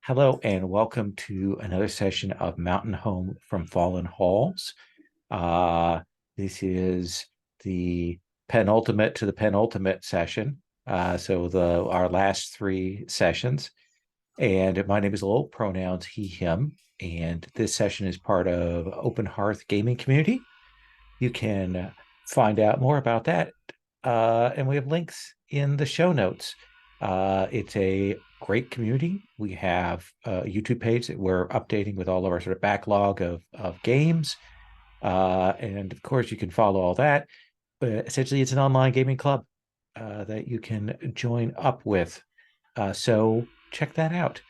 Hello and welcome to another session of Mountain Home from Fallen Halls. Uh, this is the penultimate to the penultimate session. So our last three sessions. And my name is Lowell, pronouns he, him. And this session is part of Open Hearth Gaming Community. You can find out more about that. And we have links in the show notes. It's a great community. We have a YouTube page that we're updating with all of our sort of backlog of games. And of course, you can follow all that. But essentially, it's an online gaming club that you can join up with. So check that out.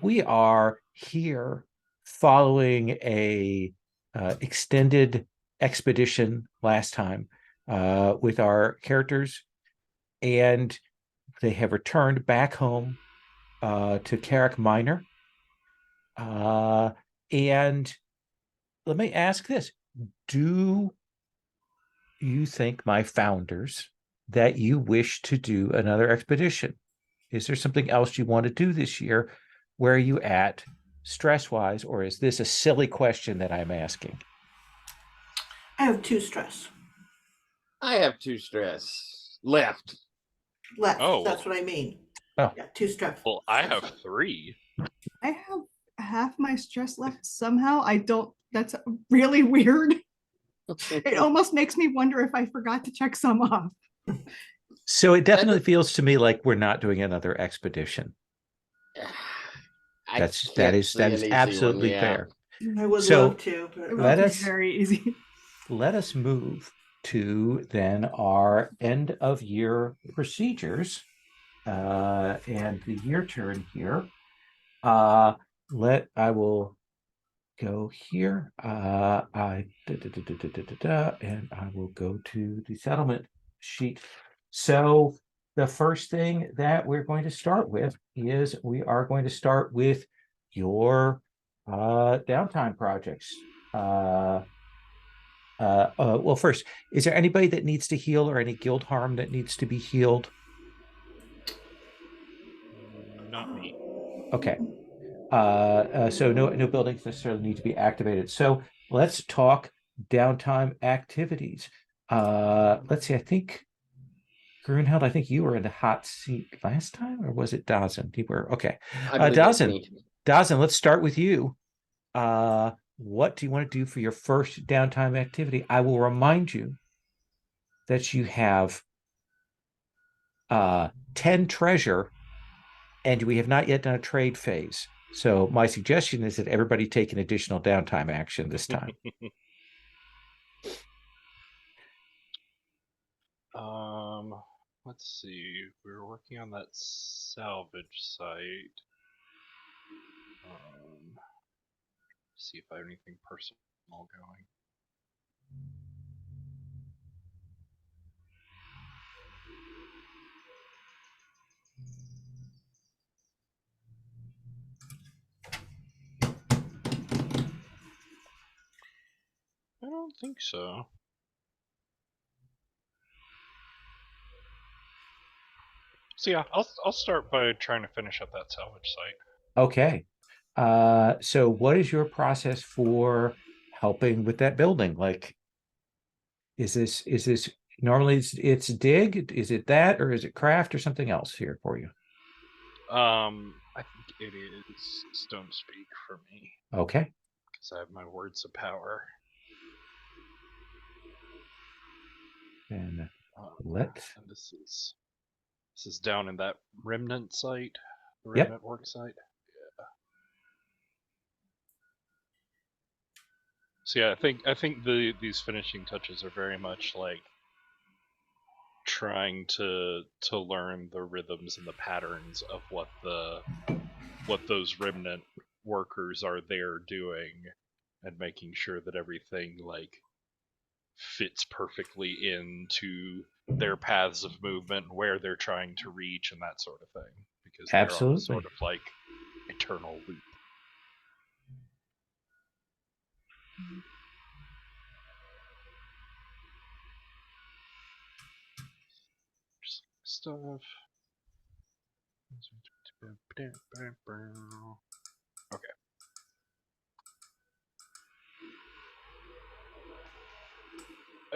We are here following a extended expedition last time with our characters, and they have returned back home to Carrick Minor. And let me ask this: do you think, my founders, that you wish to do another expedition? Is there something else you want to do this year? Where are you at stress-wise, or is this a silly question that I'm asking? I have 2 stress I have 2 stress left. left. Oh, That's what I mean. Oh. Yeah, 2 stress. Well, I have 3. I have half my stress left somehow. I don't, that's really weird. It almost makes me wonder if I forgot to check some off. So it definitely feels to me like we're not doing another expedition. That is absolutely fair. I would So, love to, but It Let would be us- very easy. Let us move to then our end of year procedures and the year turn here. I will go here. And I will go to the settlement sheet. So the first thing that we're going to start with is we are going to start with your downtime projects. Well, first, is there anybody that needs to heal or any guild harm that needs to be healed? Not me. Okay. So no buildings necessarily need to be activated. So let's talk downtime activities. Let's see. I think Grunheld, I think you were in the hot seat last time, or was it Dawson? You were okay. Dawson, let's start with you. What do you want to do for your first downtime activity? I will remind you that you have 10 treasure, and we have not yet done a trade phase. So my suggestion is that everybody take an additional downtime action this time. Let's see. We were working on that salvage site. See if I have anything personal going. I don't think so. So yeah, I'll start by trying to finish up that salvage site. Okay. So what is your process for helping with that building? Like, is this normally it's dig? Is it that, or is it craft or something else here for you? I think it is stone speak for me. Okay. Because I have my words of power. And And this is down in that remnant site, the remnant work site. Yeah. So yeah, I think these finishing touches are very much like trying to learn the rhythms and the patterns of what those remnant workers are there doing, and making sure that everything like fits perfectly into their paths of movement, where they're trying to reach, and that sort of thing. Because they're on sort of like eternal loop. Stuff. Okay.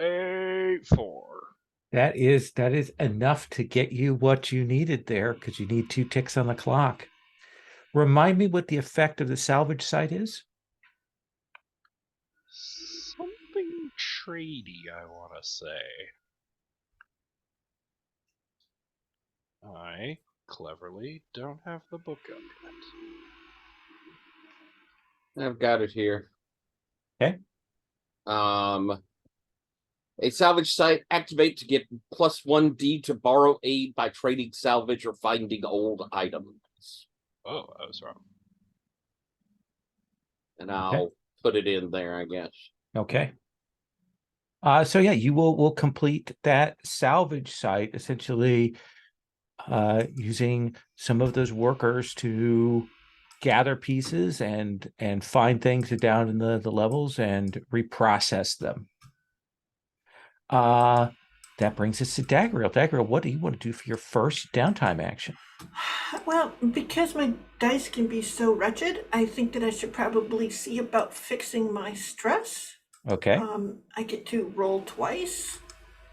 A 4. That is enough to get you what you needed there, because you need 2 ticks on the clock. Remind me what the effect of the salvage site is. Something trady, I want to say. I cleverly don't have the book up yet. I've got it here. Okay. A salvage site activate to get +1D to borrow aid by trading salvage or finding old items. Oh, I was wrong. And I'll put it in there, I guess. Okay. So yeah, you will complete that salvage site essentially using some of those workers to gather pieces and find things down in the levels and reprocess them. That brings us to Dagriel. Dagriel, what do you want to do for your first downtime action? Well, because my dice can be so wretched, I think that I should probably see about fixing my stress. Okay. I get to roll twice,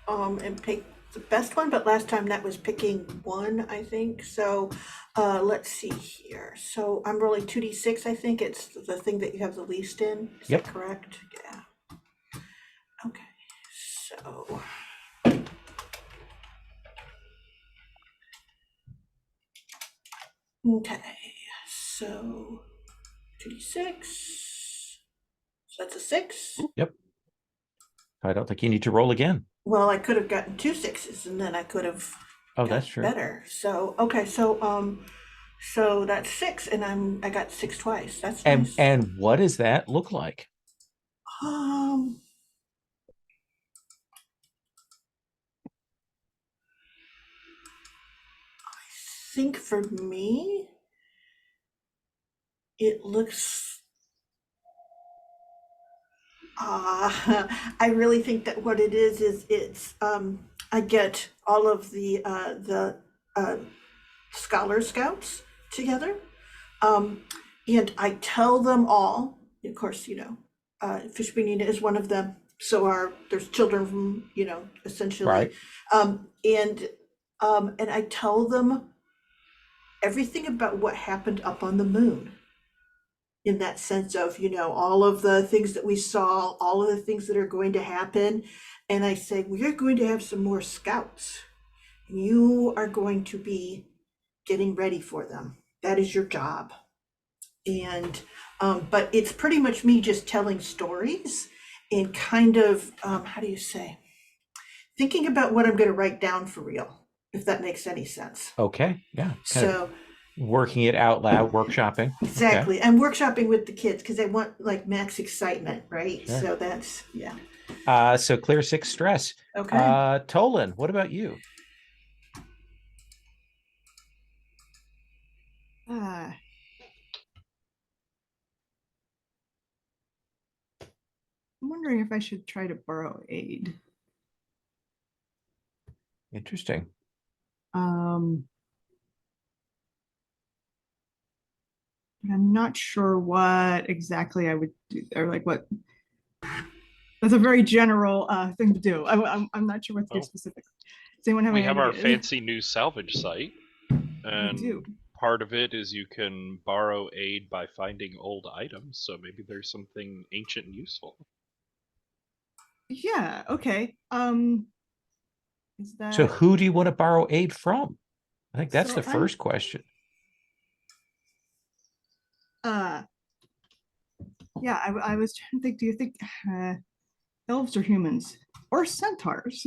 and pick the best one, but last time that was picking 1, I think. So, let's see here. So I'm rolling 2d6. I think it's the thing that you have the least in. Is Yep. that correct? Yeah. Okay. So. Okay. So 2d6. So that's a 6. Yep. I don't think you need to roll again. Well, I could have gotten 2 6s, and then I could have Oh, that's got true. better. So okay, so that's 6, and I got 6 twice. That's nice. And what does that look like? I think for me, it looks. I really think that what it is it's I get all of the scholar scouts together, and I tell them all. Of course, Fishbinina is one of them. So there's children from essentially, Right. and I tell them everything about what happened up on the moon. In that sense of, all of the things that we saw, all of the things that are going to happen. And I say, we are going to have some more scouts. You are going to be getting ready for them. That is your job. And, but it's pretty much me just telling stories and kind of, how do you say, thinking about what I'm going to write down for real, if that makes any sense. Okay. Yeah. Kind of So working it out loud, workshopping. exactly. I'm workshopping with the kids because they want like max excitement, right? Sure. So that's, yeah. So clear 6 stress. Okay. Tolan, what about you? I'm wondering if I should try to borrow aid. Interesting. But I'm not sure what exactly I would do, or like what. That's a very general thing to do. I'm not sure what to do Oh. specifically. Does anyone have We any have our ideas? fancy new salvage site, and do. part of it is you can borrow aid by finding old items, so maybe there's something ancient and useful. Yeah, okay. Is that So who do you want to borrow aid from? I think that's So the first question. yeah, I was trying to think, do you think elves or humans or centaurs?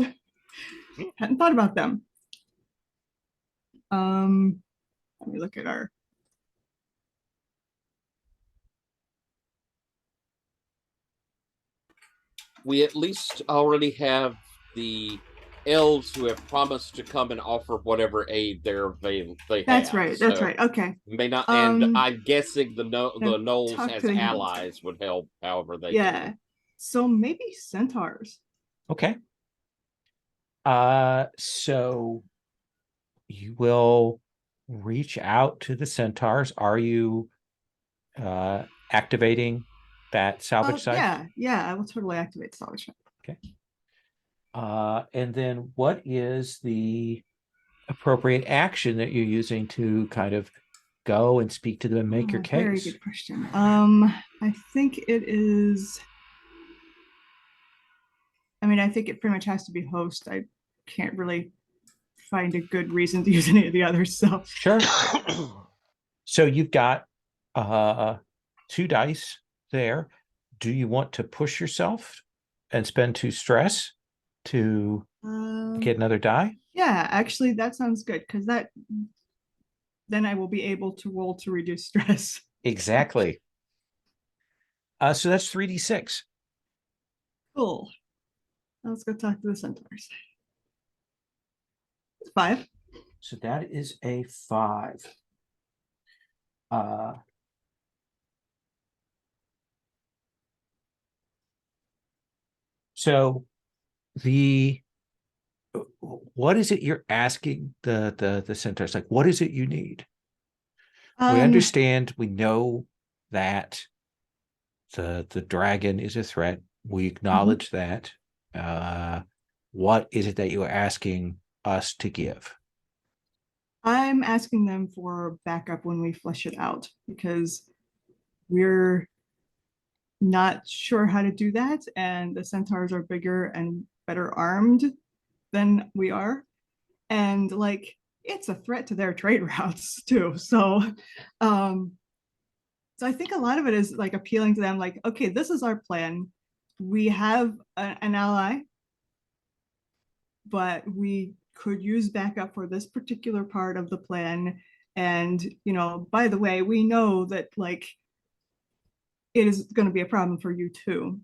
Hadn't thought about them. Let me look at our We at least already have the elves who have promised to come and offer whatever aid they That's have. right. That's So right. Okay. may not, and I'm guessing the and gnolls talk as to the humans. allies would help however they Yeah. can. So maybe centaurs. Okay. So you will reach out to the centaurs. Are you activating that salvage site? Yeah, I will totally activate salvage site. Okay. And then what is the appropriate action that you're using to kind of go and speak to them and make your case? Very good question. I think it is. I mean, I think it pretty much has to be host. I can't really find a good reason to use any of the others. So Sure. So you've got 2 dice there. Do you want to push yourself and spend 2 stress to get another die? Yeah, actually, that sounds good because then I will be able to roll to reduce stress. Exactly. So that's 3d6. Cool. Let's go talk to the centaurs. 5. So that is a 5. So what is it you're asking the centaurs? Like, what is it you need? We understand, we know that the dragon is a threat. We acknowledge that. What is it that you're asking us to give? I'm asking them for backup when we flesh it out because we're not sure how to do that, and the centaurs are bigger and better armed than we are, and like it's a threat to their trade routes too. So I think a lot of it is like appealing to them, like, okay, this is our plan. We have an ally, but we could use backup for this particular part of the plan. And, by the way, we know that like it is going to be a problem for you too.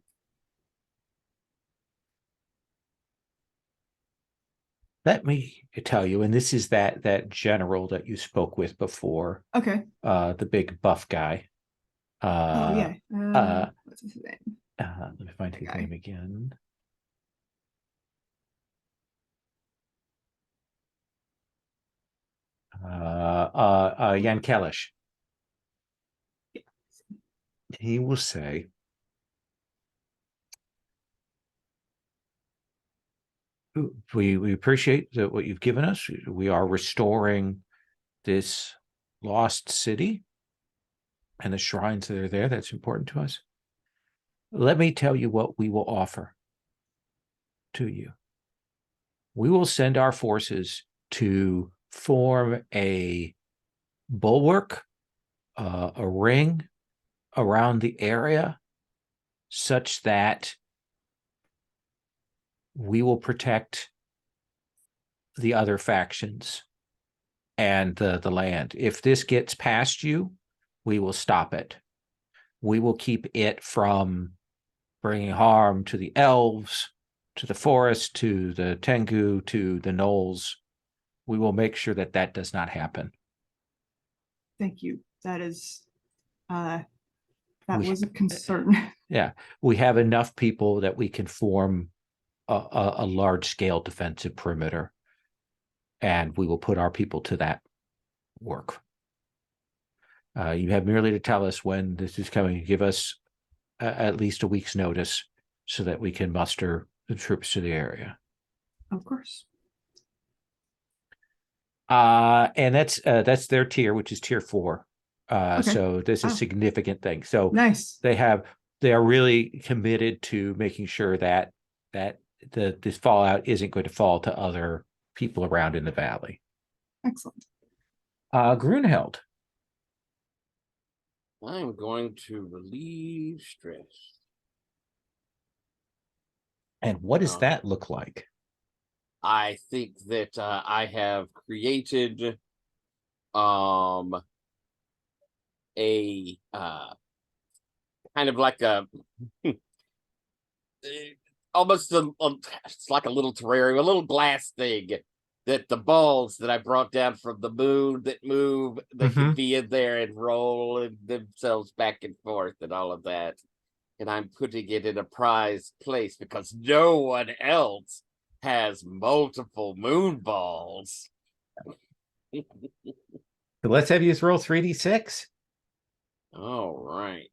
Let me tell you, and this is that general that you spoke with before, Okay. the big buff guy. Oh yeah. What's his name? Let me find his name again. Jan Kalish. He will say, we appreciate what you've given us. We are restoring this lost city and the shrines that are there. That's important to us. Let me tell you what we will offer to you. We will send our forces to form a bulwark, a ring around the area such that we will protect the other factions and the land. If this gets past you, we will stop it. We will keep it from bringing harm to the elves, to the forest, to the Tengu, to the gnolls. We will make sure that that does not happen. Thank you. That is, that was a concern. Yeah, we have enough people that we can form a large-scale defensive perimeter, and we will put our people to that work. You have merely to tell us when this is coming. Give us at least a week's notice so that we can muster the troops to the area. Of course. And that's their tier, which is tier 4. Okay. So this is a significant thing. So nice. They are really committed to making sure that this fallout isn't going to fall to other people around in the valley. Excellent. Grunheld. I'm going to relieve stress. And what does that look like? I think that I have created a kind of like a almost it's like a little terrarium, a little glass thing that the balls that I brought down from the moon that move, they can be in there and roll themselves back and forth and all of that. And I'm putting it in a prized place because no one else has multiple moon balls. So let's have you roll 3d6. All right.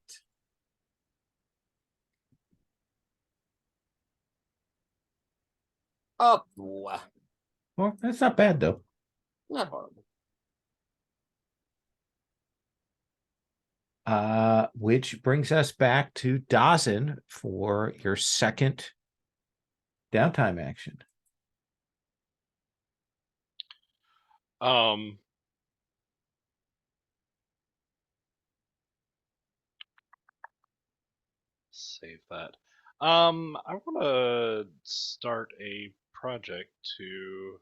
Oh, Well, that's not bad though. not horrible. Which brings us back to Dawson for your second downtime action. Save that. I want to start a project to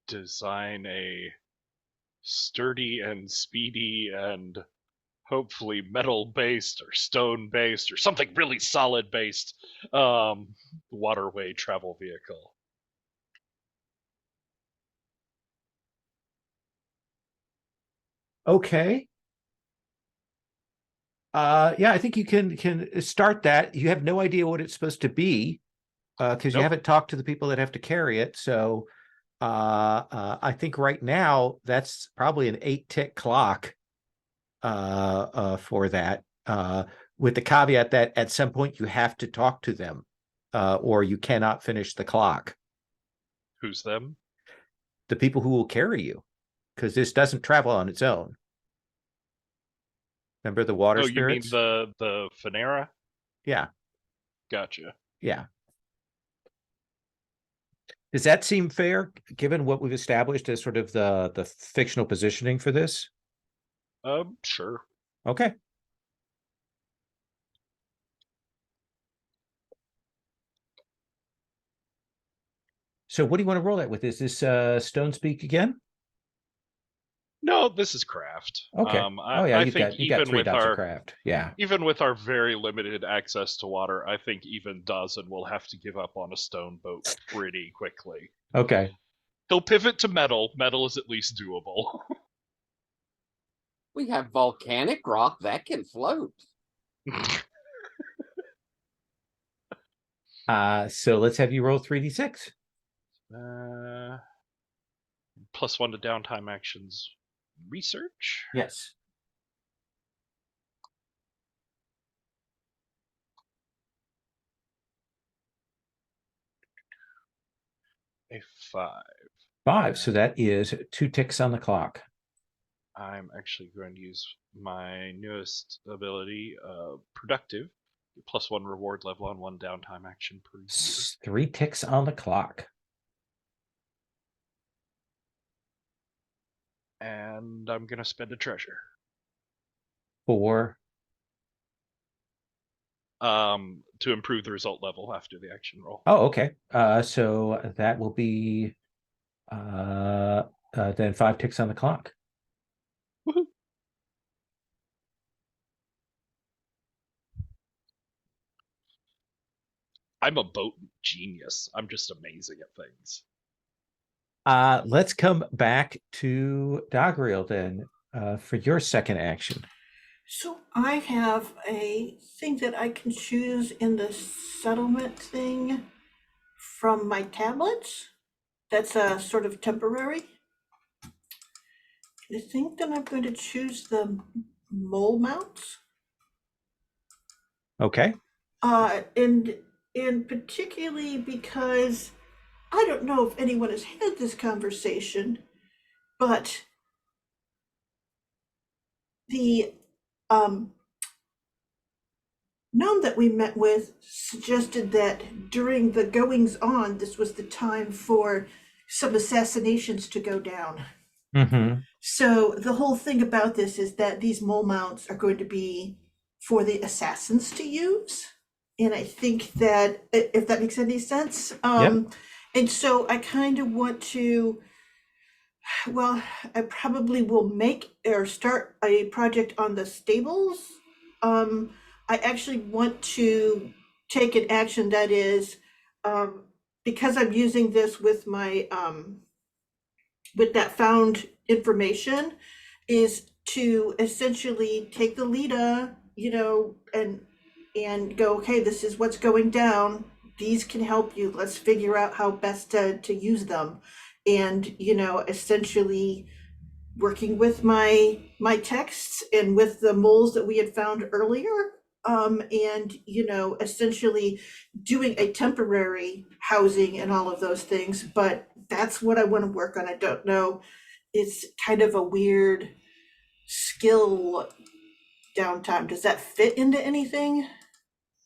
design a sturdy and speedy and hopefully metal based or stone based or something really solid based waterway travel vehicle. Okay. Yeah, I think you can start that. You have no idea what it's supposed to be, because you Nope. haven't talked to the people that have to carry it. So I think right now that's probably an 8-tick clock for that, with the caveat that at some point you have to talk to them, or you cannot finish the clock. Who's them? The people who will carry you, because this doesn't travel on its own. Remember the water Oh, spirits? you mean the Phanera? Yeah, Gotcha. yeah. Does that seem fair, given what we've established as sort of the fictional positioning for this? Sure. Okay. So what do you want to roll that with? Is this Stone Speak again? No, this is craft. Okay. Oh yeah, I you think got even 3 with dots of our craft. Yeah. even with our very limited access to water, I think even Dawson will have to give up on a stone boat pretty quickly. Okay. He'll pivot to metal. Metal is at least doable. We have volcanic rock that can float. So let's have you roll 3d6. +1 to downtime actions research. Yes. A 5. 5. So that is 2 ticks on the clock. I'm actually going to use my newest ability, Productive. +1 reward level on 1 downtime action per year. 3 ticks on the clock. And I'm going to spend a treasure. 4. To improve the result level after the action roll. Oh, okay. So that will be then 5 ticks on the clock. Woohoo. I'm a boat genius. I'm just amazing at things. Let's come back to Dogriel then, for your second action. So I have a thing that I can choose in the settlement thing from my tablets. That's a sort of temporary. I think that I'm going to choose the mole mounts. Okay. And particularly because I don't know if anyone has had this conversation, but the gnome that we met with suggested that during the goings on, this was the time for some assassinations to go down. Mm-hmm. So the whole thing about this is that these mole mounts are going to be for the assassins to use. And I think that, if that makes any sense. And so I kind of want to, well, I probably will make or start a project on the stables. I actually want to take an action that is, because I'm using this with my, with that found information, is to essentially take the leader, and go, okay, this is what's going down. These can help you. Let's figure out how best to use them. And, essentially working with my texts and with the moles that we had found earlier, and essentially doing a temporary housing and all of those things. But that's what I want to work on. I don't know. It's kind of a weird skill downtime. Does that fit into anything?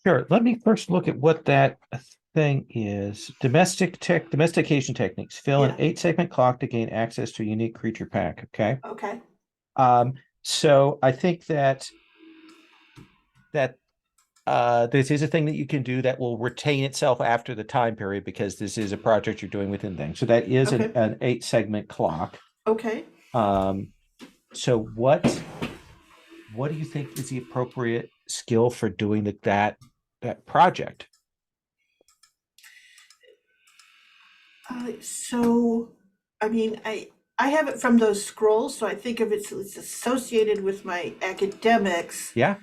Sure. Let me first look at what that thing is. Domestication techniques. Fill an Yeah. 8-segment clock to gain access to a unique creature pack. Okay. Okay. So I think that this is a thing that you can do that will retain itself after the time period, because this is a project you're doing within things. So that is Okay. an 8-segment clock. Okay. So what do you think is the appropriate skill for doing that project? So, I mean, I have it from those scrolls, so I think of it's associated with my academics. Yeah.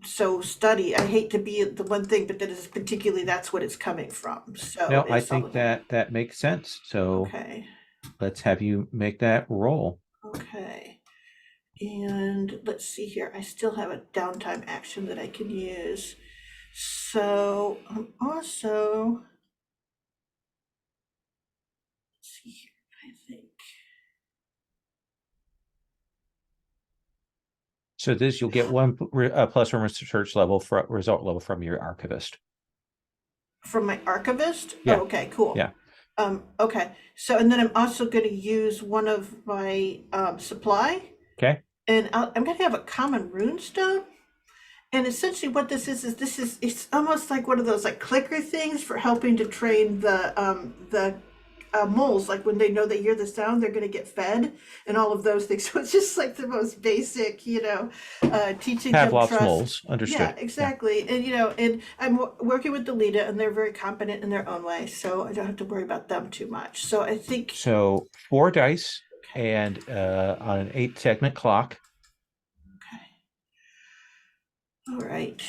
So study. I hate to be the one thing, but that is particularly that's what it's coming from. So No, I it's all think of that makes sense. So okay. let's have you make that roll. Okay. And let's see here. I still have a downtime action that I can use. So I'm also, let's see here. I think So this, you'll get one plus one research level for result level from your archivist. from my archivist. Yeah. Oh, okay, cool. Yeah. Okay. So, and then I'm also going to use one of my supply. Okay. And I'm going to have a common runestone. And essentially what this is it's almost like one of those like clicker things for helping to train the moles. Like when they know they hear the sound, they're going to get fed and all of those things. So it's just like the most basic, teaching them Pavlov's trust. moles, understood. Yeah, exactly. Yeah. And I'm working with Delita, and they're very competent in their own way. So I don't have to worry about them too much. So I think. So 4 dice and on an 8-segment clock. All right.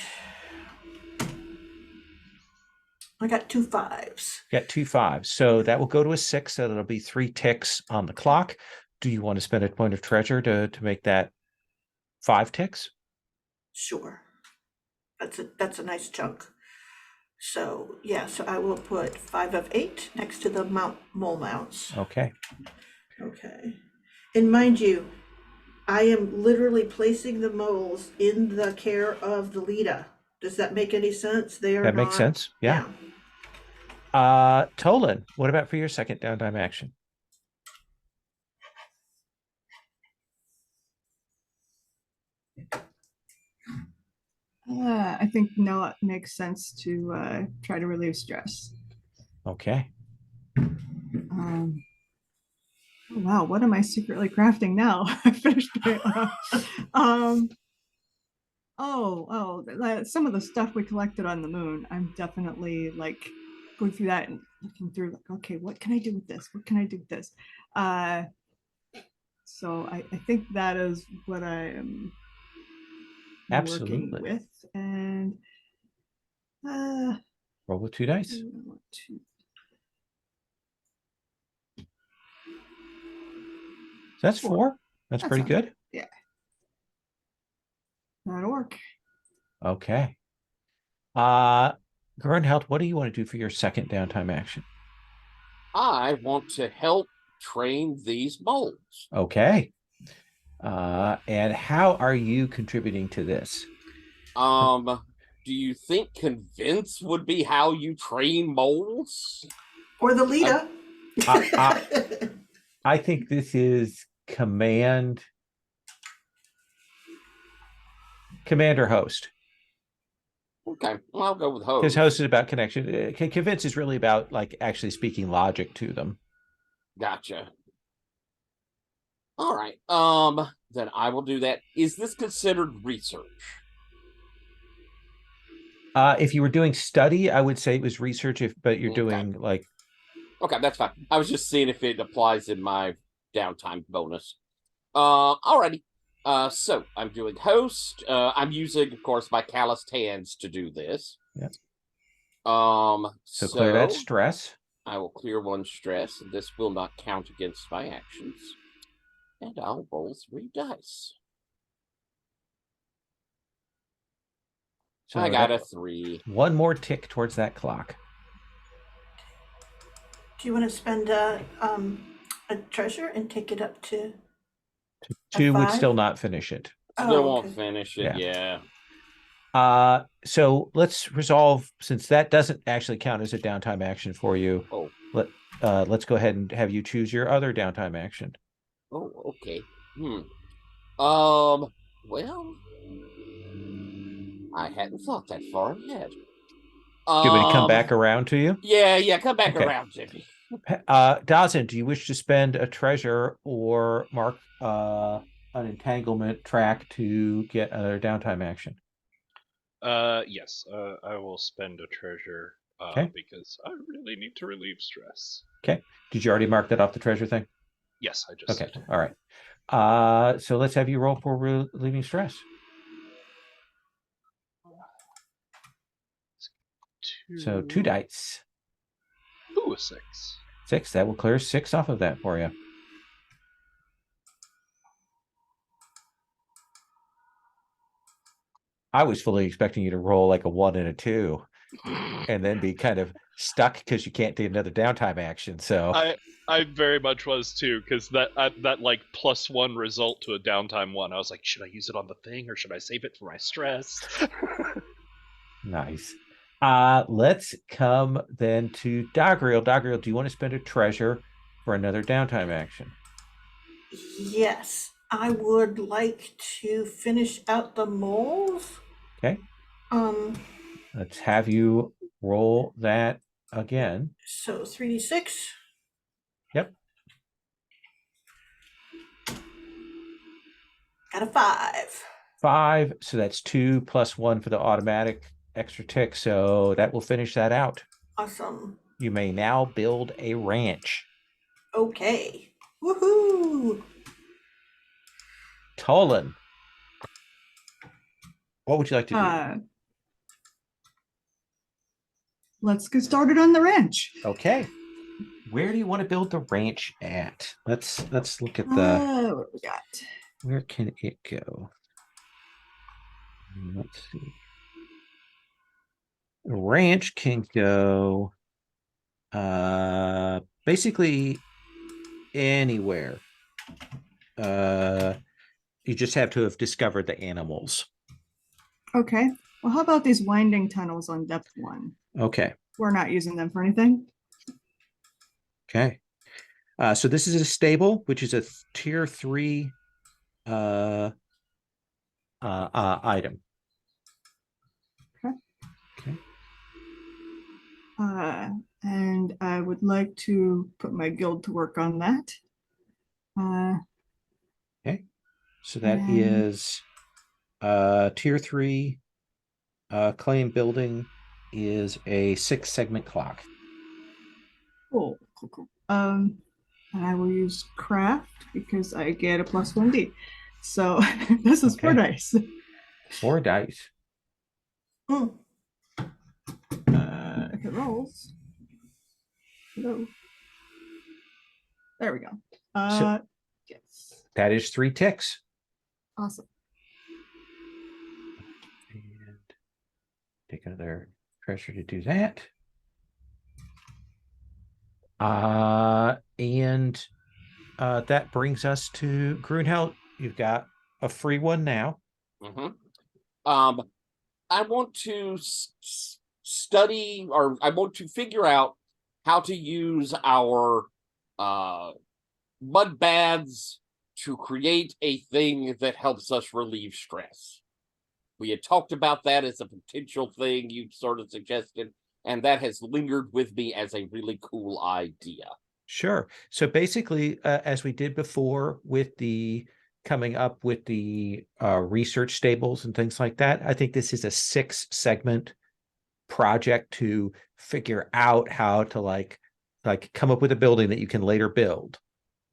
I got 2 5s. Got 2 5s. So that will go to a 6. So that'll be 3 ticks on the clock. Do you want to spend a point of treasure to make that 5 ticks? Sure. That's a nice chunk. So yeah, so I will put 5 of 8 next to the mole mounts. Okay. Okay. And mind you, I am literally placing the moles in the care of the Lita. Does that make any sense? That makes sense. Yeah. Tolan, what about for your second downtime action? I think no, it makes sense to try to relieve stress. Okay. Oh, wow, what am I secretly crafting now? I finished it. Some of the stuff we collected on the moon, I'm definitely like going through that and looking through like, okay, what can I do with this? What can I do with this? So I think that is what I am working with. And roll with 2 dice. That's 4. That's pretty good. Yeah. That'll work. Okay. Grunheld, what do you want to do for your second downtime action? I want to help train these moles. Okay. And how are you contributing to this? Do you think convince would be how you train moles? Or the Lita? I think this is commander host. Okay, well, I'll go with host. Because host is about connection. Convince is really about like actually speaking logic to them. Gotcha. All right. Then I will do that. Is this considered research? If you were doing study, I would say it was research. But you're doing like. Okay, that's fine. I was just seeing if it applies in my downtime bonus. Alrighty. So I'm doing host. I'm using, of course, my calloused hands to do this. Yeah. So clear that stress. I will clear 1 stress, and this will not count against my actions. And I'll roll 3 dice. So I got a that- 3. one more tick towards that clock. Do you want to spend a treasure and take it up to? Two would 5? still not finish it. Still Oh, won't okay. finish it, yeah. So let's resolve, since that doesn't actually count as a downtime action for you. Oh, Let's go ahead and have you choose your other downtime action. oh, okay. Well, I hadn't thought that far ahead. Do you want me to come back around to you? Yeah, come back Okay. around, Jimmy. Dawson, do you wish to spend a treasure or mark an entanglement track to get another downtime action? Yes, I will spend a treasure Okay. because I really need to relieve stress. Okay. Did you already mark that off the treasure thing? Yes, I just Okay. did. All right. So let's have you roll for relieving stress. 2. So 2 dice. Ooh, a 6. 6. That will clear 6 off of that for you. I was fully expecting you to roll like a 1 and a 2 and then be kind of stuck because you can't do another downtime action. So I very much was too, because that like +1 result to a downtime 1. I was like, should I use it on the thing or should I save it for my stress? nice. Let's come then to Dogriel. Dogriel, do you want to spend a treasure for another downtime action? Yes, I would like to finish out the moles. Okay. Let's have you roll that again. So 3d6. Yep. Got a 5. 5. So that's 2 plus 1 for the automatic extra tick. So that will finish that out. Awesome. You may now build a ranch. Okay. Woohoo! Tolan, what would you like to do? Let's get started on the ranch. Okay. Where do you want to build the ranch at? Let's look at the What we got? where can it go? Let's see. The ranch can go basically anywhere. You just have to have discovered the animals. Okay. Well, how about these winding tunnels on depth 1? Okay. We're not using them for anything. Okay. So this is a stable, which is a tier 3 item. Okay. Okay. And I would like to put my guild to work on that. Okay. So that is tier 3 claim building is a 6-segment clock. Cool. And I will use craft because I get a +1d. So this is 4 dice. 4 dice. If it rolls. Hello. There we go. Yes. That is 3 ticks. Awesome. And take another treasure to do that. And that brings us to Grunheld. You've got a free one now. I want to study, or I want to figure out how to use our mud baths to create a thing that helps us relieve stress. We had talked about that as a potential thing you sort of suggested, and that has lingered with me as a really cool idea. Sure. So basically, as we did before with the coming up with the research stables and things like that, I think this is a 6-segment project to figure out how to like come up with a building that you can later build.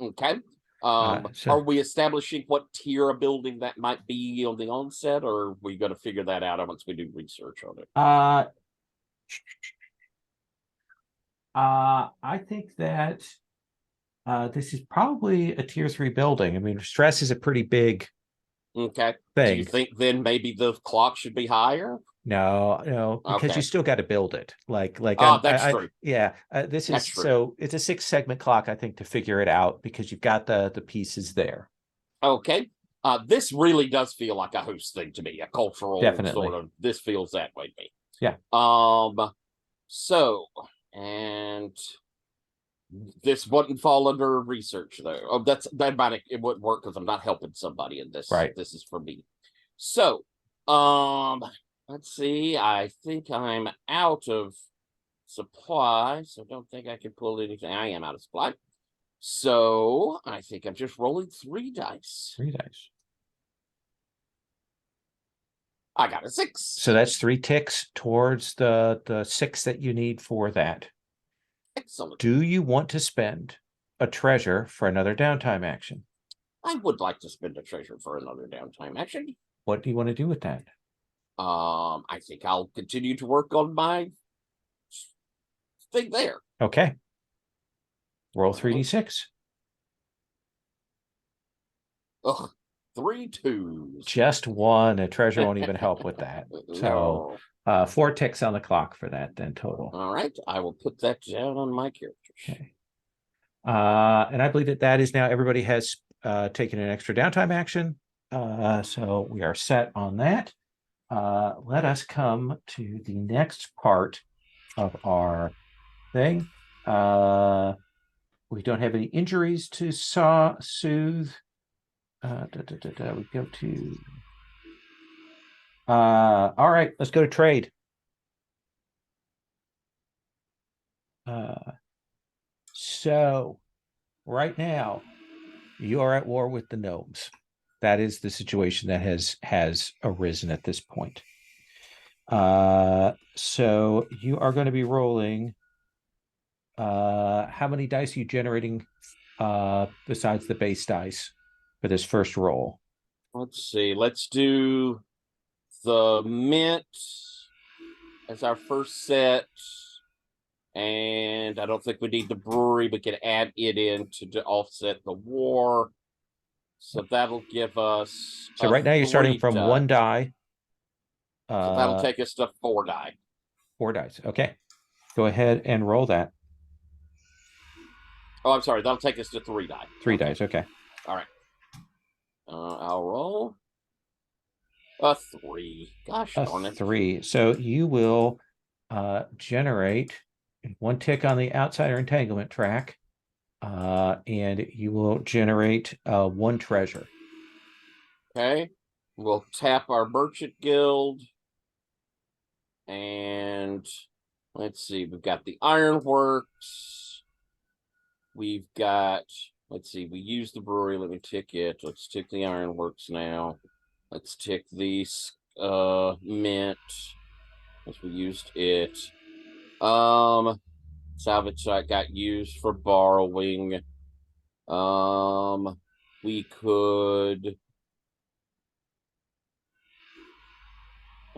Okay. Are we establishing what tier of building that might be on the onset, or are we going to figure that out once we do research on it? I think that This is probably a tier 3 building. I mean, stress is a pretty big Okay. Do you thing. think then maybe the clock should be higher? No, because Okay. you still got to build it. That's true. Yeah. This That's is true. so it's a 6 segment clock, I think, to figure it out because you've got the pieces there. Okay. This really does feel like a host thing to me, a cultural Definitely. sort of. This feels that way to me. Yeah. So, and this wouldn't fall under research though. Oh, that might it wouldn't work because I'm not helping somebody in this. Right. This is for me. So, let's see. I think I'm out of supply, so don't think I can pull anything. I am out of supply. So I think I'm just rolling 3 dice. 3 dice. I got a 6. So that's 3 ticks towards the 6 that you need for that. Excellent. Do you want to spend a treasure for another downtime action? I would like to spend a treasure for another downtime action. What do you want to do with that? I think I'll continue to work on my thing there. Okay. Roll 3d6. Ugh, 3 2s. Just one. A treasure won't even help with that. So No. 4 ticks on the clock for that then total. All right, I will put that down on my characters. Okay. And I believe that is now everybody has taken an extra downtime action. So we are set on that. Let us come to the next part of our thing. We don't have any injuries to soothe. We go to. All right, let's go to trade. So right now you are at war with the gnomes. That is the situation that has arisen at this point. So you are going to be rolling. How many dice are you generating besides the base dice for this first roll? Let's see. Let's do the mint as our first set. And I don't think we need the brewery. We can add it in to offset the war. So that'll give us. So right now you're starting from 1 die. So that'll take us to 4 die. 4 dice. Okay. Go ahead and roll that. Oh, I'm sorry. That'll take us to 3 die. 3 dice. Okay. All right. I'll roll a 3. Gosh darn it. 3. So you will generate 1 tick on the outsider entanglement track, and you will generate 1 treasure. Okay. We'll tap our merchant guild. And let's see. We've got the ironworks. We've got, let's see. We used the brewery. Let me tick it. Let's tick the ironworks now. Let's tick the mint. As we used it. Salvage site got used for borrowing. We could.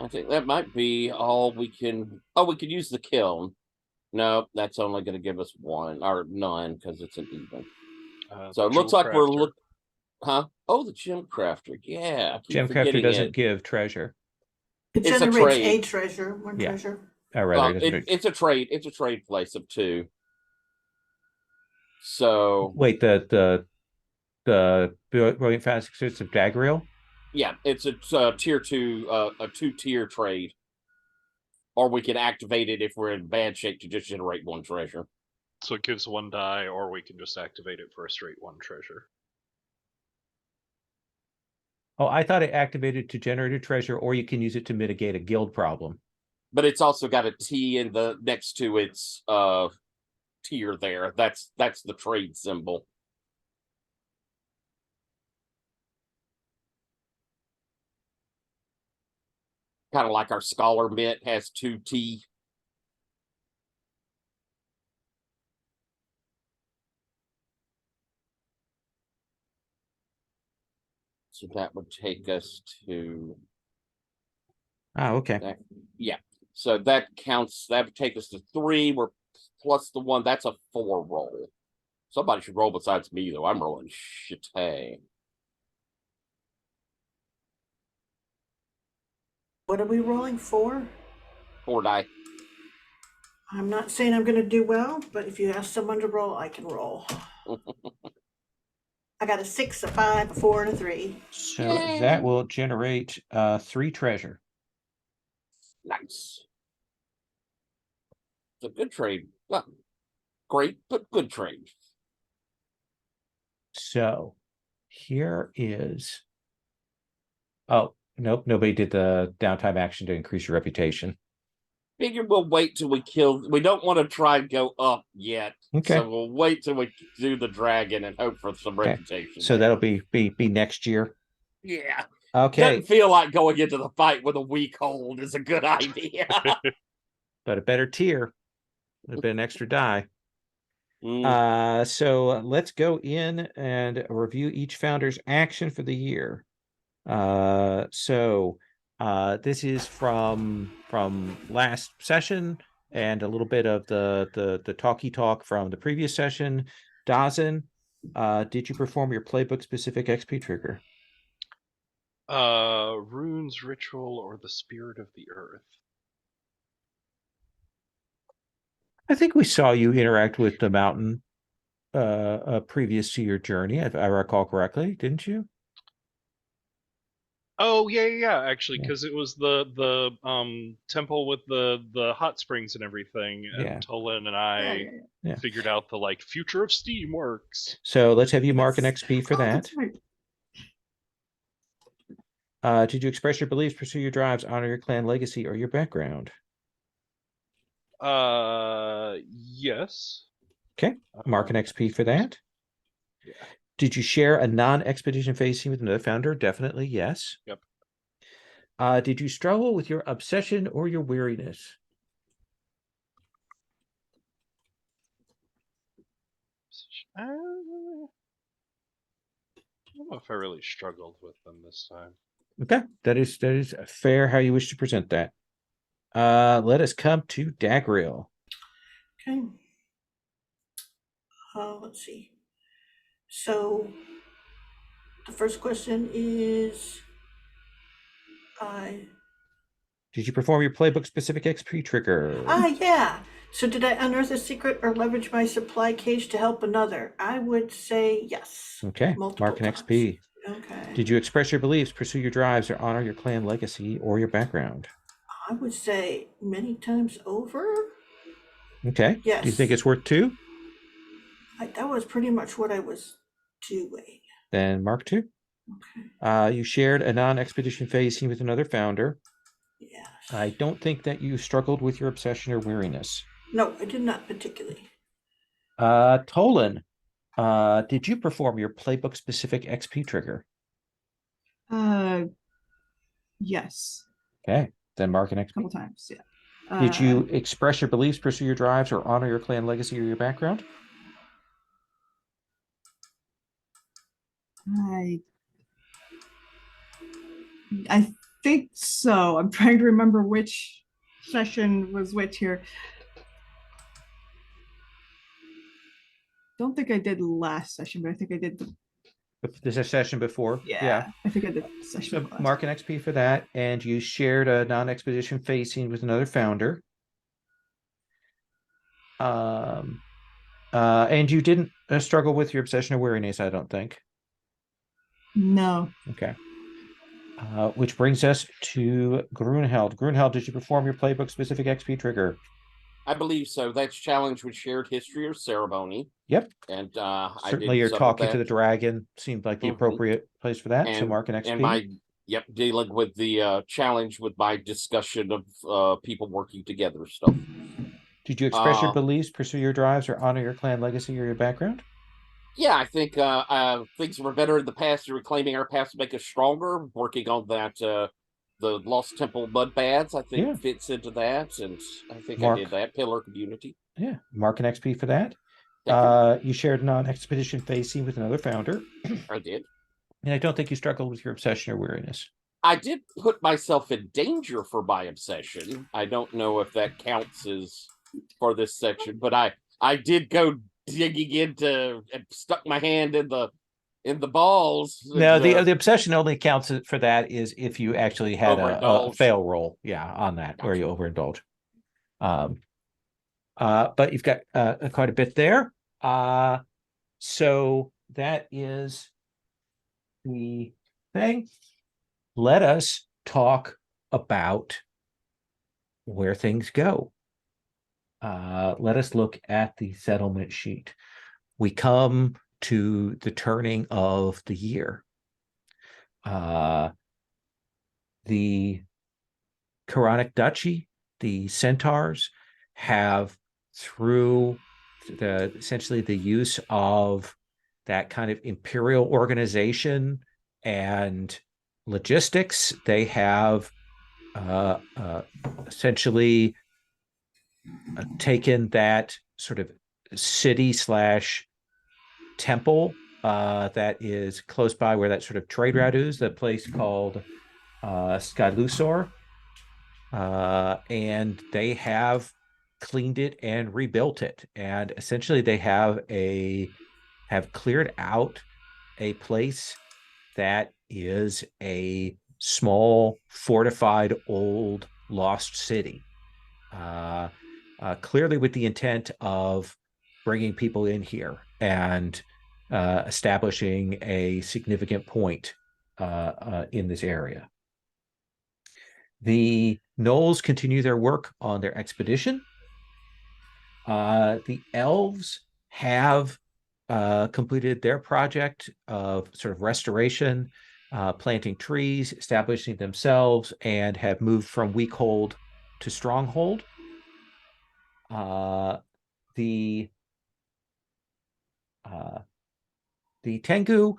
I think that might be all we can. Oh, we could use the kiln. No, that's only going to give us 1 or none because it's an even. So it looks like we're looking. Huh? Oh, the gem crafter. Yeah. Gem crafter doesn't give treasure. It It's a generates trade. a treasure, 1 Yeah. treasure. Rather, it's a trade. It's a trade place of 2. So wait, the brilliant fast suits of Dagriel. Yeah, it's a tier 2, a 2-tier trade. Or we can activate it if we're in bad shape to just generate 1 treasure. So it gives 1 die, or we can just activate it for a straight 1 treasure. Oh, I thought it activated to generate a treasure, or you can use it to mitigate a guild problem. But it's also got a T in the next to its tier there. That's the trade symbol. Kind of like our scholar mint has 2 T. So that would take us to. Oh, okay. Yeah. So that counts. That would take us to 3. We're plus the 1. That's a 4 roll. Somebody should roll besides me, though. I'm rolling shit. Hey. What are we rolling for? 4 die. I'm not saying I'm gonna do well, but if you ask someone to roll, I can roll. I got a 6, a 5, a 4, and a 3. So Yay. that will generate 3 treasure. Nice. It's a good trade. Well, great, but good trade. So here is. Oh, nope, nobody did the downtime action to increase your reputation. Figure we'll wait till we kill. We don't want to try and go up yet. Okay. So we'll wait till we do the dragon and hope for some Okay. reputation. So there. that'll be next year. Yeah. Okay. Doesn't feel like going into the fight with a weak hold is a good idea. But a better tier. A bit an extra die. Mm. So let's go in and review each founder's action for the year. This is from last session and a little bit of the talky talk from the previous session. Dawson, did you perform your playbook specific XP trigger? Runes, ritual, or the spirit of the earth. I think we saw you interact with the mountain previous to your journey, if I recall correctly, didn't you? Oh yeah, actually, Yeah. because it was the temple with the hot springs and everything, and Yeah. Tolan and I Yeah. figured out the like future of Steam works. So let's have you mark an Yes. XP for Oh, that. that's right. Did you express your beliefs, pursue your drives, honor your clan legacy, or your background? Yes. Okay, mark an XP for that. Yeah. Did you share a non-expedition phase scene with another founder? Definitely, yes. Yep. Did you struggle with your obsession or your weariness? I don't know if I really struggled with them this time. Okay, that is fair how you wish to present that. Let us come to Dagriel. Okay. Let's see. So the first question is, Did you perform your playbook specific XP trigger? yeah. So did I unearth a secret or leverage my supply cage to help another? I would say yes. Okay, Multiple mark an times. XP. Okay. Did you express your beliefs, pursue your drives, or honor your clan legacy or your background? I would say many times over. Okay. Yes. Do you think it's worth 2? That was pretty much what I was doing. Then mark 2. Okay. You shared a non-expedition phase scene with another founder. Yes. I don't think that you struggled with your obsession or weariness. No, I did not particularly. Tolan, did you perform your playbook specific XP trigger? Yes. Okay, then mark an A XP. couple times, yeah. Did you express your beliefs, pursue your drives, or honor your clan legacy or your background? I think so. I'm trying to remember which session was which here. Don't think I did last session, but I think I did There's a session before. yeah. I think I did the session. So before last. mark an XP for that, and you shared a non-expedition phase scene with another founder. And you didn't struggle with your obsession or weariness, I don't think. No. Okay. Which brings us to Grunheld. Grunheld, did you perform your playbook specific XP trigger? I believe so. That's challenged with shared history or ceremony. Yep. And Certainly I did you're some of talking to that. the dragon seemed like the appropriate place for that. So And- mark an XP. And my dealing with the challenge with my discussion of people working together stuff. Did you express your beliefs, pursue your drives, or honor your clan legacy or your background? Yeah, I think things were better in the past. Reclaiming our past to make us stronger. Working on that, the Lost Temple mud baths, I think fits into that, and I think I did that. Pillar community. Yeah, mark an XP for that. You shared a non-expedition phase scene with another founder. I did. And I don't think you struggled with your obsession or weariness. I did put myself in danger for my obsession. I don't know if that counts as for this section, but I did go digging into and stuck my hand in the balls. No, and, the obsession only counts for that is if you actually had a Overindulge. fail roll, on that where you overindulge. But you've got quite a bit there. So that is the thing. Let us talk about where things go. Let us look at the settlement sheet. We come to the turning of the year. The Quranic Duchy, the Centaurs, have, through essentially the use of that kind of imperial organization and logistics, they have essentially taken that sort of city / temple that is close by where that sort of trade route is, the place called Skylusor, and they have cleaned it and rebuilt it, and essentially they have cleared out a place that is a small fortified old lost city, clearly with the intent of bringing people in here and establishing a significant point in this area. The Knolls continue their work on their expedition. The elves have completed their project of sort of restoration, planting trees, establishing themselves, and have moved from weakhold to stronghold. The Tengu,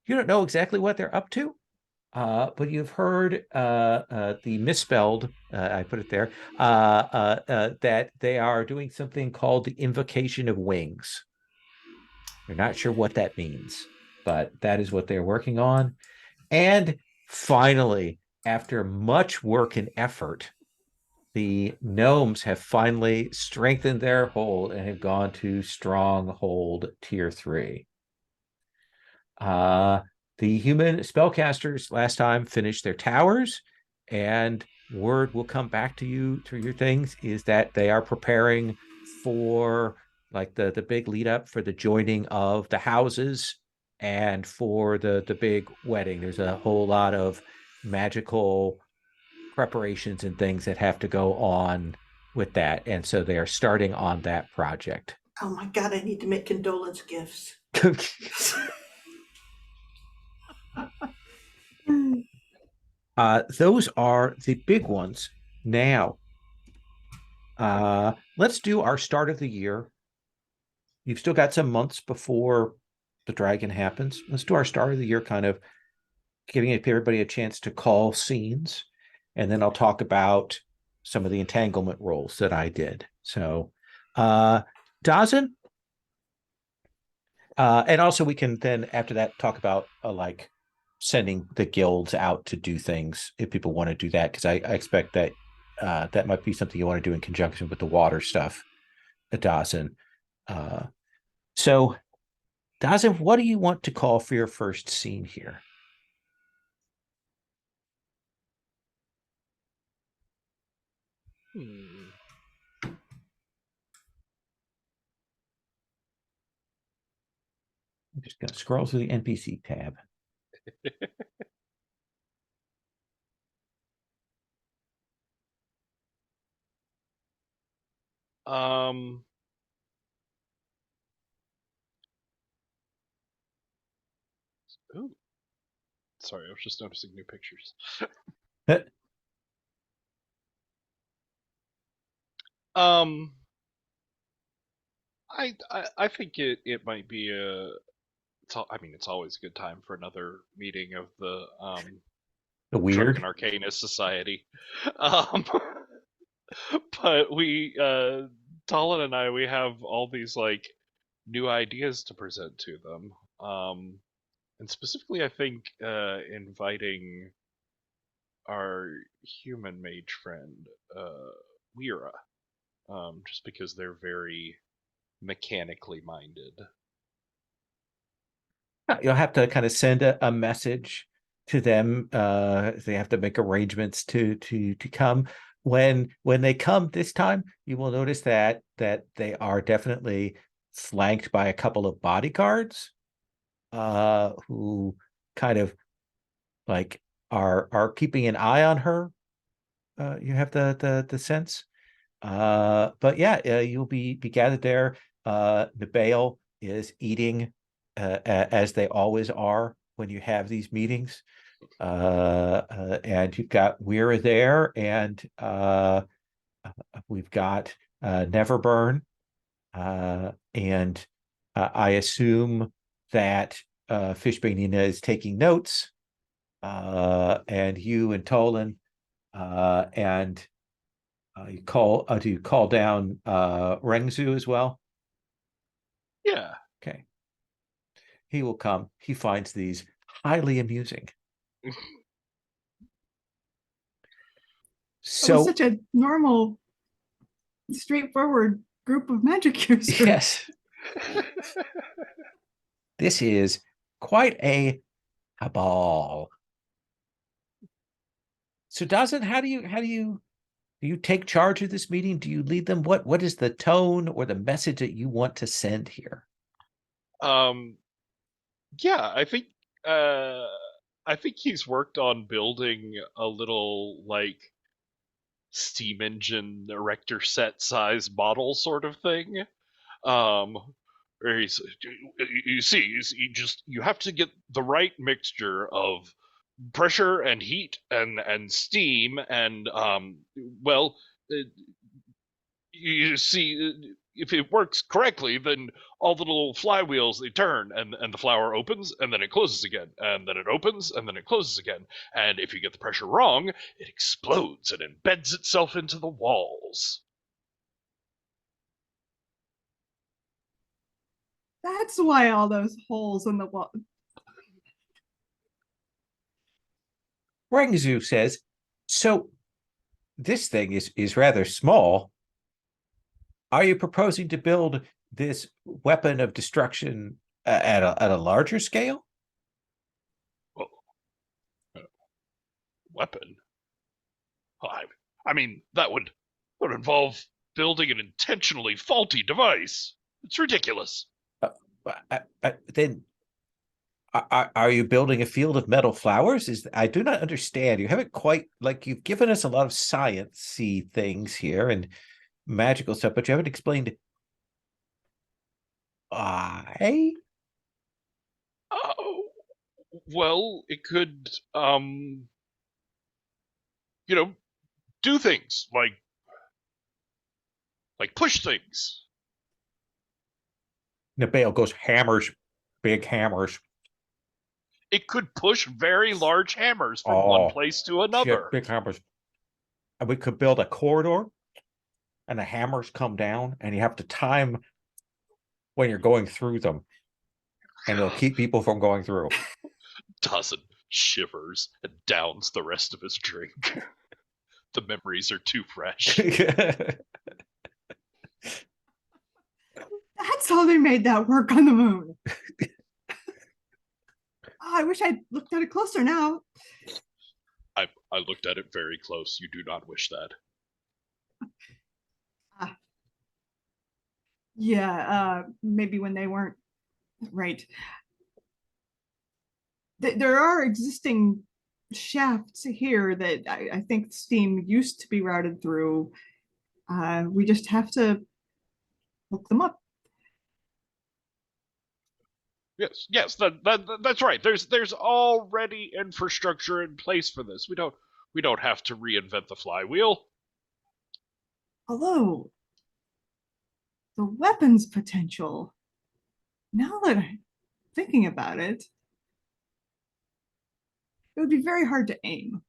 you don't know exactly what they're up to, but you've heard the misspelled, I put it there, that they are doing something called the Invocation of Wings. You're not sure what that means, but that is what they're working on. And finally, after much work and effort, the gnomes have finally strengthened their hold and have gone to stronghold tier 3. The human spellcasters last time finished their towers, and word will come back to you through your things is that they are preparing for like the big lead up for the joining of the houses and for the big wedding. There's a whole lot of magical preparations and things that have to go on with that, and so they are starting on that project. Oh my God, I need to make condolence gifts. Those are the big ones. Now, let's do our start of the year. You've still got some months before the dragon happens. Let's do our start of the year, kind of giving everybody a chance to call scenes, and then I'll talk about some of the entanglement roles that I did. So, Dazin, and also we can then after that talk about like sending the guilds out to do things if people want to do that, because I expect that that might be something you want to do in conjunction with the water stuff, Dazin. So, Dazin, what do you want to call for your first scene here? I'm just going to scroll through the NPC tab. Ooh. Sorry, I was just noticing new pictures. I think it might be it's always a good time for another meeting of the The weird Drunken Arcanist Society. But Talon and I, we have all these like new ideas to present to them. And specifically, I think inviting our human mage friend, Weira, just because they're very mechanically minded. You'll have to kind of send a message to them. They have to make arrangements to come. When they come this time, you will notice that they are definitely flanked by a couple of bodyguards, who kind of like are keeping an eye on her. You have the sense. But yeah, you'll be gathered there. Nabail is eating, as they always are when you have these meetings. And you've got Weira there, and we've got Neverburn, and I assume that Fishbanina is taking notes, and you and Tolan, and you call do you call down Rengzu as well? Yeah. Okay. He will come. He finds these highly amusing. It was So such a normal, straightforward group of magic users. yes, this is quite a ball. So Dawson, how do you take charge of this meeting? Do you lead them? What is the tone or the message that you want to send here? Yeah, I think he's worked on building a little like steam engine erector set size model sort of thing. Where you see, you have to get the right mixture of pressure and heat and steam and well, you see, if it works correctly, then all the little flywheels, they turn, and the flower opens and then it closes again, and then it opens and then it closes again. And if you get the pressure wrong, it explodes and embeds itself into the walls. That's why all those holes in the wall. Rengzu says, so this thing is rather small. Are you proposing to build this weapon of destruction at a larger scale? Well, weapon? I mean, that would involve building an intentionally faulty device. It's ridiculous. Then are you building a field of metal flowers? I do not understand. You haven't quite, like, you've given us a lot of science-y things here and magical stuff, but you haven't explained why. Well, it could do things like push things. Nabail goes, hammers, big hammers. It could push very large hammers from one place to another. Big hammers. And we could build a corridor, and the hammers come down, and you have to time when you're going through them, and it'll keep people from going through. Dawson shivers and downs the rest of his drink. The memories are too fresh. That's how they made that work on the moon. Oh, I wish I'd looked at it closer now. I looked at it very close. You do not wish that. Yeah, maybe when they weren't right. There are existing shafts here that I think steam used to be routed through. We just have to look them up. Yes, that's right. There's already infrastructure in place for this. We don't have to reinvent the flywheel. Although the weapons potential, now that I'm thinking about it, it would be very hard to aim.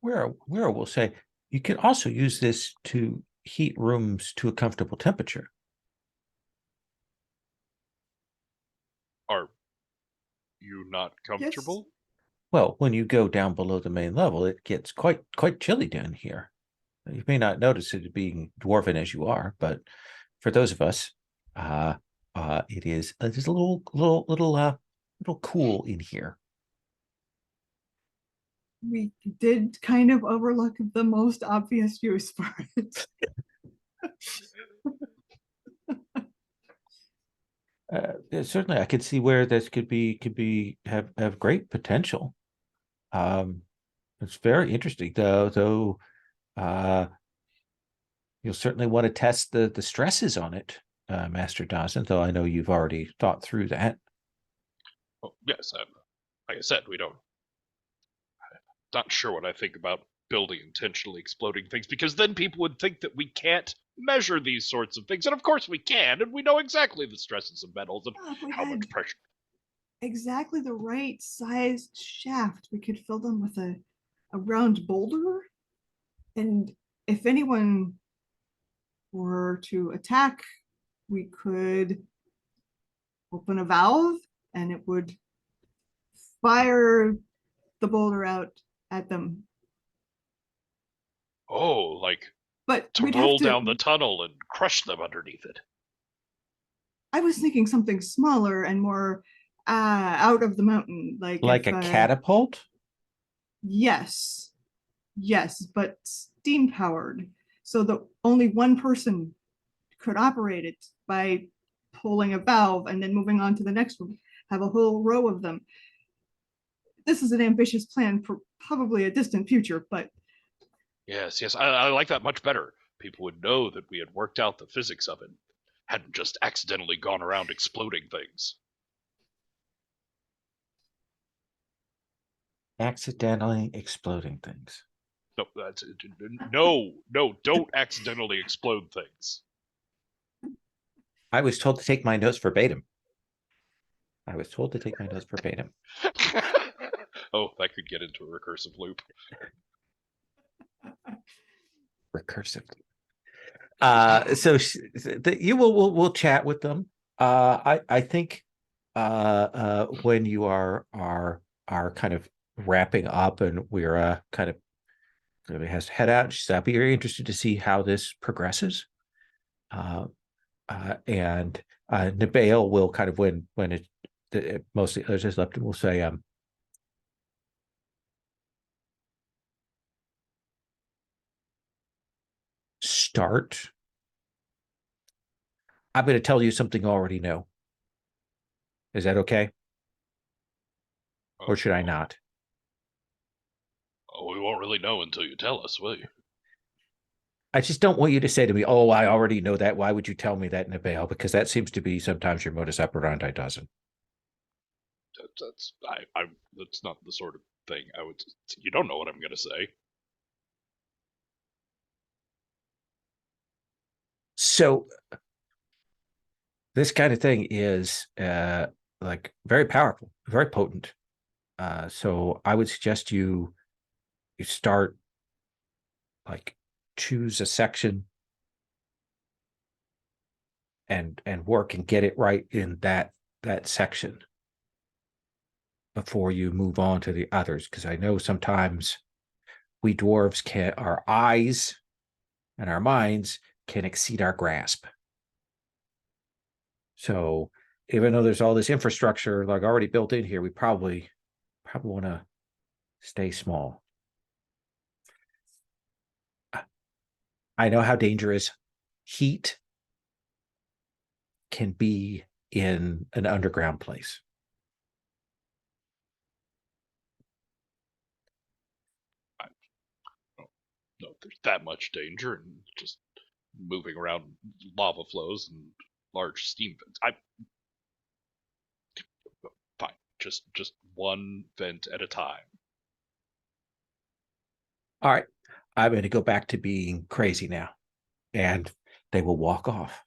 Where will say you can also use this to heat rooms to a comfortable temperature. Are you not comfortable? Yes. Well, when you go down below the main level, it gets quite chilly down here. You may not notice it being dwarven as you are, but for those of us, it is just a little cool in here. We did kind of overlook the most obvious use for it. Certainly, I could see where this could have great potential. It's very interesting, though. You'll certainly want to test the stresses on it, Master Dawson. Though I know you've already thought through that. Well, yes, like I said, I'm not sure what I think about building intentionally exploding things, because then people would think that we can't measure these sorts of things, and of course we can, and we know exactly the stresses of metals and how much pressure. Exactly the right sized shaft, we could fill them with a round boulder, and if anyone were to attack, we could open a valve and it would fire the boulder out at them. Oh, like but to roll down the tunnel and crush them underneath it. I was thinking something smaller and more out of the mountain, like a catapult. Yes, but steam powered, so that only one person could operate it by pulling a valve and then moving on to the next one. Have a whole row of them. This is an ambitious plan for probably a distant future, but yes, I like that much better. People would know that we had worked out the physics of it, hadn't just accidentally gone around exploding things. Accidentally exploding things. No, don't accidentally explode things. I was told to take my notes verbatim. Oh, that could get into a recursive loop. So you we'll chat with them. I think when you are kind of wrapping up and we're kind of has to head out, I'll be very interested to see how this progresses. And Nabail will kind of when it mostly others is left, and will say, start. I'm going to tell you something you already know. Is that okay? Or should I not? Oh, we won't really know until you tell us, will you? I just don't want you to say to me, oh, I already know that. Why would you tell me that, Nabail? Because that seems to be sometimes your modus operandi doesn't. That's not the sort of thing I would. You don't know what I'm going to say. So this kind of thing is like very powerful, very potent. So I would suggest you start, like, choose a section and work and get it right in that section before you move on to the others, because I know sometimes we dwarves our eyes and our minds can exceed our grasp. So even though there's all this infrastructure like already built in here, we probably want to stay small. I know how dangerous heat can be in an underground place. No, there's that much danger in just moving around lava flows and large steam vents. Fine, just one vent at a time. All right, I'm going to go back to being crazy now, and they will walk off.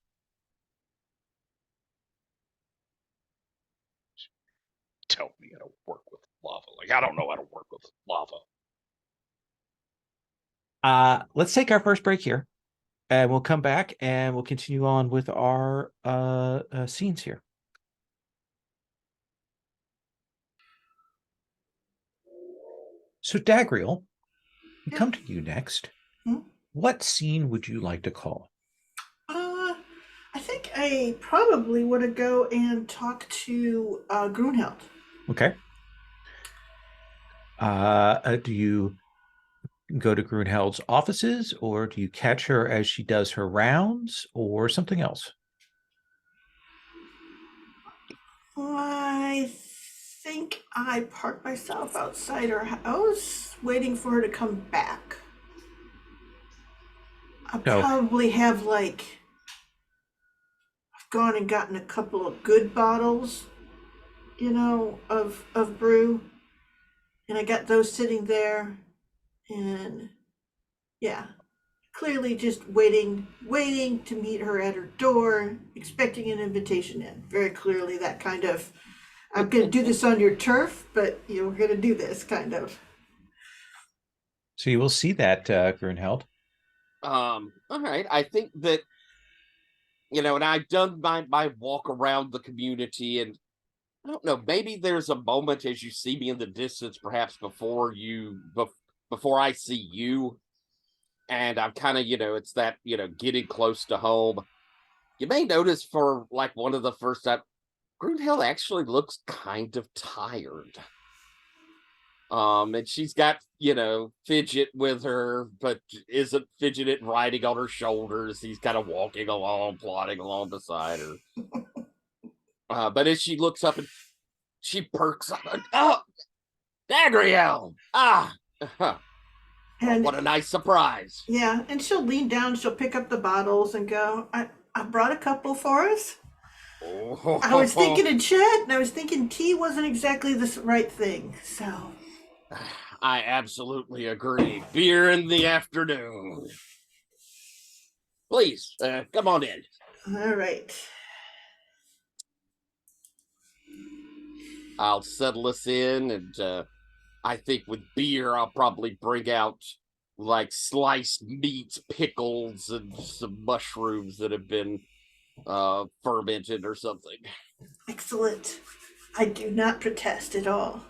Tell me how to work with lava. Like, I don't know how to work with lava. Let's take our first break here, and we'll come back and we'll continue on with our scenes here. So Dagriel, we come to you next. What scene would you like to call? I probably want to go and talk to Grunheld. Okay. Do you go to Grunheld's offices, or do you catch her as she does her rounds, or something else? I think I parked myself outside her house, waiting for her to come back. I No. probably have I've gone and gotten a couple of good bottles, of brew, and I got those sitting there, and yeah, clearly just waiting to meet her at her door, expecting an invitation in. Very clearly that kind of, I'm gonna do this on your turf, but we're gonna do this kind of. So you will see that, Grunheld. All right. I think that, and I've done my walk around the community, and I don't know, maybe there's a moment as you see me in the distance, perhaps before I see you. And I'm kind of, it's that, getting close to home. You may notice for like one of the first time, Grunhild actually looks kind of tired. And she's got, fidget with her, but isn't fidget riding on her shoulders. He's kind of walking along, plodding along beside her. But as she looks up and she perks up, and, oh, Dagriel! And what a nice surprise. yeah, and she'll lean down, she'll pick up the bottles and go, I brought a couple for us. I was thinking of Chet, and I was thinking tea wasn't exactly the right thing, so. I absolutely agree. Beer in the afternoon. Please, come on in. All right. I'll settle us in, and I think with beer, I'll probably bring out like sliced meat, pickles, and some mushrooms that have been fermented or something. Excellent. I do not protest at all.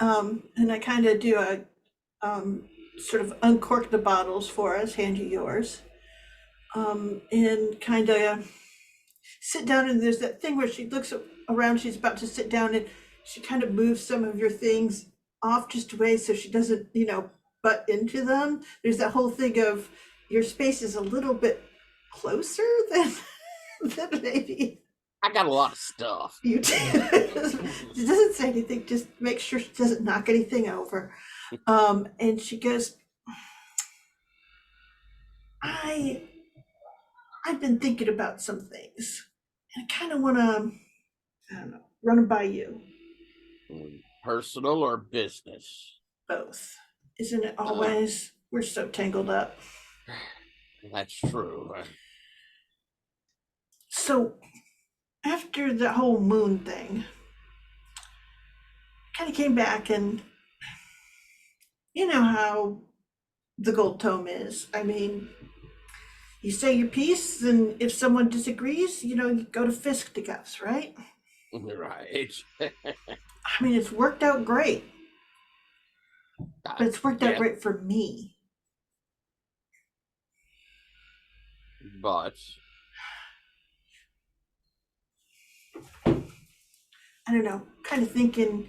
And I kind of do a sort of uncork the bottles for us, hand you yours, and kind of sit down. And there's that thing where she looks around, she's about to sit down, and she kind of moves some of your things off just away so she doesn't, butt into them. There's that whole thing of your space is a little bit closer than maybe. I got a lot of stuff. You do. She doesn't say anything, just make sure she doesn't knock anything over. And she goes, I've been thinking about some things, and I kind of want to, I don't know, run them by you. Personal or business? Both. Isn't it always? We're so tangled up. That's true. So, after the whole moon thing, kind of came back, and you know how the gold tome is. I mean, you say your piece, and if someone disagrees, you go to fisticuffs, right? Right. I mean, it's worked out great, but it's worked out great for me. But I don't know, kind of thinking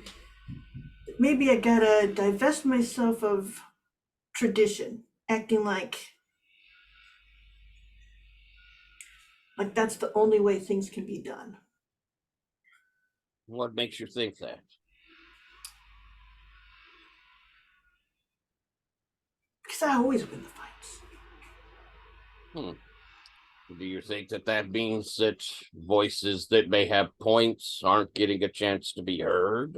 maybe I gotta divest myself of tradition, acting like that's the only way things can be done. what makes you think that? Because I always win the fights. Do you think that means that voices that may have points aren't getting a chance to be heard?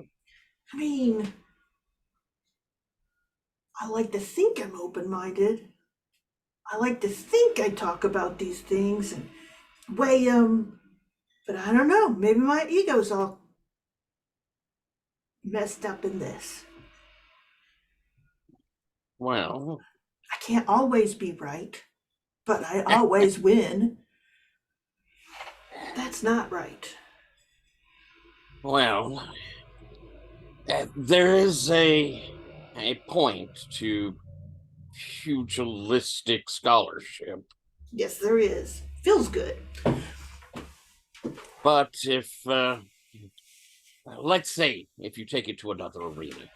I mean, I like to think I'm open-minded. I like to think I talk about these things and weigh them, but I don't know, maybe my ego's all messed up in this. Well, I can't always be right, but I always win. That's not right. well, there is a point to pugilistic scholarship. Yes, there is. Feels good. But if, let's say, if you take it to another arena,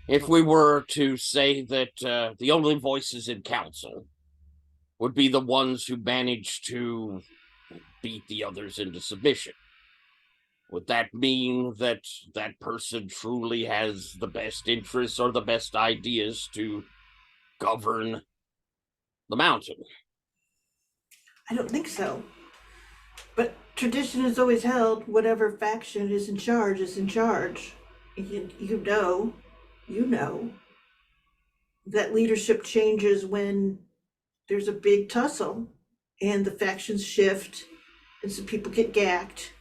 if we were to say that the only voices in council would be the ones who manage to beat the others into submission, would that mean that that person truly has the best interests or the best ideas to govern the mountain? I don't think so. But tradition has always held whatever faction is in charge is in charge. You know that leadership changes when there's a big tussle and the factions shift and some people get gacked.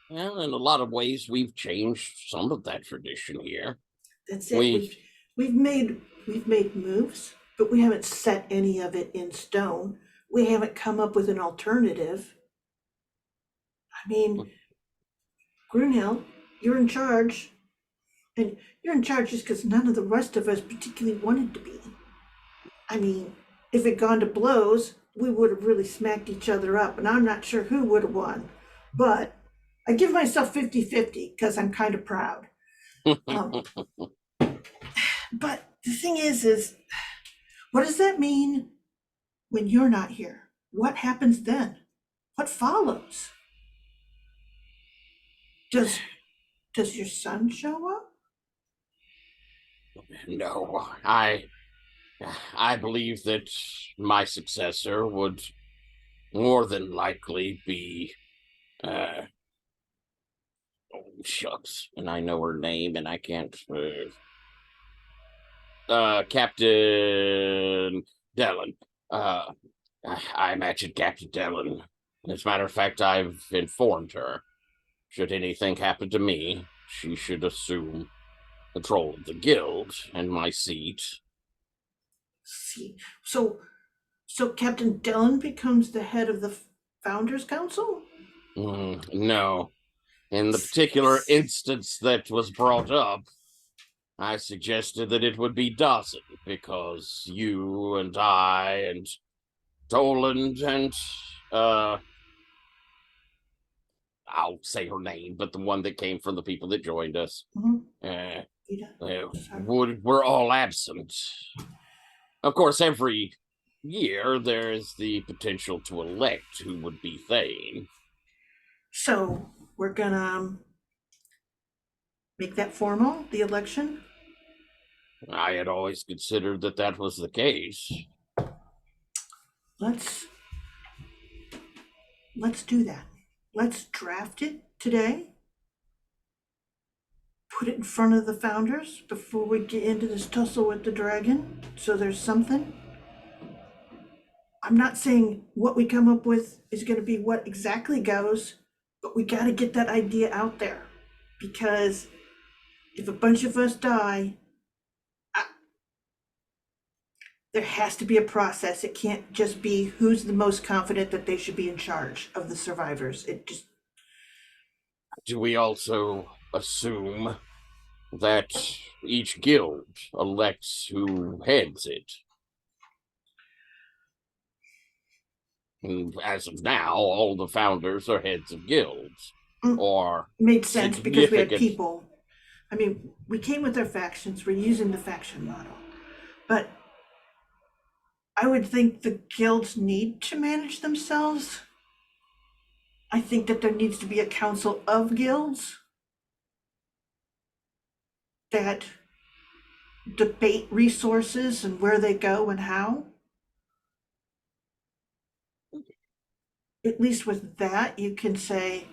Well, in a lot of ways, we've changed some of that tradition here. That's it. We've made moves, but we haven't set any of it in stone. We haven't come up with an alternative. I mean, Grunhild, you're in charge, and you're in charge just because none of the rest of us particularly wanted to be. I mean, if it gone to blows, we would have really smacked each other up, and I'm not sure who would have won. But I give myself 50-50 because I'm kind of proud. But the thing is, what does that mean when you're not here? What happens then? What follows? Does your son show up? No, I believe that my successor would more than likely be, oh, shucks, and I know her name, and I can't, Captain Dellen. I imagine Captain Dellen. As a matter of fact, I've informed her. Should anything happen to me, she should assume control of the guild and my seat. See, so Captain Dellen becomes the head of the Founders Council? No. In the particular instance that was brought up, I suggested that it would be Dawson, because you and I and Toland and, I'll say her name, but the one that came from the people that joined us, we're all absent. Of course, every year there is the potential to elect who would be Thane. So we're gonna make that formal, the election? I had always considered that that was the case. Let's do that. Let's draft it today. Put it in front of the founders before we get into this tussle with the dragon, so there's something. I'm not saying what we come up with is going to be what exactly goes, but we got to get that idea out there, because if a bunch of us die, there has to be a process. It can't just be who's the most confident that they should be in charge of the survivors. It just... Do we also assume that each guild elects who heads it? And as of now, all the founders are heads of guilds. Or made sense because we had people. I mean, we came with our factions. We're using the faction model, but I would think the guilds need to manage themselves. I think that there needs to be a council of guilds that debate resources and where they go and how. At least with that, you can say,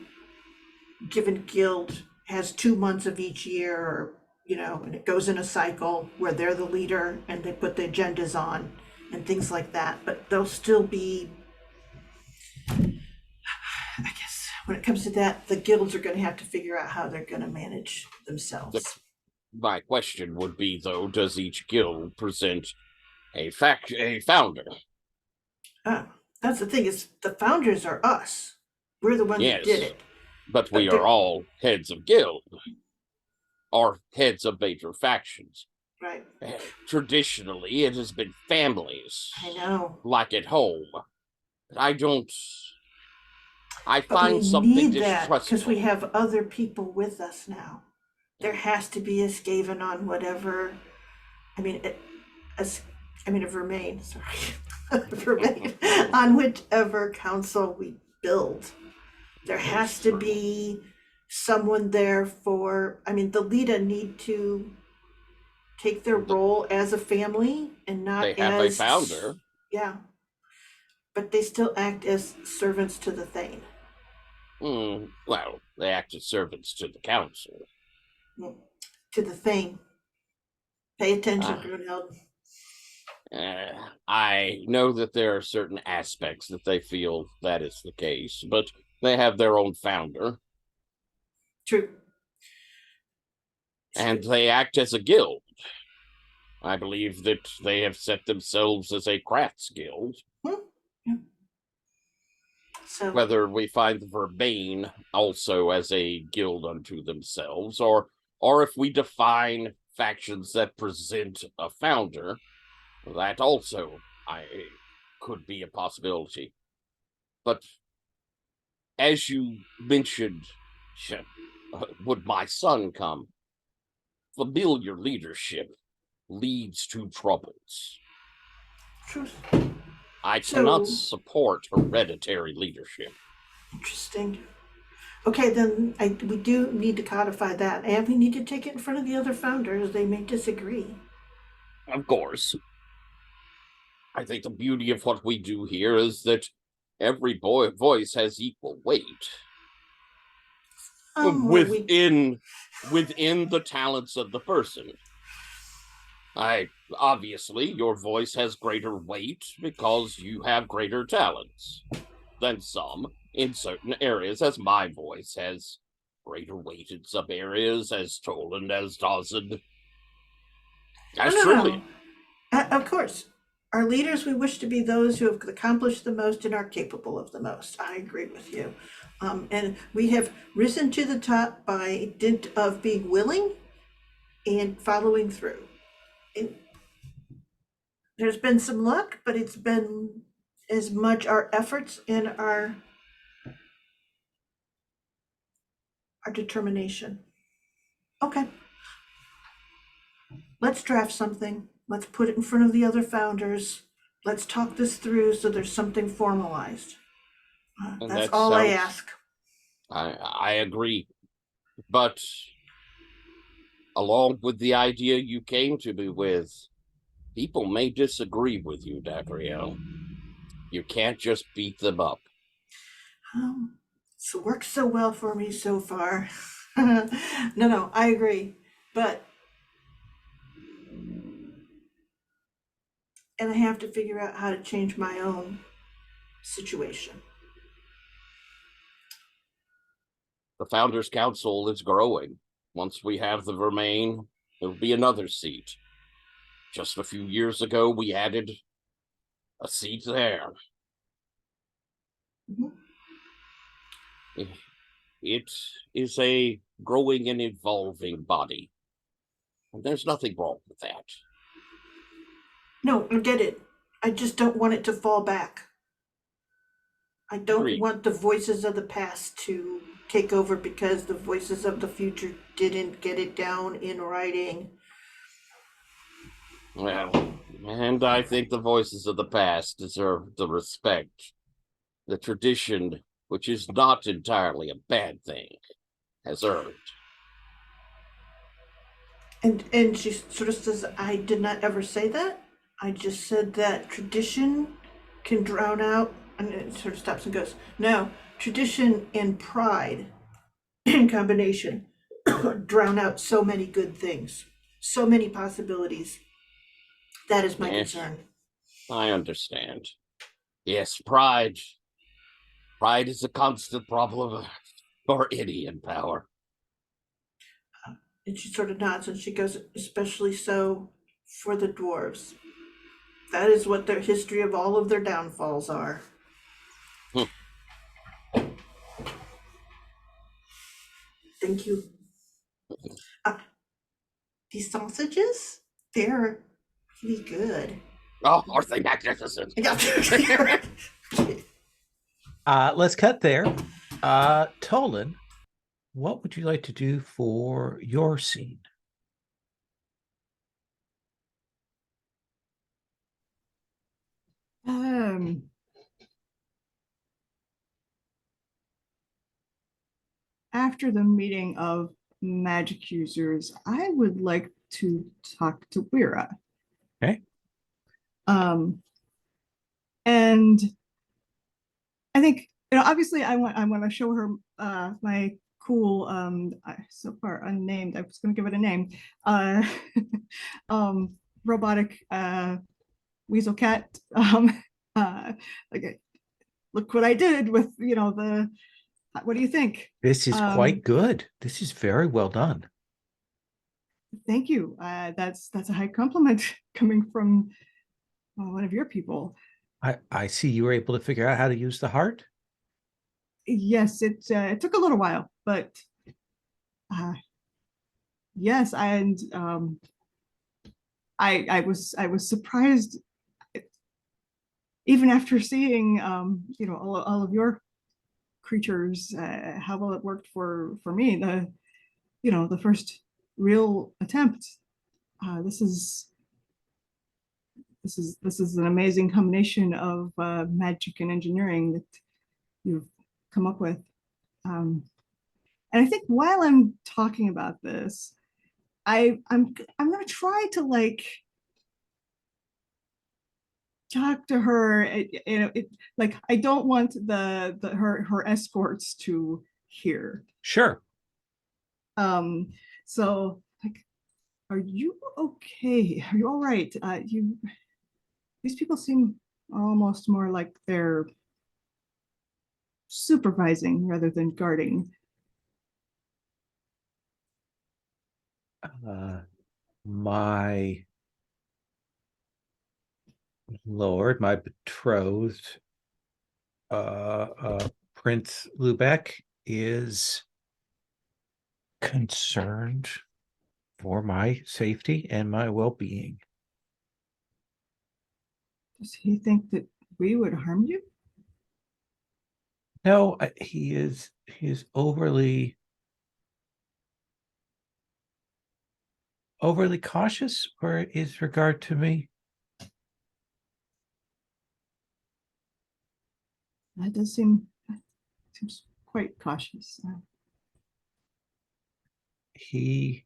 given guild has 2 months of each year, or, and it goes in a cycle where they're the leader and they put the agendas on and things like that. But they'll still be, I guess, when it comes to that, the guilds are going to have to figure out how they're going to manage themselves. My question would be, though, does each guild present a founder? That's the thing, is the founders are us. We're the ones that did it. But we are all heads of guild, or heads of major factions. Right. Traditionally, it has been families. I know. Like at home. I don't I But find we something need that because distrustful. we have other people with us now. There has to be a Skaven on whatever. I mean, a Vermain. Sorry, Vermain on whichever council we build. There has to be someone there for. I mean, the Lita need to take their role as a family and not They have as a founder. Yeah, but they still act as servants to the Thane. Well, they act as servants to the council. To the Thane. Pay attention, Ah. Brunhilde. I know that there are certain aspects that they feel that is the case, but they have their own founder. True. And they act as a guild. I believe that they have set themselves as a crafts guild. Yeah. So Whether we find the Verbain also as a guild unto themselves, or if we define factions that present a founder, that also could be a possibility. But as you mentioned, would my son come? Familiar leadership leads to troubles. truth. I So- cannot support hereditary leadership. Interesting. Okay, then we do need to codify that, and we need to take it in front of the other founders. They may disagree. Of course. I think the beauty of what we do here is that every voice has equal weight within the talents of the person. Obviously your voice has greater weight because you have greater talents than some in certain areas, as my voice has greater weight in some areas, as Toland as doesn't. As truly. Of course. Our leaders, we wish to be those who have accomplished the most and are capable of the most. I agree with you. And we have risen to the top by dint of being willing and following through. There's been some luck, but it's been as much our efforts and our determination. Okay. Let's draft something. Let's put it in front of the other founders. Let's talk this through so there's something formalized. That's all I ask. I agree. But along with the idea you came to me with, people may disagree with you, Dagriel. You can't just beat them up. It's worked so well for me so far. No, I agree. But and I have to figure out how to change my own situation. The Founders Council is growing. Once we have the Vermain, there'll be another seat. Just a few years ago, we added a seat there. It is a growing and evolving body. And there's nothing wrong with that. No, I get it. I just don't want it to fall back. I don't Agreed. want the voices of the past to take over because the voices of the future didn't get it down in writing. Well, and I think the voices of the past deserve the respect. The tradition, which is not entirely a bad thing, has earned. And she sort of says, I did not ever say that. I just said that tradition can drown out, and it sort of stops and goes, no, tradition and pride in combination drown out so many good things, so many possibilities. That is my concern. I understand. Yes, pride. Pride is a constant problem for any in power. And she sort of nods and she goes, especially so for the dwarves. That is what their history of all of their downfalls are. Thank you. These sausages, they're really good. Oh, are they magnificent? Let's cut there. Tolan, what would you like to do for your scene? After the meeting of magic users, I would like to talk to Wira. Okay. And I think, obviously I want to show her my cool so far unnamed, I was going to give it a name, robotic weasel cat. Like, look what I did with the, what do you think? This is quite good. This is very well done. Thank you. That's a high compliment coming from one of your people. I see you were able to figure out how to use the heart. Yes, it took a little while, but yes, and I was surprised, even after seeing all of your creatures, how well it worked for me. The first real attempt. This is an amazing combination of magic and engineering that you've come up with. And I think while I'm talking about this, I'm gonna try to talk to her. Like, I don't want her escorts to hear. Sure. So like, are you okay? Are you all right? These people seem almost more like they're supervising rather than guarding. My lord, my betrothed, Prince Lubeck, is concerned for my safety and my well-being. Does he think that we would harm you? No, he is overly cautious where is regard to me. That does seems quite cautious. He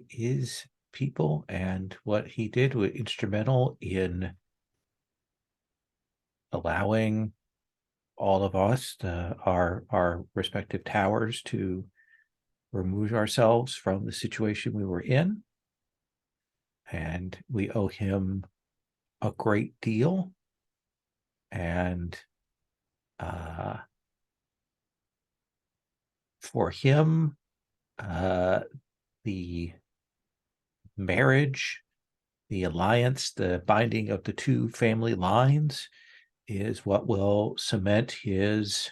his people and what he did was instrumental in allowing all of us, our respective towers, to remove ourselves from the situation we were in. And we owe him a great deal. And for him, the marriage, the alliance, the binding of the two family lines is what will cement his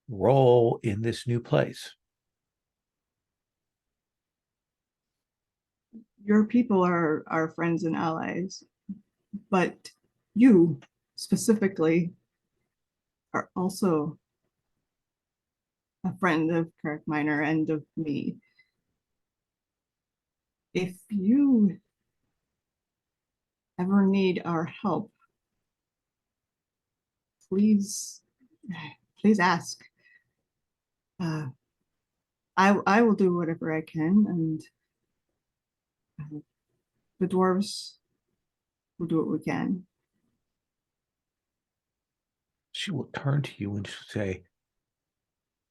role in this new place. Your people are our friends and allies, but you specifically are also a friend of Kirk Minor and of me. If you ever need our help, please ask. I will do whatever I can, and the dwarves will do what we can. She will turn to you and say,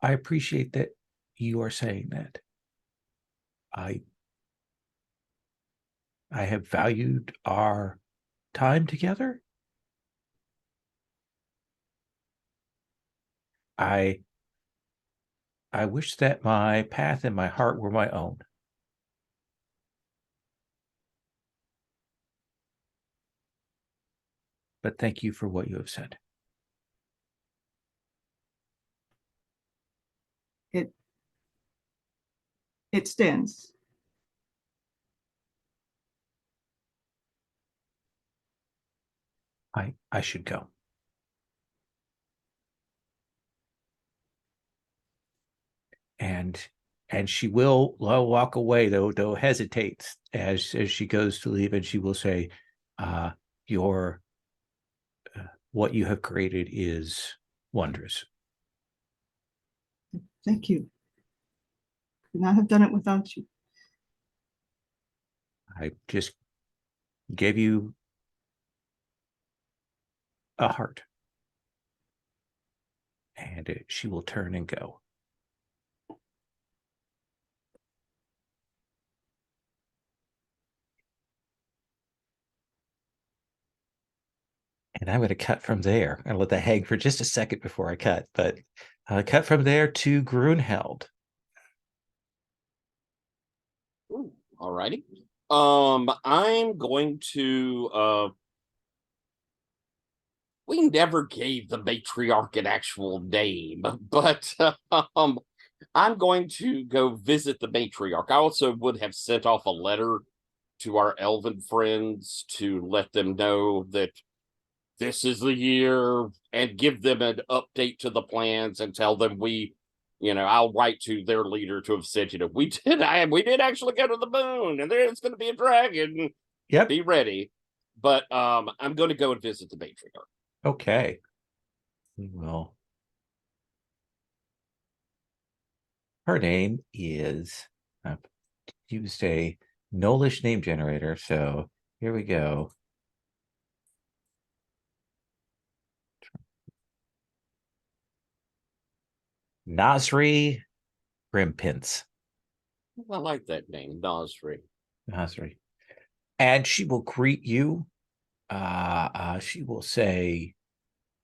I appreciate that you are saying that. I have valued our time together. I wish that my path and my heart were my own. But thank you for what you have said. it stands. I should go. And she will walk away, though hesitates as she goes to leave, and she will say, your what you have created is wondrous. Thank you. Could not have done it without you. I just gave you a heart. And she will turn and go. And I'm going to cut from there. I'll let that hang for just a second before I cut, but cut from there to Grunheld. All righty. I'm going to we never gave the matriarch an actual name, but I'm going to go visit the matriarch. I also would have sent off a letter to our elven friends to let them know that this is the year and give them an update to the plans and tell them I'll write to their leader to have said, we did actually go to the moon and there's going to be a dragon. Yep. Be ready. But I'm going to go and visit the matriarch. Okay. We will. Her name is used a Nolish name generator. So here we go. Nasri Grimpince. I like that name, Nasri. Nasri. And she will greet you. She will say,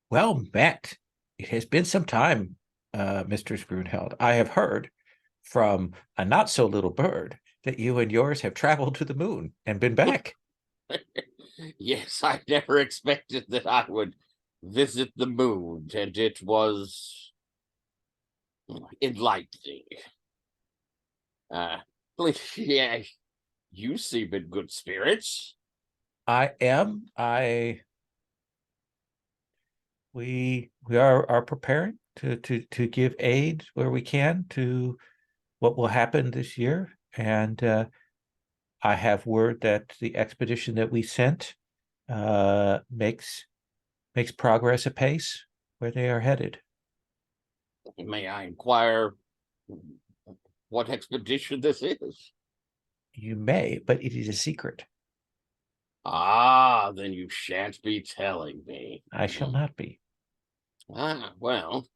well met. It has been some time, Mr. Grunheld. I have heard from a not so little bird that you and yours have traveled to the moon and been back. Yes, I never expected that I would visit the moon, and it was enlightening. Please, yeah, you seem in good spirits. I am. We are preparing to give aid where we can to what will happen this year, and I have word that the expedition that we sent makes progress apace where they are headed. May I inquire what expedition this is? You may, but it is a secret. Ah, then you shan't be telling me. I shall not be. Well,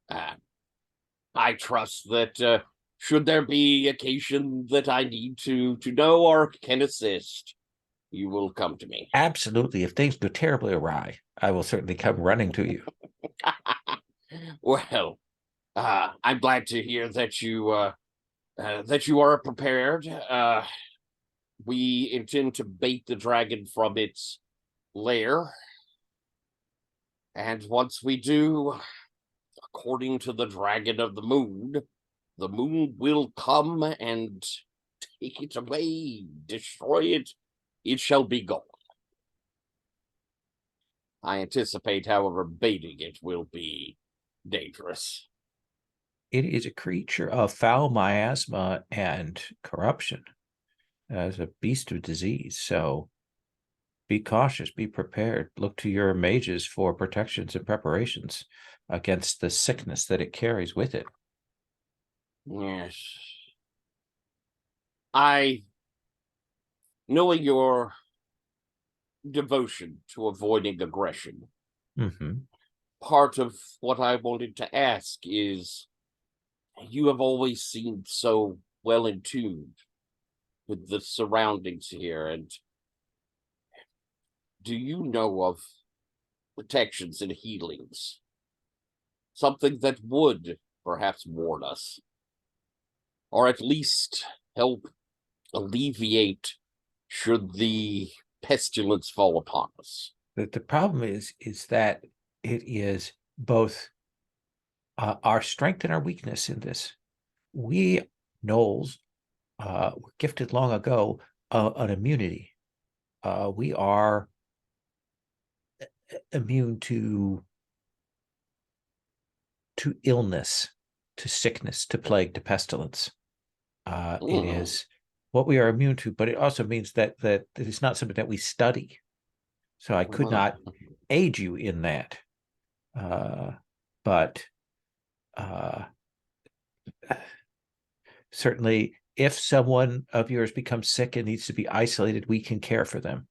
I trust that should there be occasion that I need to know or can assist, you will come to me. Absolutely. If things go terribly awry, I will certainly come running to you. Well, I'm glad to hear that you are prepared. We intend to bait the dragon from its lair. And once we do, according to the dragon of the moon will come and take it away, destroy it. It shall be gone. I anticipate, however, baiting it will be dangerous. It is a creature of foul miasma and corruption, as a beast of disease. So be cautious, be prepared. Look to your mages for protections and preparations against the sickness that it carries with it. Yes. Knowing your devotion to avoiding aggression, part of what I wanted to ask is, you have always seemed so well in tune with the surroundings here, and do you know of protections and healings? Something that would perhaps warn us, or at least help alleviate should the pestilence fall upon us. The problem is that it is both our strength and our weakness in this. We, Knowles, were gifted long ago an immunity. We are immune to illness, to sickness, to plague, to pestilence. It is what we are immune to, but it also means that it's not something that we study. So I could not aid you in that. But certainly, if someone of yours becomes sick and needs to be isolated, we can care for them.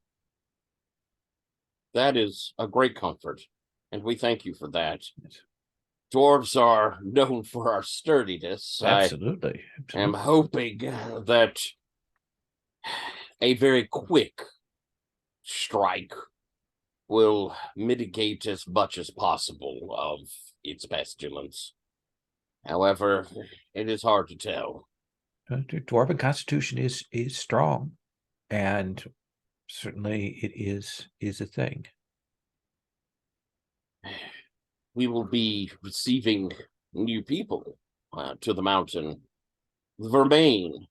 That is a great comfort, and we thank you for that. Dwarves are known for our sturdiness. Absolutely. I am hoping that a very quick strike will mitigate as much as possible of its pestilence. However, it is hard to tell. The dwarven constitution is strong, and certainly it is a thing. We will be receiving new people to the mountain. Vermain,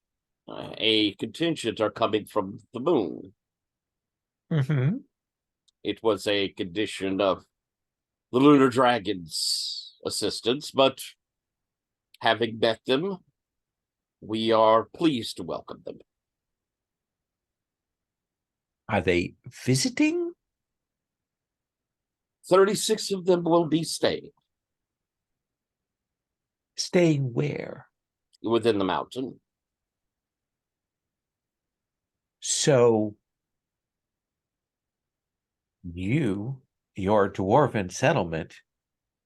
a contingent are coming from the moon. Mm-hmm. It was a condition of the lunar dragon's assistance, but having met them, we are pleased to welcome them. Are they visiting? 36 of them will be staying. Staying where? Within the mountain. So your dwarven settlement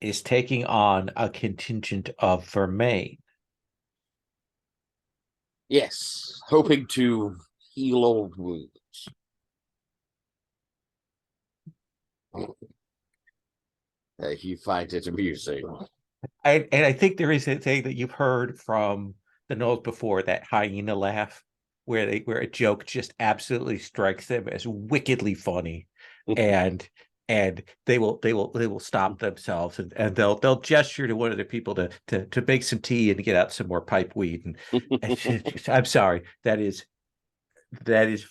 is taking on a contingent of Vermain. Yes, hoping to heal old wounds. You find it amusing. And I think there is a thing that you've heard from the Knolls before, that hyena laugh, where a joke just absolutely strikes them as wickedly funny, and they will stop themselves and they'll gesture to one of the people to make some tea and get out some more pipe weed. And I'm sorry, that is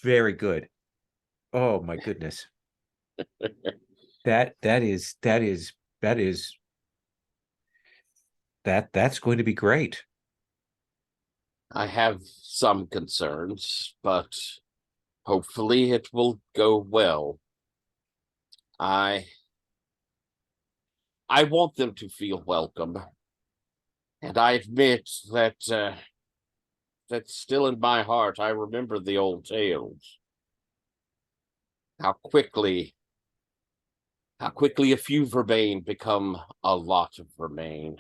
very good. Oh my goodness. That's going to be great. I have some concerns, but hopefully it will go well. I want them to feel welcome. And I admit that that's still in my heart. I remember the old tales. How quickly a few Vermain become a lot of Vermain.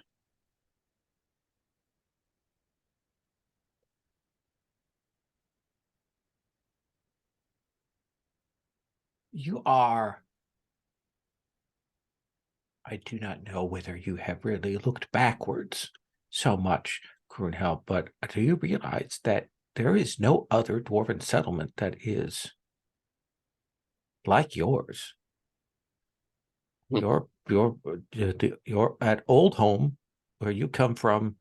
I do not know whether you have really looked backwards so much, Grunhel, but do you realize that there is no other dwarven settlement that is like yours? Your at Old Home, where you come from,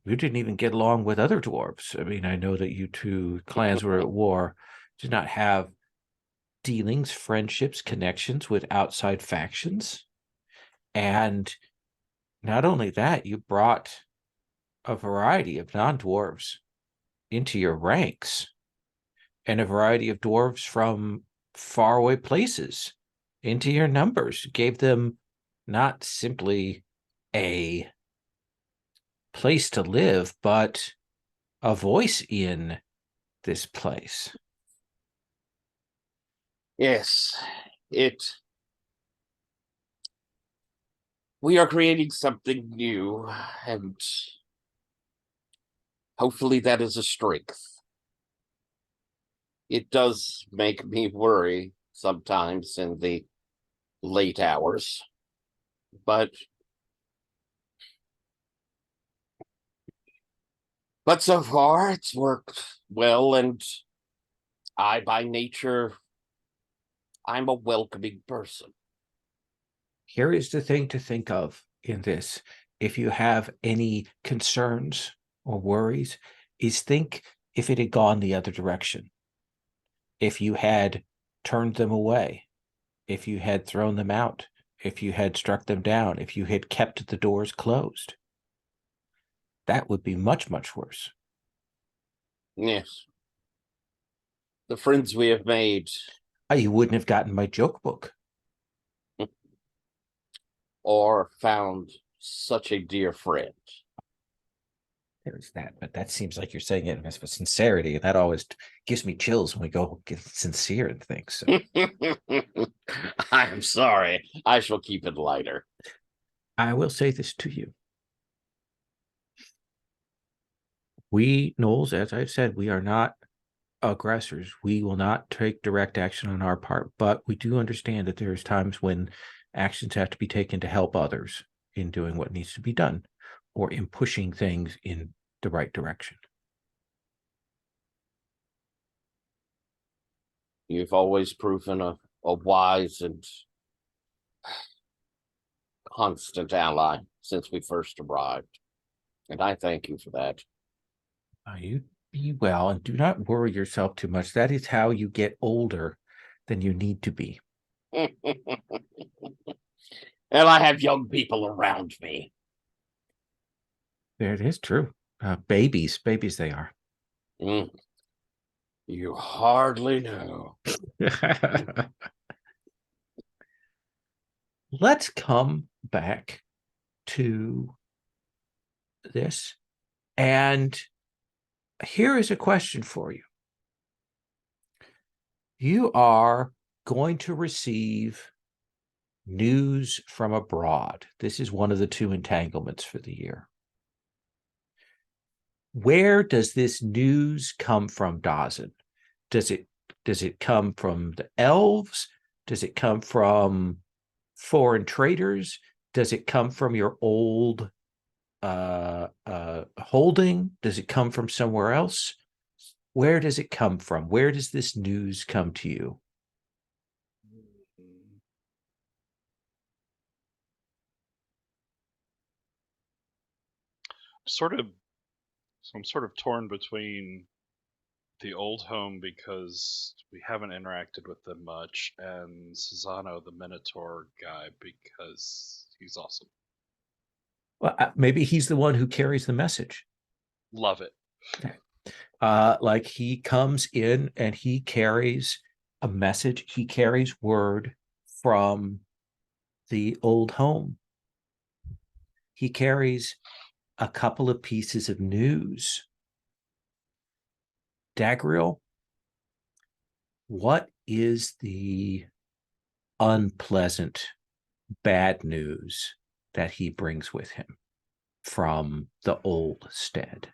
you didn't even get along with other dwarves. I mean, I know that you two clans were at war, did not have dealings, friendships, connections with outside factions. And not only that, you brought a variety of non-dwarves into your ranks, and a variety of dwarves from faraway places into your numbers. You gave them not simply a place to live, but a voice in this place. Yes, we are creating something new, and hopefully that is a strength. It does make me worry sometimes in the late hours, but so far it's worked well, and I, by nature, I'm a welcoming person. Here is the thing to think of in this. If you have any concerns or worries, is think if it had gone the other direction. If you had turned them away, if you had thrown them out, if you had struck them down, if you had kept the doors closed, that would be much, much worse. Yes. The friends we have made. You wouldn't have gotten my joke book. Or found such a dear friend. There's that, but that seems like you're saying it with sincerity, and that always gives me chills when we go get sincere and things. So. I'm sorry. I shall keep it lighter. I will say this to you. We, Knowles, as I've said, we are not aggressors. We will not take direct action on our part, but we do understand that there's times when actions have to be taken to help others in doing what needs to be done or in pushing things in the right direction. You've always proven a wise and constant ally since we first arrived. And I thank you for that. You be well and do not worry yourself too much. That is how you get older than you need to be. And I have young people around me. There it is, true. Babies they are. You hardly know. Let's come back to this. And here is a question for you. You are going to receive news from abroad. This is one of the 2 entanglements for the year. Where does this news come from, Dawson? Does it come from the elves? Does it come from foreign traders? Does it come from your old holding? Does it come from somewhere else? Where does it come from? Where does this news come to you? I'm sort of torn between the old home because we haven't interacted with them much, and Susano the Minotaur guy because he's awesome. Well, maybe he's the one who carries the message. Love it. Okay. Like he comes in and he carries a message. He carries word from the old home. He carries a couple of pieces of news. Dagriel, what is the unpleasant, bad news that he brings with him from the old stead?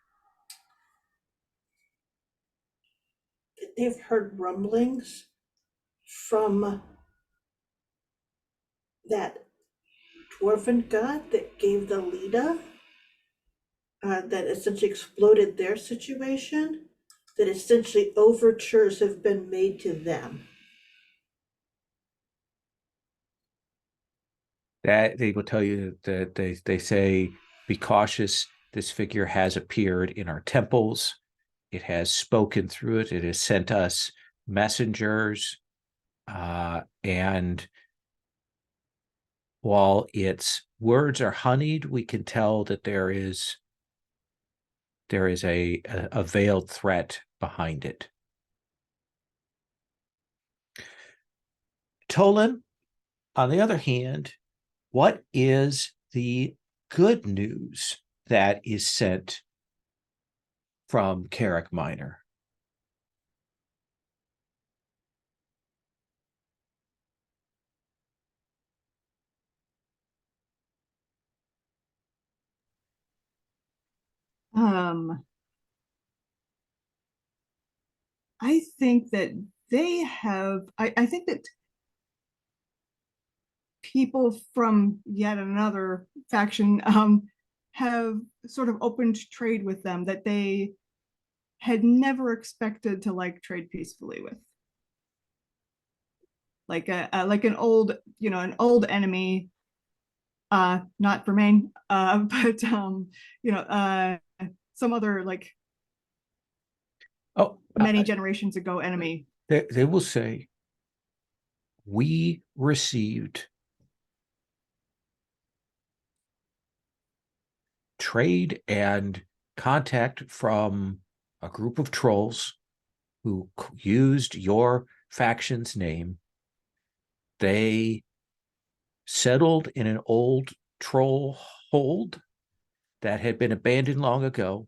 They've heard rumblings from that dwarven god that gave the Leda, that essentially exploded their situation, that essentially overtures have been made to them. That they will tell you that they say, be cautious. This figure has appeared in our temples. It has spoken through it. It has sent us messengers. And while its words are honeyed, we can tell that there is a veiled threat behind it. Tolan, on the other hand, what is the good news that is sent from Carrick Minor? I think that they have, I think that people from yet another faction have sort of opened trade with them that they had never expected to like trade peacefully with. Like an old, an old enemy, not for Maine, but some other like Oh, many generations ago enemy. they will say, we received trade and contact from a group of trolls who used your faction's name. They settled in an old troll hold that had been abandoned long ago.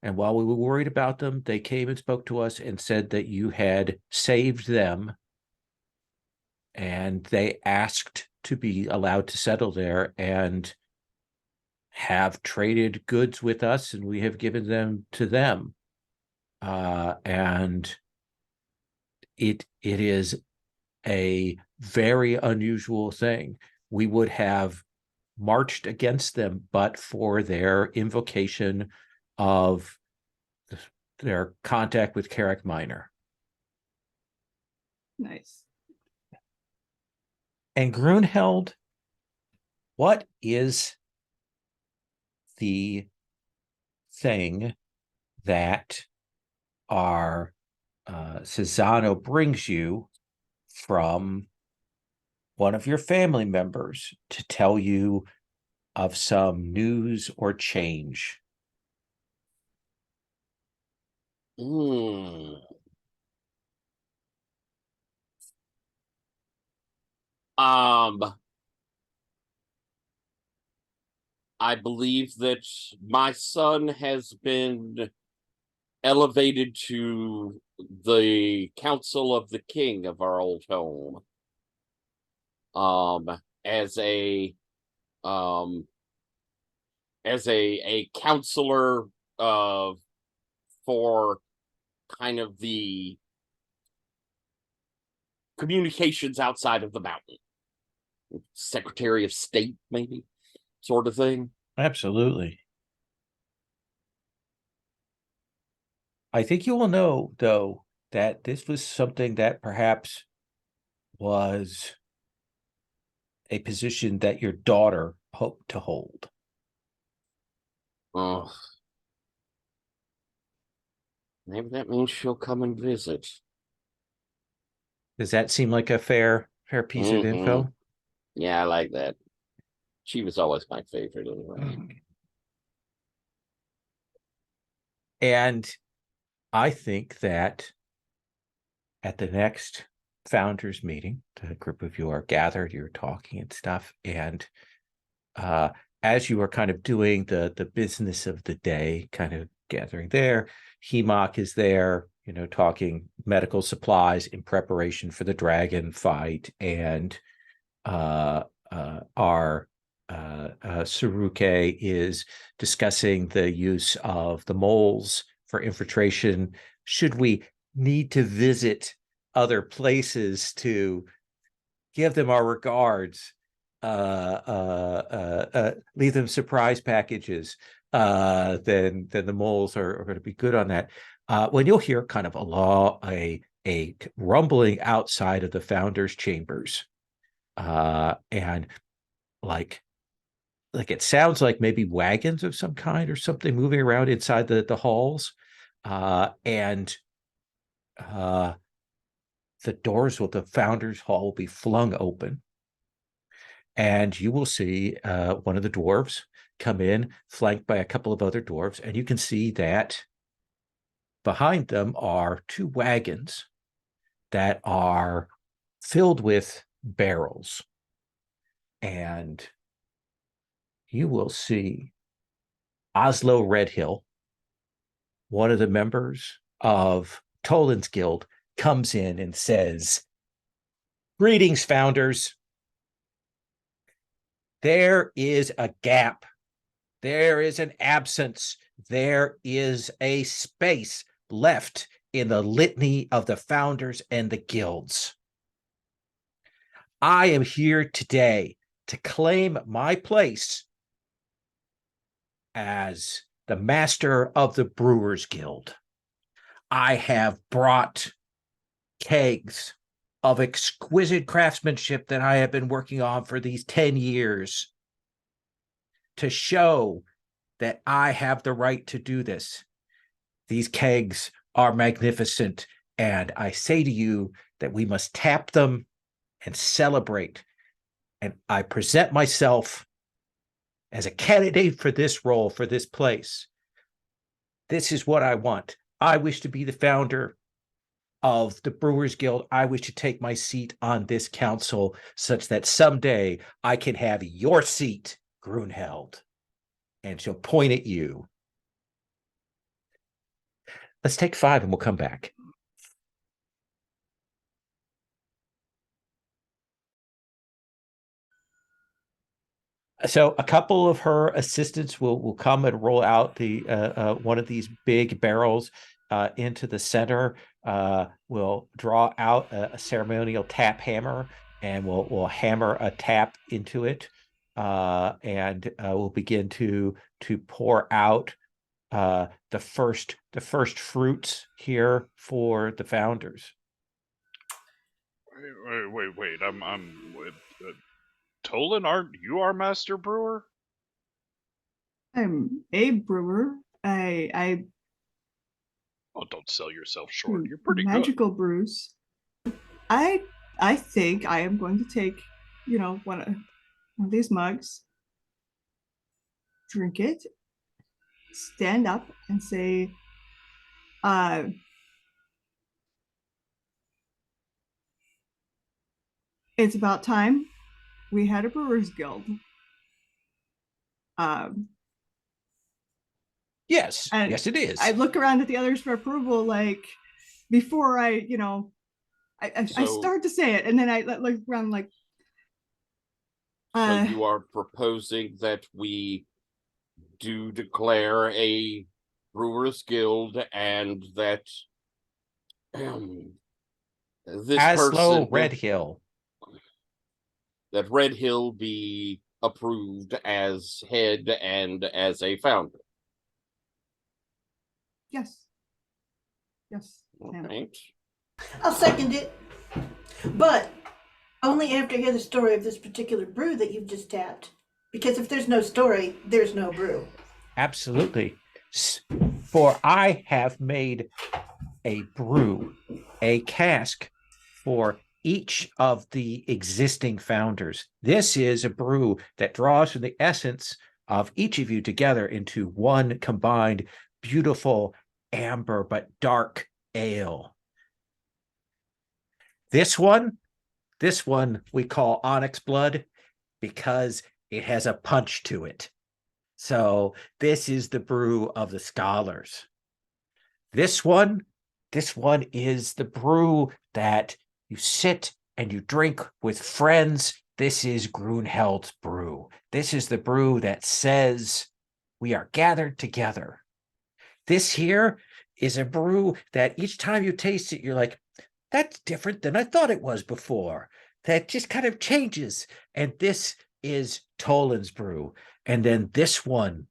And while we were worried about them, they came and spoke to us and said that you had saved them. And they asked to be allowed to settle there and have traded goods with us, and we have given them to them. And it is a very unusual thing. We would have marched against them, but for their invocation of their contact with Carrick Minor. Nice. And Grunheld, what is the thing that our Cesano brings you from one of your family members to tell you of some news or change? I believe that my son has been elevated to the council of the king of our old home. As a counselor for kind of the communications outside of the mountain. Secretary of State, maybe, sort of thing. Absolutely. I think you will know, though, that this was something that perhaps was a position that your daughter hoped to hold. Oh, maybe that means she'll come and visit. Does that seem like a fair piece of info? Yeah, I like that. She was always my favorite anyway. And I think that at the next founders meeting, the group of you are gathered, you're talking and stuff, and as you are kind of doing the business of the day, kind of gathering there, Hemok is there, talking medical supplies in preparation for the dragon fight, and our Saruke is discussing the use of the moles for infiltration. Should we need to visit other places to give them our regards, leave them surprise packages, then the moles are going to be good on that. When you'll hear kind of a rumbling outside of the founders' chambers, and like it sounds like maybe wagons of some kind or something moving around inside the halls, and the doors of the founders' hall will be flung open, and you will see one of the dwarves come in, flanked by a couple of other dwarves, and you can see that behind them are two wagons that are filled with barrels. And you will see Oslo Redhill, one of the members of Toland's Guild, comes in and says, "Greetings, founders. There is a gap. There is an absence. There is a space left in the litany of the founders and the guilds. I am here today to claim my place as the master of the Brewers Guild. I have brought kegs of exquisite craftsmanship that I have been working on for these 10 years to show that I have the right to do this. These kegs are magnificent. And I say to you that we must tap them and celebrate. And I present myself as a candidate for this role, for this place. This is what I want. I wish to be the founder of the Brewers Guild. I wish to take my seat on this council such that someday I can have your seat, Grunheld. And she'll point at you. Let's take 5 and we'll come back. So a couple of her assistants will come and roll out the one of these big barrels into the center. We'll draw out a ceremonial tap hammer, and we'll hammer a tap into it, and we'll begin to pour out the first fruits here for the founders. Wait. I'm with. Tolan, aren't you our master brewer? I'm a brewer. I Oh, don't sell yourself short. do You're pretty magical brews. I think I am going to take, one of these mugs, drink it, stand up and say, it's about time we had a Brewers Guild. Yes, yes, it is. I look around at the others for approval, like before I start to say it, and then I look around like. So you are proposing that we do declare a Brewers Guild, and that this Aslo person, Redhill. that Redhill be approved as head and as a founder. Yes. Right. I'll second it. But only after I hear the story of this particular brew that you've just tapped. Because if there's no story, there's no brew. Absolutely. For I have made a brew, a cask for each of the existing founders. This is a brew that draws from the essence of each of you together into one combined, beautiful, amber but dark ale. This one we call Onyx Blood because it has a punch to it. So this is the brew of the scholars. This one is the brew that you sit and you drink with friends. This is Grunheld's brew. This is the brew that says we are gathered together. This here is a brew that each time you taste it, you're like, that's different than I thought it was before. That just kind of changes. And this is Tolan's brew. And then this one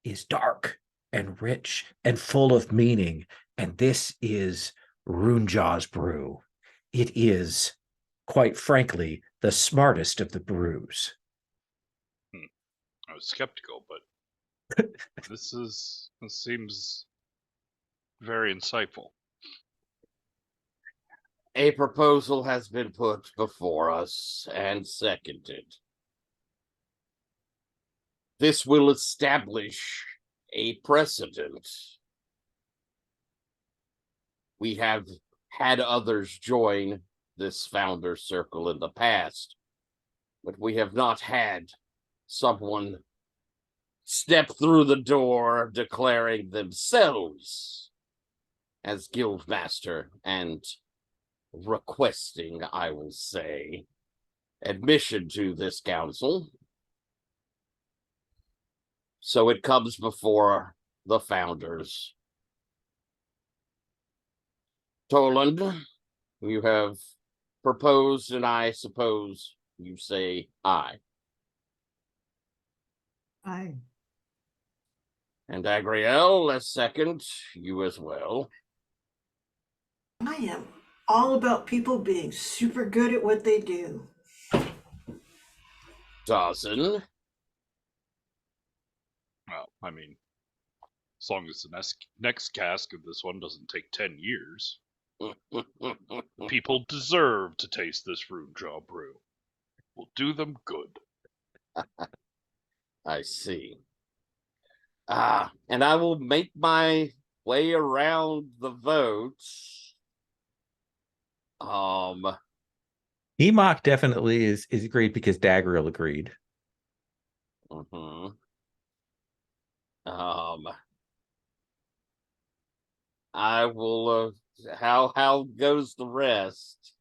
is dark and rich and full of meaning. And this is Runjaw's brew. It is, quite frankly, the smartest of the brews. I was skeptical, but this seems very insightful. A proposal has been put before us and seconded. This will establish a precedent. We have had others join this founder circle in the past, but we have not had someone step through the door declaring themselves as guildmaster and requesting, I will say, admission to this council. So it comes before the founders. Toland, you have proposed, and I suppose you say aye. Aye. And Agriel, a second, you as well. I am all about people being super good at what they do. Dawson. Well, I mean, As long as the next cask of this one doesn't take 10 years. People deserve to taste this rune jaw brew. Will do them good. I see. And I will make my way around the votes. Emok definitely is agreed because Dagriel agreed. I will. How goes the rest?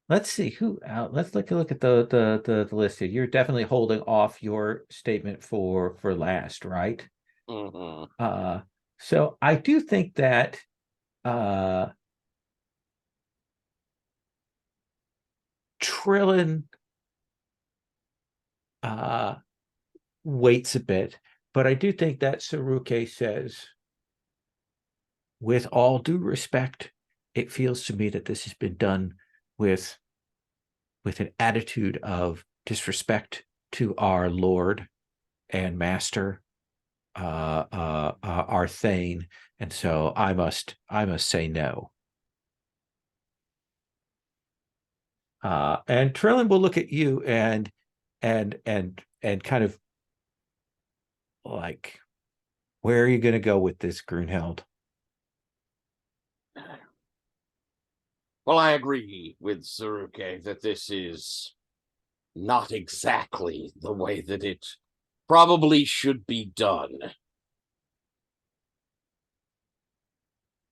Let's see who. Let's look at the list here. You're definitely holding off your statement for last, right? So I do think that Trillin waits a bit, but I do think that Saruke says, with all due respect, it feels to me that this has been done with an attitude of disrespect to our Lord and Master, our Thane, and so I must say no. And Trillin will look at you and kind of like, where are you going to go with this, Grunheld? Well, I agree with Saruke that this is not exactly the way that it probably should be done.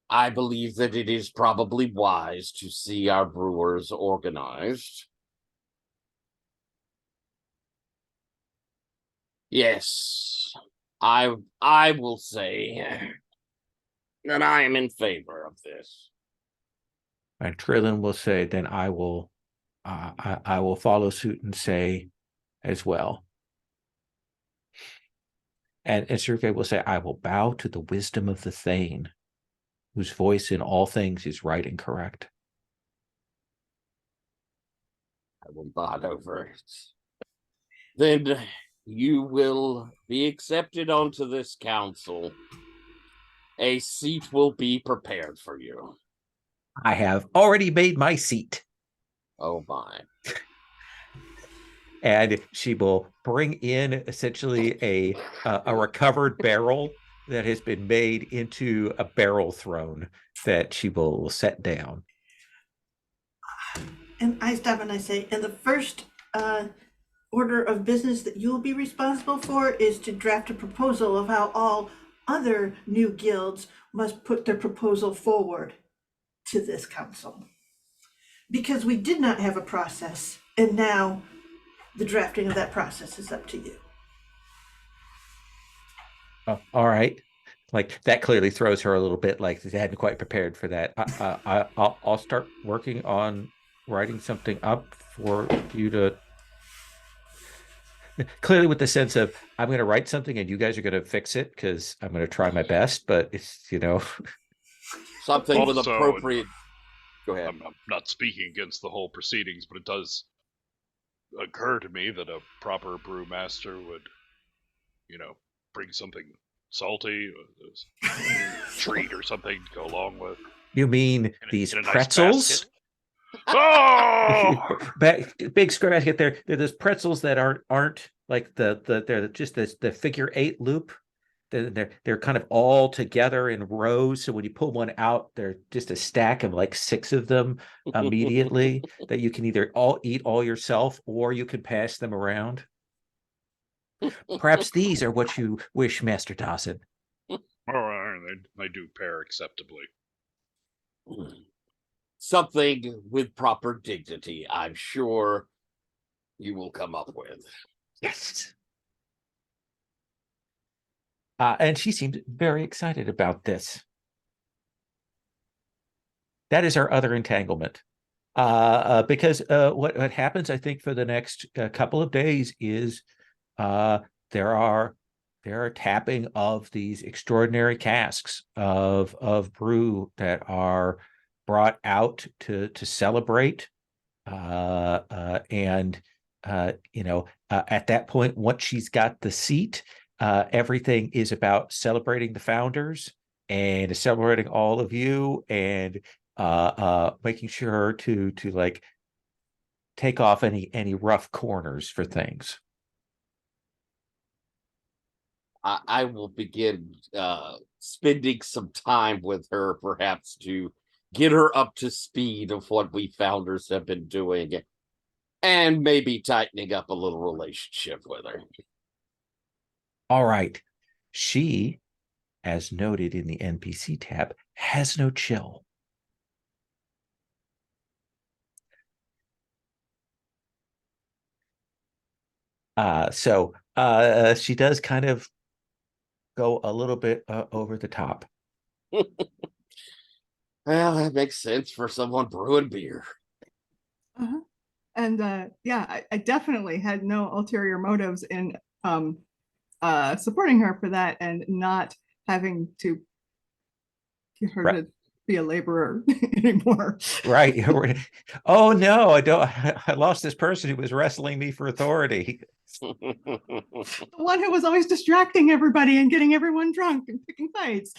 I believe that it is probably wise to see our brewers organized. Yes, I will say that I am in favor of this. And Trillin will say, then I will follow suit and say as well. And Saruke will say, I will bow to the wisdom of the Thane, whose voice in all things is right and correct. I will nod over it. Then you will be accepted onto this council. A seat will be prepared for you. I have already made my seat. Oh my. And she will bring in essentially a recovered barrel that has been made into a barrel throne that she will set down. And I stop and I say, and the first order of business that you'll be responsible for is to draft a proposal of how all other new guilds must put their proposal forward to this council. Because we did not have a process, and now the drafting of that process is up to you. Oh, all right. Like, that clearly throws her a little bit, like they hadn't quite prepared for that. I'll start working on writing something up for you to, clearly with the sense of, I'm going to write something and you guys are going to fix it because I'm going to try my best, but it's, Something with Also, appropriate. Go ahead. I'm not speaking against the whole proceedings, but it does occur to me that a proper brewmaster would, bring something salty, a treat or something to go along with. You mean these in a nice pretzels? basket. Oh! Big square basket. They're those pretzels that aren't like they're just the figure 8 loop. They're kind of all together in rows. So when you pull one out, they're just a stack of like 6 of them immediately that you can either all eat all yourself or you can pass them around. Perhaps these are what you wish, Master Dawson. Oh, they do pair acceptably. Something with proper dignity, I'm sure you will come up with. Yes. And she seemed very excited about this. That is our other entanglement. Because what happens, I think, for the next couple of days is there are tapping of these extraordinary casks of brew that are brought out to celebrate. At that point, once she's got the seat, everything is about celebrating the founders and celebrating all of you and making sure to like take off any rough corners for things. I will begin spending some time with her, perhaps to get her up to speed of what we founders have been doing, and maybe tightening up a little relationship with her. All right. She, as noted in the NPC tab, has no chill. So she does kind of go a little bit over the top. Well, that makes sense for someone brewing beer. Uh-huh. And yeah, I definitely had no ulterior motives in supporting her for that and not having to get her to be a laborer anymore. Right. Oh no, I don't. I lost this person who was wrestling me for authority. The one who was always distracting everybody and getting everyone drunk and picking fights.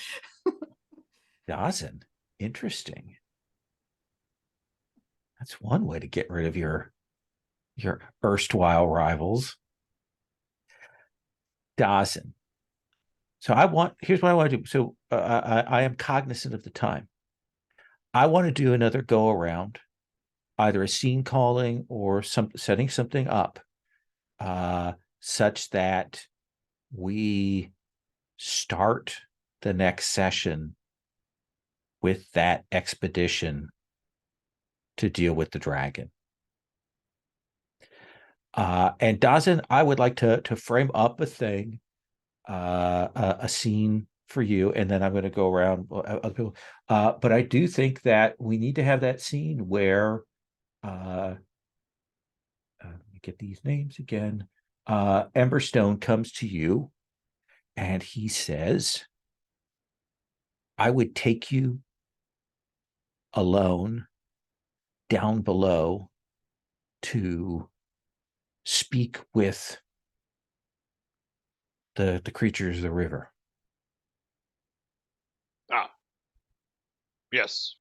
Dawson, interesting. That's one way to get rid of your erstwhile rivals. Dawson. So here's what I want to do. So I am cognizant of the time. I want to do another go around, either a scene calling or setting something up, such that we start the next session with that expedition to deal with the dragon. And Dawson, I would like to frame up a thing, a scene for you, and then I'm going to go around other people. But I do think that we need to have that scene where, let me get these names again. Emberstone comes to you, and he says, "I would take you alone down below to speak with the creatures of the river." Yes.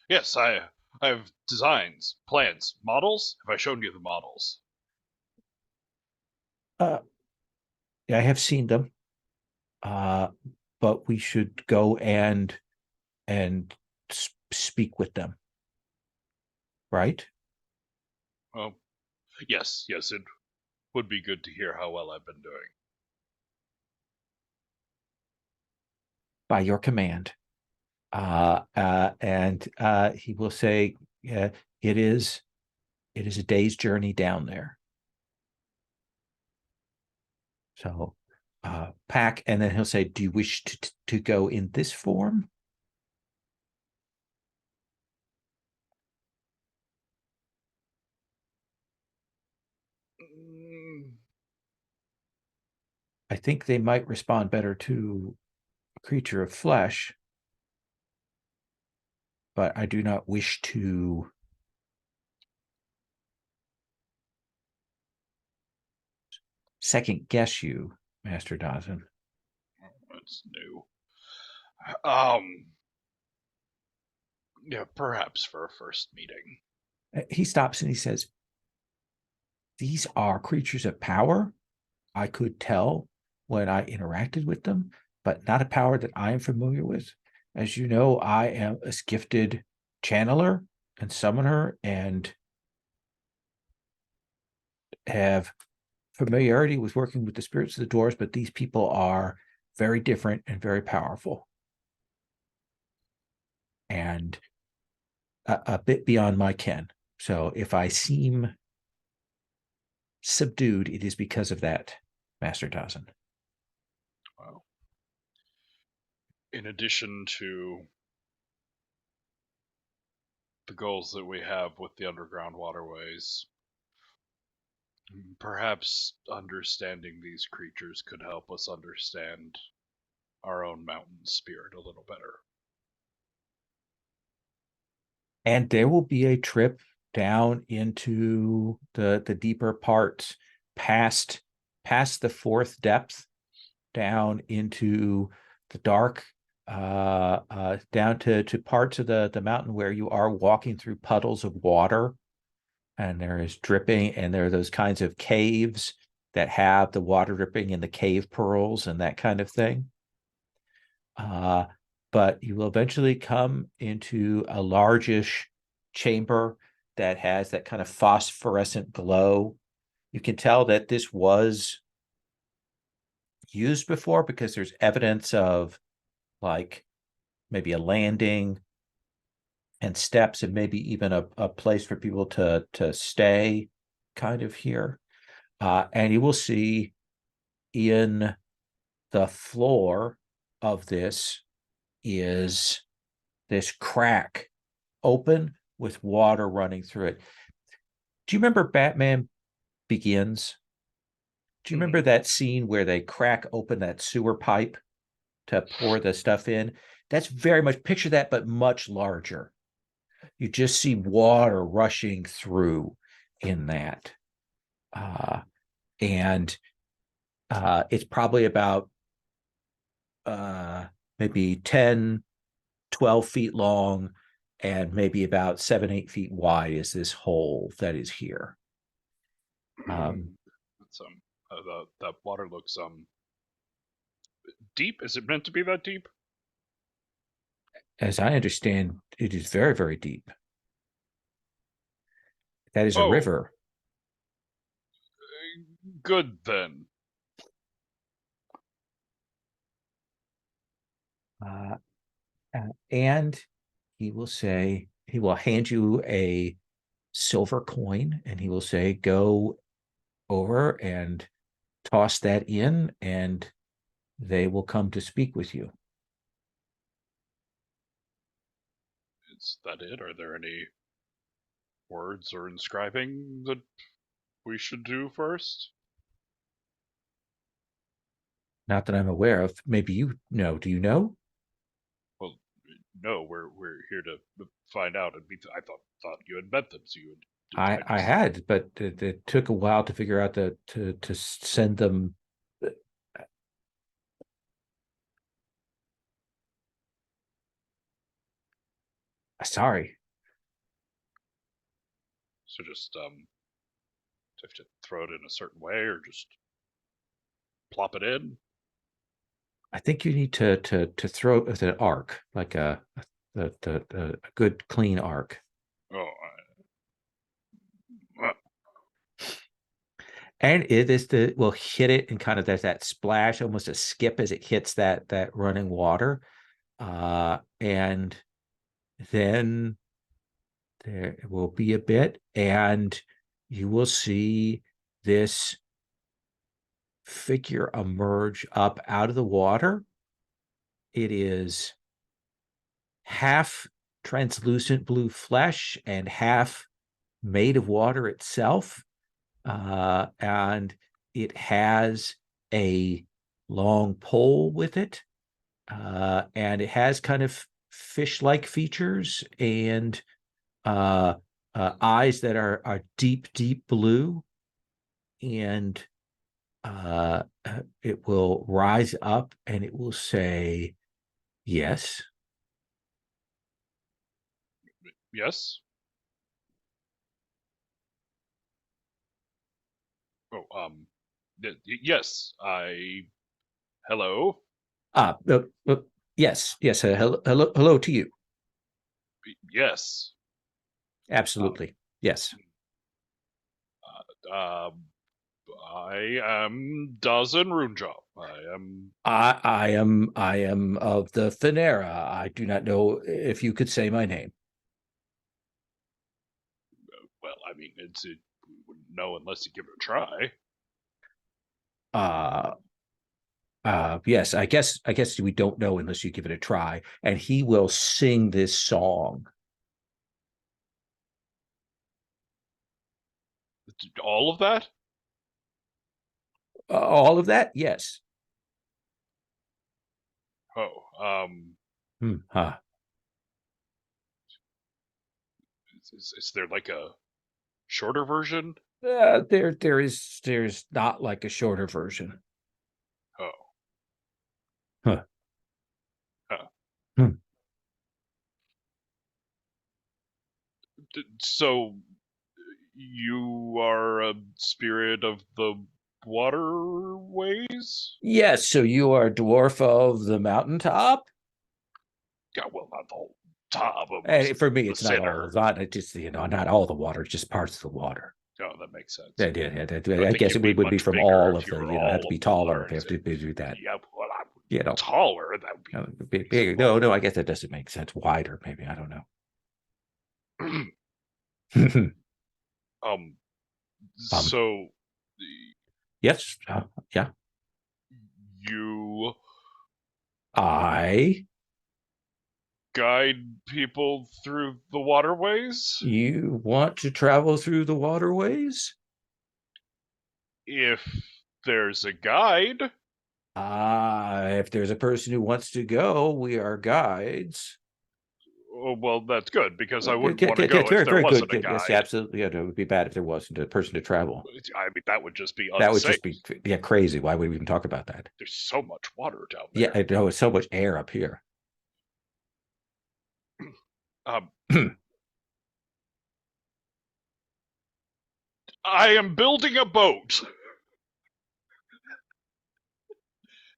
Yes, I have designs, plans, models. Have I shown you the models? Yeah, I have seen them. But we should go and speak with them. Right? Oh, yes, it would be good to hear how well I've been doing. By your command. And he will say, it is a day's journey down there. So pack, and then he'll say, "Do you wish to go in this form?" I think they might respond better to a creature of flesh, but I do not wish to second guess you, Master Dawson. That's new. Yeah, perhaps for a first meeting. He stops and he says, "These are creatures of power. I could tell when I interacted with them, but not a power that I am familiar with. As you know, I am a gifted channeler and summoner and have familiarity with working with the spirits of the dwarves, but these people are very different and very powerful. And a bit beyond my ken. So if I seem subdued, it is because of that, Master Dawson." Wow. In addition to the goals that we have with the underground waterways, perhaps understanding these creatures could help us understand our own mountain spirit a little better. And there will be a trip down into the deeper parts, past the fourth depth, down into the dark, down to parts of the mountain where you are walking through puddles of water, and there is dripping, and there are those kinds of caves that have the water dripping and the cave pearls and that kind of thing. But you will eventually come into a largish chamber that has that kind of phosphorescent glow. You can tell that this was used before because there's evidence of like maybe a landing and steps and maybe even a place for people to stay kind of here. And you will see in the floor of this is this crack open with water running through it. Do you remember Batman Begins? Do you remember that scene where they crack open that sewer pipe to pour the stuff in? That's very much, picture that, but much larger. You just see water rushing through in that. And it's probably about maybe 10, 12 feet long and maybe about 7, 8 feet wide is this hole that is here. That water looks deep. Is it meant to be that deep? As I understand, it is very, very deep. That is a river. Good then. And he will hand you a silver coin, and he will say, go over and toss that in, and they will come to speak with you. Is that it? Are there any words or inscribing that we should do first? Not that I'm aware of. Maybe you know. Do you know? Well, no. We're here to find out. I thought you had met them, so you would. I had, but it took a while to figure out to send them. Sorry. So just do you have to throw it in a certain way, or just plop it in? I think you need to throw it with an arc, like a good clean arc. Oh. And it is will hit it, and kind of there's that splash, almost a skip as it hits that running water. And then there will be a bit, and you will see this figure emerge up out of the water. It is half translucent blue flesh and half made of water itself. And it has a long pole with it. And it has kind of fish-like features and eyes that are deep, deep blue. And it will rise up and it will say, yes. Yes. Oh, yes. Hello. Yes. Hello to you. Yes. Absolutely. Yes. I am Dozen Runejaw. I am of the Phanera. I do not know if you could say my name. Well, I mean, we wouldn't know unless you give it a try. Yes, I guess we don't know unless you give it a try. And he will sing this song. All of that? All of that? Yes. Oh, is there like a shorter version? There's not like a shorter version. Oh, So you are a spirit of the waterways? Yes, so you are a dwarf of the mountaintop? Yeah, well, not the whole top of And for me, the it's not all, center. not just, not all the water, it's just parts of the water. Oh, that makes sense. I think guess you'd it be would be much from bigger all if of you the, were have to all be of taller water. if you have to do that. Yeah, well, I would You know, taller. That would be big. No, I guess that doesn't make sense. Wider, maybe. I don't know. So Yes. Yeah. you I. guide people through the waterways? You want to travel through the waterways? If there's a guide. If there's a person who wants to go, we are guides. Oh, well, that's good, because I wouldn't Okay, want to okay, go it's if very, there very wasn't good. a Yes, guide. absolutely. Yeah, it would be bad if there wasn't a person to travel. I mean, that would just be That would unsafe. just be crazy. Why would we even talk about that? There's so much water down Yeah, there. I know. It's so much air up here. I am building a boat.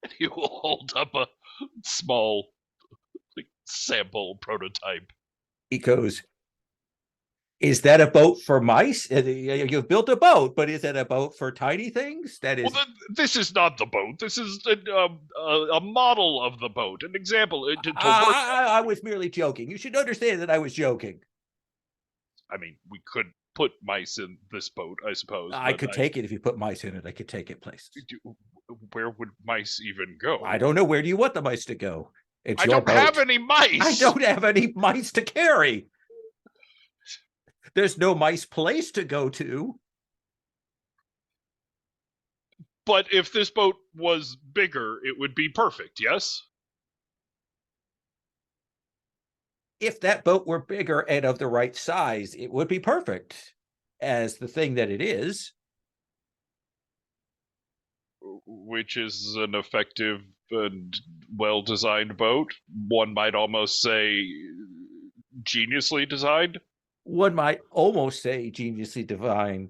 And he will hold up a small sample prototype. He goes, is that a boat for mice? You've built a boat, but is it a boat for tiny things? That is. Well, this is not the boat. This is a model of the boat, an example. To work. I was merely joking. You should understand that I was joking. I mean, we could put mice in this boat, I suppose. I could take it if you put mice in it. I could take it places. Where would mice even go? I don't know. Where do you want the mice to go? It's I your don't boat. have any mice. I don't have any mice to carry. There's no mice place to go to. But if this boat was bigger, it would be perfect, yes? If that boat were bigger and of the right size, it would be perfect as the thing that it is. Which is an effective and well-designed boat. One might almost say geniusly designed. One might almost say geniusly designed,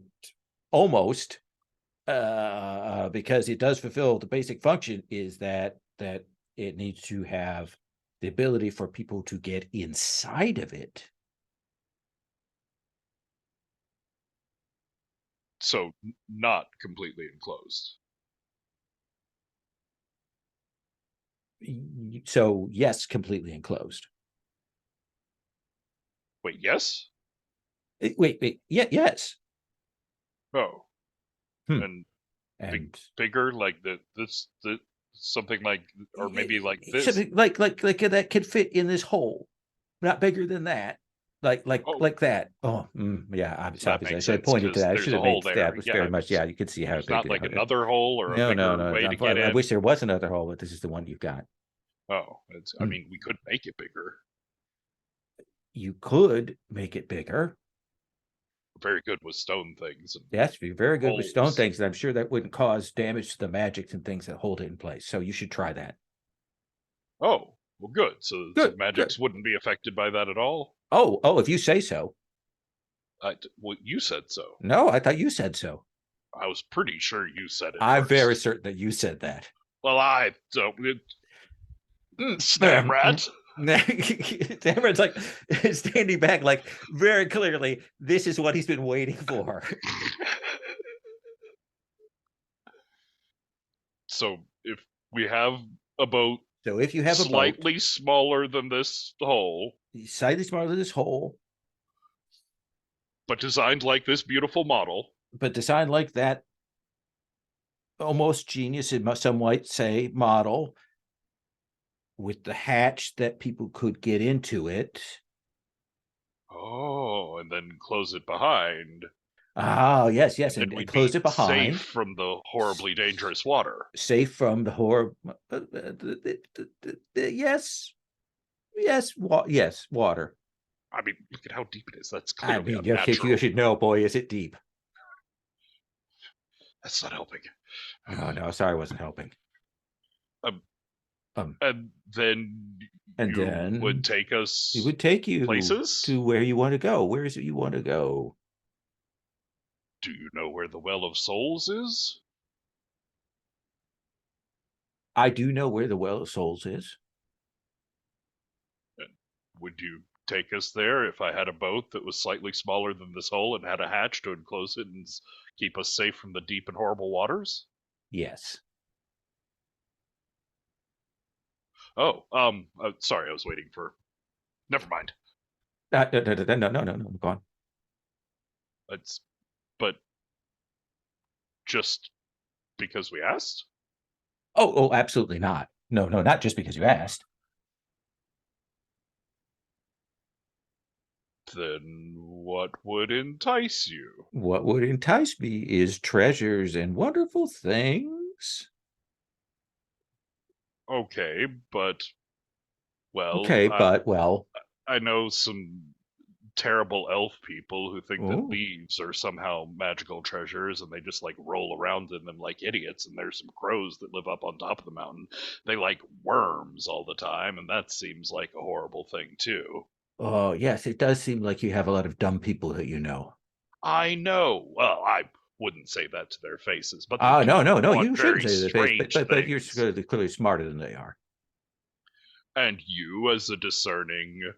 almost, because it does fulfill the basic function is that it needs to have the ability for people to get inside of it. So not completely enclosed. So yes, completely enclosed. Wait, yes? Wait, yeah, yes. Oh. And bigger, like this something like, or maybe like this. Something like that could fit in this hole. Not bigger than that. Like that. Oh, yeah. Obviously, I should have pointed to that. I should have made that. Was very much. Yeah, you could see how it's not like another hole or no, a bigger way to get in. I wish there was another hole, but this is the one you've got. Oh, I mean, we could make it bigger. You could make it bigger. Very good with stone things. Yes, be very good with stone holes. things, and I'm sure that wouldn't cause damage to the magics and things that hold it in place. So you should try that. Oh, well, good. So Good, the magics wouldn't be affected by that at all. Oh, if you say so. Well, you said so. No, I thought you said so. I was pretty sure you said it. I'm first. very certain that you said that. Well, I don't. Stamrat. Stamrat's like standing back, like very clearly, this is what he's been waiting for. So if we have a boat, so if you have slightly smaller than this hole, slightly smaller than this hole, but designed like this beautiful model, but designed like that almost genius, some might say, model, with the hatch that people could get into it. Oh, and then close it behind. Oh, yes, and close it behind. Safe from the horribly dangerous water. Safe from the horror. Yes, water. I mean, look at how deep it is. That's clearly you should know, boy, is it deep? That's not helping. Oh, no, sorry, I wasn't helping. And then And you then would take us he would take you places to where you want to go. Where is it you want to go? Do you know where the Well of Souls is? I do know where the Well of Souls is. And would you take us there if I had a boat that was slightly smaller than this hole and had a hatch to enclose it and keep us safe from the deep and horrible waters? Yes. Oh, sorry, I was waiting for. Never mind. No, go on. It's, but just because we asked? Oh, absolutely not. No, not just because you asked. Then what would entice you? What would entice me is treasures and wonderful things. Okay, but well, Okay, but well, I know some terrible elf people who think that oh, leaves are somehow magical treasures and they just like roll around in them like idiots. And there's some crows that live up on top of the mountain. They like worms all the time, and that seems like a horrible thing too. oh yes, it does seem like you have a lot of dumb people that you know. I know. Well, I wouldn't say that to their faces, but they Oh, do no, want you shouldn't very say to their face, strange but you're things. clearly smarter than they are. And you, as a discerning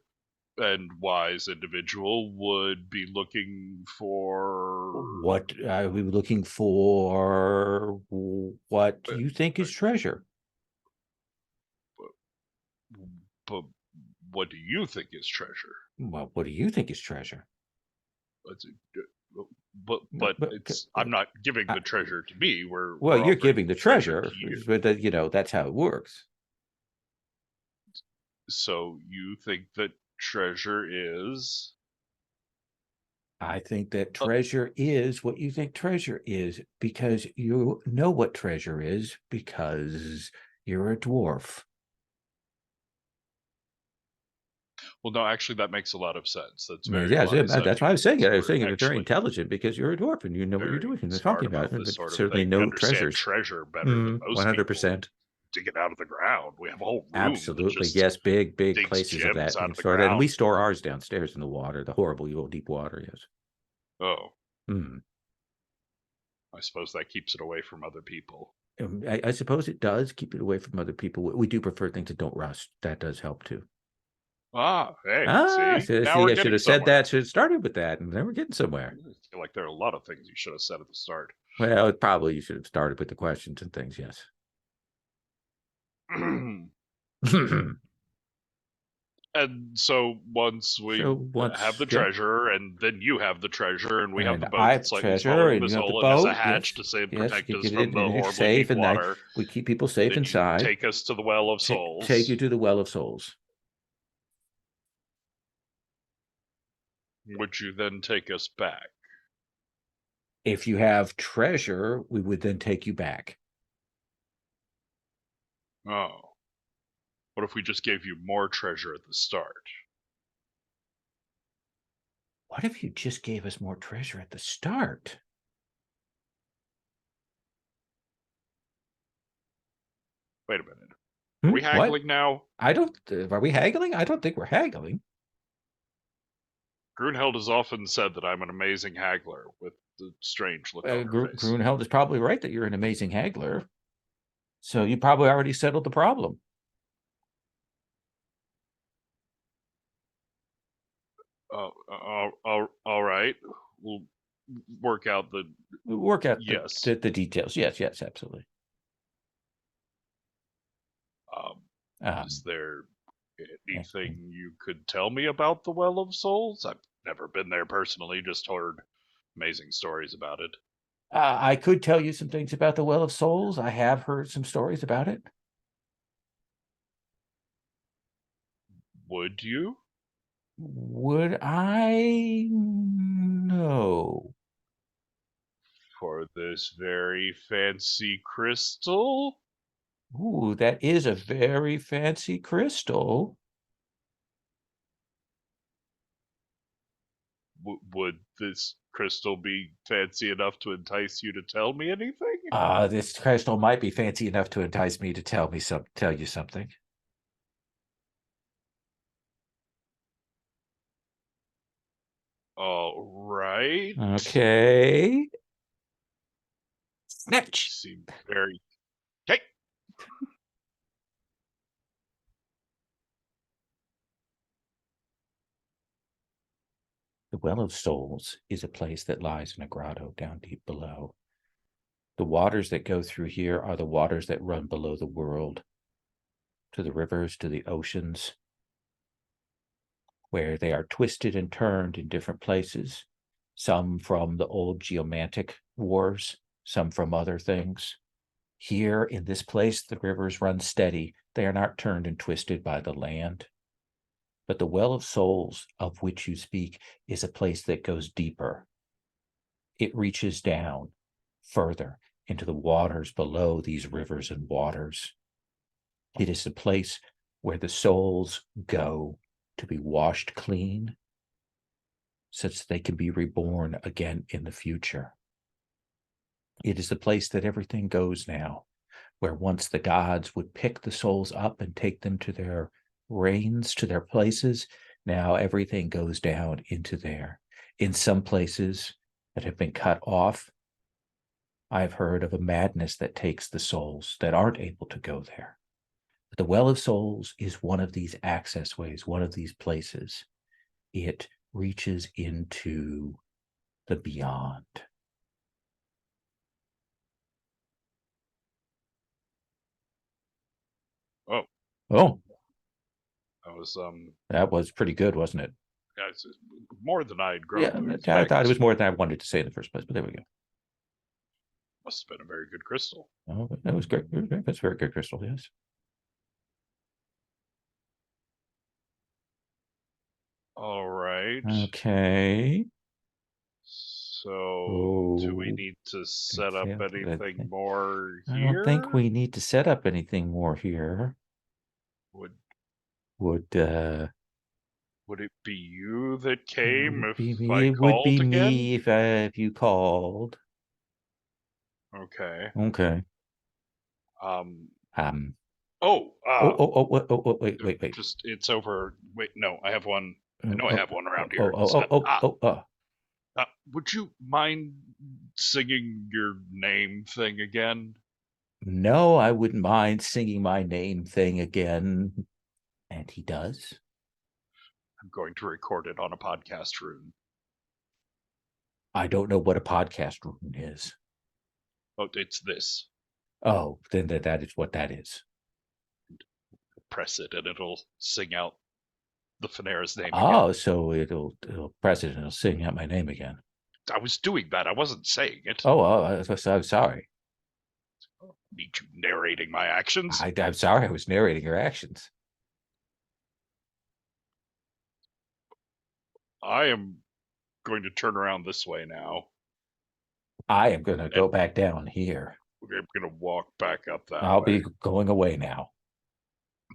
and wise individual, would be looking for What are we looking for? What uh, you think is treasure? but what do you think is treasure? Well, what do you think is treasure? It's, but But it's I'm not giving the treasure to me. well, We're you're offering giving the treasure, to you. but that's how it works. So you think that treasure is? I think that treasure is what you think treasure is because you know what treasure is because you're a dwarf. Well, no, actually, that makes a lot of sense. That's very Yeah, wise of that's why I you, was saying it. because I was saying we're you're very actually intelligent because you're a dwarf and you know what you're very doing and they're smart talking about about it. this But sort of certainly thing. We no understand treasures. treasure better than most 100%. people. Dig it out of the ground. We have a whole room that Absolutely. just Yes, big digs places of gems that out being of the stored. And we ground. store ours downstairs in the water, the horrible, evil, deep water, yes. Oh, Hmm. I suppose that keeps it away from other people. I suppose it does keep it away from other people. We do prefer things that don't rust. That does help too. Ah, hey, see? See, Now we're I should getting have said somewhere. that. Should have started with that, and then we're getting somewhere. I feel like there are a lot of things you should have said at the start. Well, probably you should have started with the questions and things, yes. And so once we have the yep. treasure, and then you have the treasure, and we have And the boat I that's have slightly treasure, smaller than and this you have the hole and has a boat. hatch Yes, to say yes, protect you us give from it the in it's horribly safe, deep and water. we keep people safe Then you inside. take us to the Well of Souls. Take you to the Well of Souls. Would you then take us back? If you have treasure, we would then take you back. Oh. What if we just gave you more treasure at the start? What if you just gave us more treasure at the start? Wait a minute. Are we haggling now? I don't. Are we haggling? I don't think we're haggling. Grunheld has often said that I'm an amazing haggler with the strange look on her face. Grunheld is probably right that you're an amazing haggler. So you probably already settled the problem. All right. We'll work out the yes the details. Yes, absolutely. Is there anything you could tell me about the Well of Souls? I've never been there personally, just heard amazing stories about it. I could tell you some things about the Well of Souls. I have heard some stories about it. Would you? Would I? No. For this very fancy crystal? Ooh, that is a very fancy crystal. Would this crystal be fancy enough to entice you to tell me anything? This crystal might be fancy enough to entice me to tell you something. All right. Okay. Snatch. Seem very. Okay. The Well of Souls is a place that lies in a grotto down deep below. The waters that go through here are the waters that run below the world, to the rivers, to the oceans, where they are twisted and turned in different places, some from the old geomantic wars, some from other things. Here in this place, the rivers run steady. They are not turned and twisted by the land. But the Well of Souls of which you speak is a place that goes deeper. It reaches down further into the waters below these rivers and waters. It is the place where the souls go to be washed clean, such that they can be reborn again in the future. It is the place that everything goes now, where once the gods would pick the souls up and take them to their reigns, to their places. Now everything goes down into there. In some places that have been cut off, I've heard of a madness that takes the souls that aren't able to go there. But the Well of Souls is one of these access ways, one of these places. It reaches into the beyond. Oh, Oh, that was that was pretty good, wasn't it? it's more than I'd grown Yeah, to I expect. thought it was more than I wanted to say in the first place, but there we go. Must have been a very good crystal. Oh, that was great. That's very good, Crystal. Yes. All right. Okay. So, do we Oh, need to set up yeah, anything more I here? don't think we need to set up anything more here. Would Would it be you that came if be me? I It would be called again? me if you called. Okay. Okay. Um. Oh, wait. Just it's over. Wait, no, I have one. I know I Oh, have one around oh, here. Would you mind singing your name thing again? No, I wouldn't mind singing my name thing again. And he does. I'm going to record it on a podcast rune. I don't know what a podcast rune is. Oh, it's this. Oh, then that is what that is. Press it and it'll sing out the Phanera's name Oh, again. so it'll press it and it'll sing out my name again. I was doing that. I wasn't saying it. Oh, I'm sorry. Need you narrating my actions? I'm sorry. I was narrating your actions. I am going to turn around this way now. I am going to go back down here. I'm going to walk back up that I'll way. be going away now.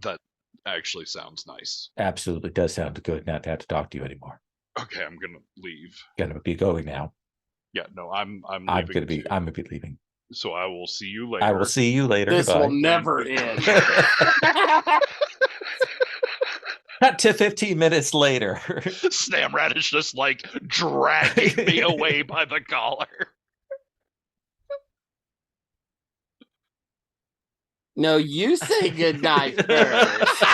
That actually sounds nice. Absolutely does sound good not to have to talk to you anymore. Okay, I'm going to leave. Gonna be going now. Yeah, no, I'm leaving. I'm gonna be leaving. So I will see you later. I will see you later. This Goodbye. will never end. Cut to 15 minutes later. Snamradish just like dragging me away by the collar. No, you say goodnight first.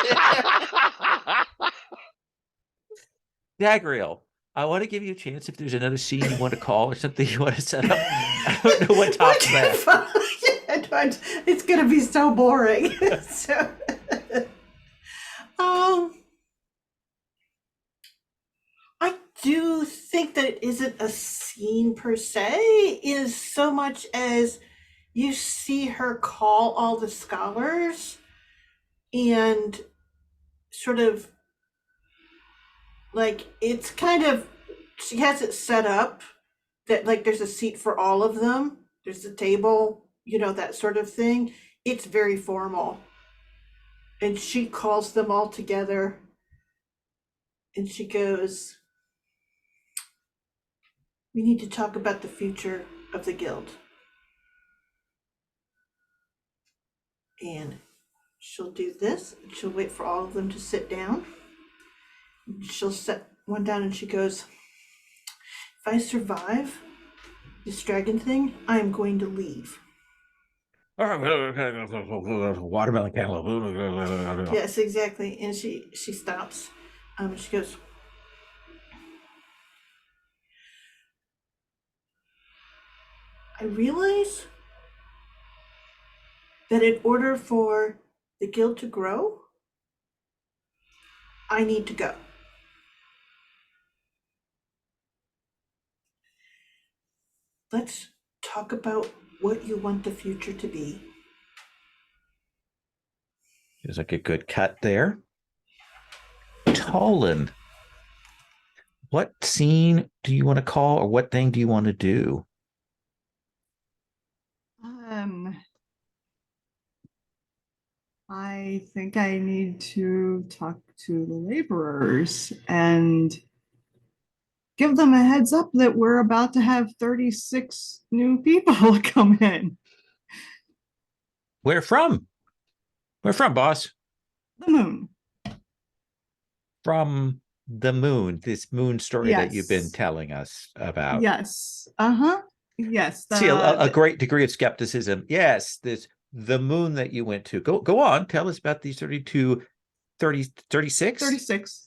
Dagriel, I want to give you a chance if there's another scene you want to call or something you want to set up. I don't know what tops that. It's gonna be so boring. So, I do think that it isn't a scene per se, is so much as you see her call all the scholars and sort of like it's kind of, she has it set up that like there's a seat for all of them, there's a table, that sort of thing. It's very formal, and she calls them all together and she goes, we need to talk about the future of the guild. And she'll do this, and she'll wait for all of them to sit down. She'll set one down and she goes, if I survive this dragon thing, I'm going to leave. Watermelon cantaloupe. Yes, exactly. And she stops. She goes, I realize that in order for the guild to grow, I need to go. Let's talk about what you want the future to be. Feels like a good cut there. Tolan, what scene do you want to call, or what thing do you want to do? I think I need to talk to the laborers and give them a heads up that we're about to have 36 new people come in. Where from? Where from, boss? The moon. From the moon, this moon story that you've been Yes. telling us about. Yes. Uh-huh. Yes. See, a great degree of skepticism. Yes, the moon that you went to. Go on, tell us about these 36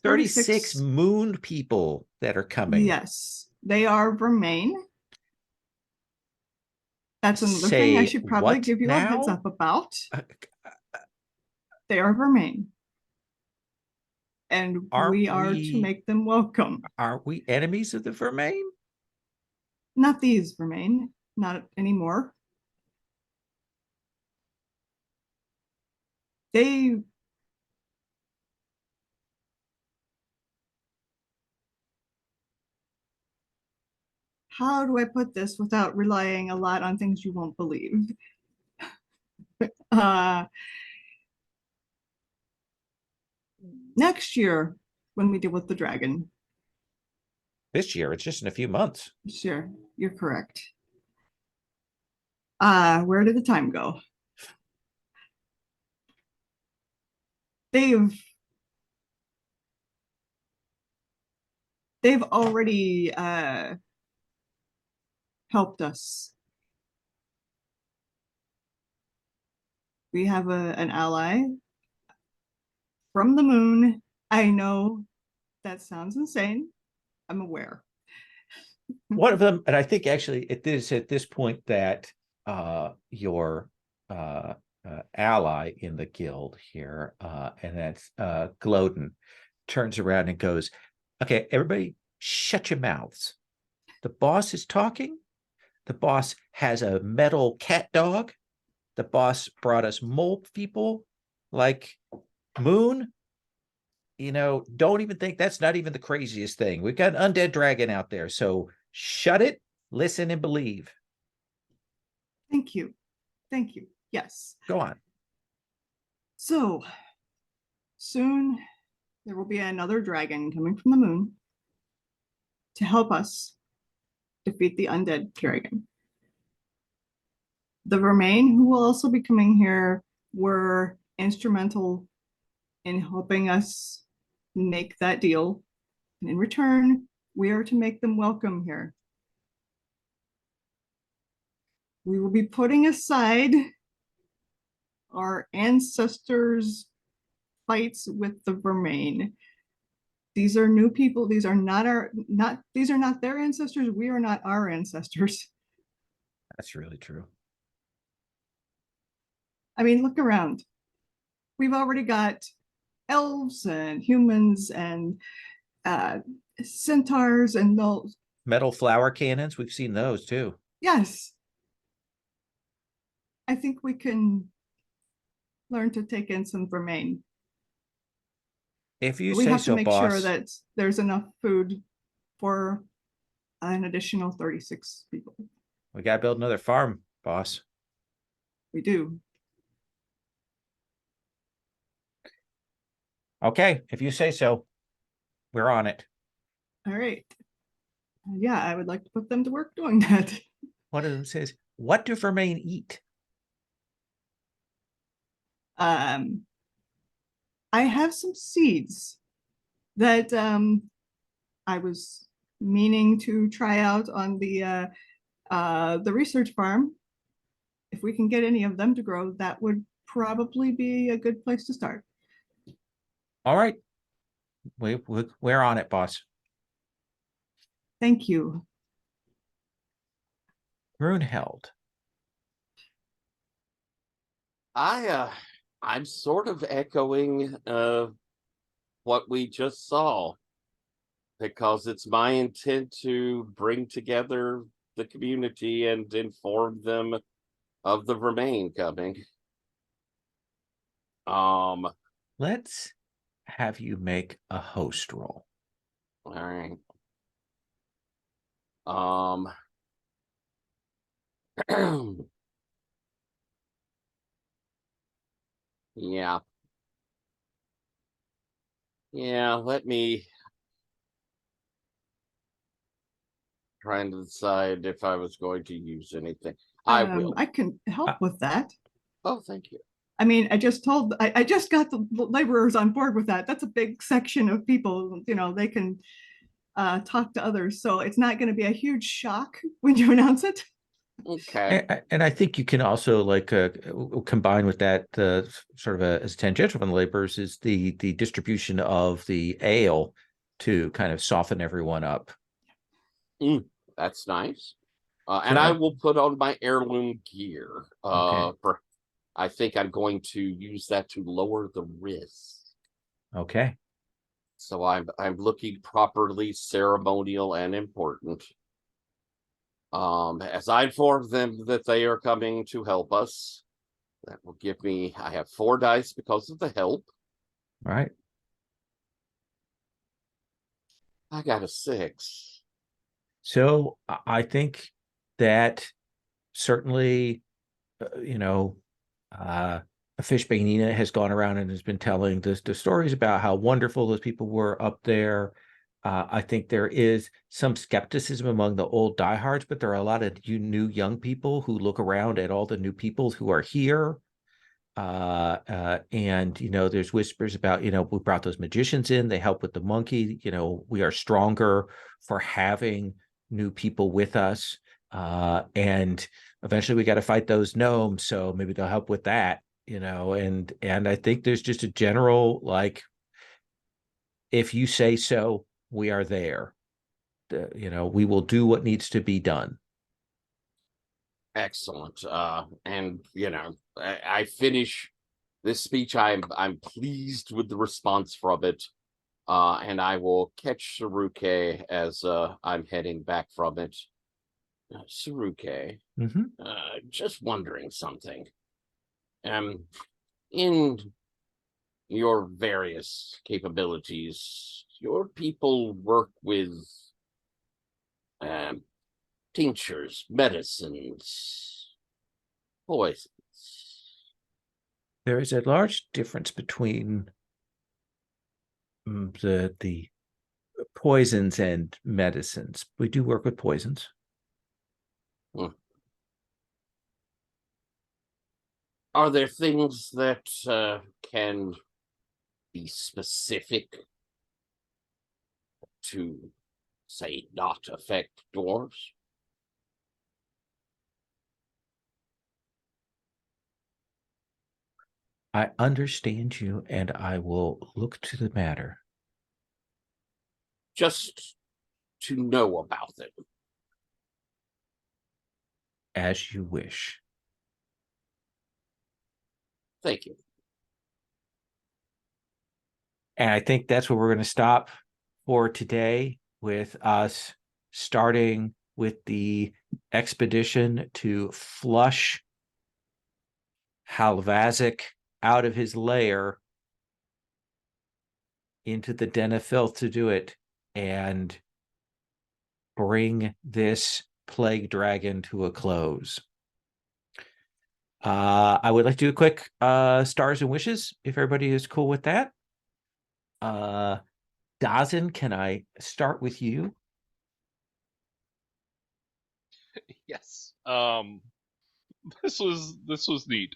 36 moon people that are coming. Yes, they are Vermain. That's another Say thing I should probably what give you a heads now? up about. They are Vermain. And we are to make them welcome. Are we enemies of the Vermain? Not these Vermain, not anymore. They how do I put this without relying a lot on things you won't believe? Next year, when we deal with the dragon. This year, it's just in a few months. Sure, you're correct. Where did the time go? They've already helped us. We have an ally from the moon. I know that sounds insane. I'm aware. One of them, and I think actually it is at this point that your ally in the guild here, and that's Glodin, turns around and goes, okay, everybody shut your mouths. The boss is talking. The boss has a metal cat dog. The boss brought us mole people like Moon. You know, don't even think that's not even the craziest thing. We've got an undead dragon out there. So shut it, listen, and believe. Thank you. Thank you. Yes. Go on. So soon there will be another dragon coming from the moon to help us defeat the undead dragon. The Vermain, who will also be coming here, were instrumental in helping us make that deal. And in return, we are to make them welcome here. We will be putting aside our ancestors' fights with the Vermain. These are new people. These are not their ancestors. We are not our ancestors. That's really true. I mean, look around. We've already got elves and humans and centaurs and those. Metal flower cannons, we've seen those too. Yes. I think we can learn to take in some Vermain. If you we say have so, to make boss. Sure that there's enough food for an additional 36 people. We got to build another farm, boss. We do. Okay, if you say so, we're on it. All right. Yeah, I would like to put them to work doing that. One of them says, what do Vermain eat? I have some seeds that I was meaning to try out on the research farm. If we can get any of them to grow, that would probably be a good place to start. All right. We're on it, boss. Thank you. Brunheld. I'm sort of echoing what we just saw, because it's my intent to bring together the community and inform them of the remain coming. Let's have you make a host roll. All right. Yeah. Yeah, let me trying to decide if I was going to use anything. I will. I can help with that. Oh, thank you. I mean, I just got the laborers on board with that. That's a big section of people, they can talk to others. So it's not going to be a huge shock when you announce it. Okay. And I think you can also combine with that sort of as tangential from the laborers is the distribution of the ale to kind of soften everyone up. That's nice. And I will put on my heirloom gear. Okay. I think I'm going to use that to lower the risk. Okay. So I'm looking properly ceremonial and important. As I inform them that they are coming to help us, that will give me, I have 4 dice because of the help. All right. I got a 6. So I think that certainly, Fishbane Nina has gone around and has been telling the stories about how wonderful those people were up there. I think there is some skepticism among the old diehards, but there are a lot of new young people who look around at all the new people who are here. And there's whispers about, we brought those magicians in, they help with the monkey, we are stronger for having new people with us. And eventually we got to fight those gnomes, so maybe they'll help with that, and I think there's just a general, if you say so, we are there. We will do what needs to be done. Excellent. And I finish this speech. I'm pleased with the response from it. And I will catch Saruke as I'm heading back from it. Saruke, just wondering something. In your various capabilities, your people work with tinctures, medicines, poisons. There is a large difference between the poisons and medicines. We do work with poisons. Are there things that can be specific to, say, not affect dwarves? I understand you, and I will look to the matter. Just to know about them. As you wish. Thank you. And I think that's where we're going to stop for today, with us starting with the expedition to flush Halvazic out of his lair into the den of filth to do it, and bring this plague dragon to a close. I would like to do a quick stars and wishes, if everybody is cool with that. Dazin, can I start with you? Yes. This was neat.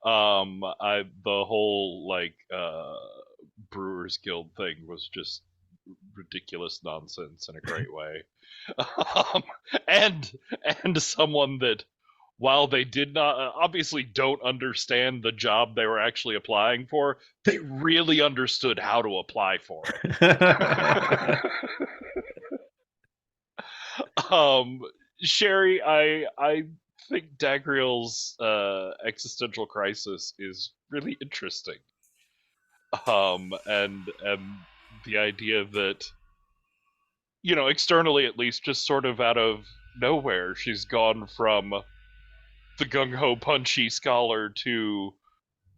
The whole Brewers Guild thing was just ridiculous nonsense in a great way. And someone that, while they did not obviously don't understand the job they were actually applying for, they really understood how to apply for it. Sherry, I think Dagriel's existential crisis is really interesting. And the idea that, you know, externally at least, just sort of out of nowhere, she's gone from the gung-ho punchy scholar to,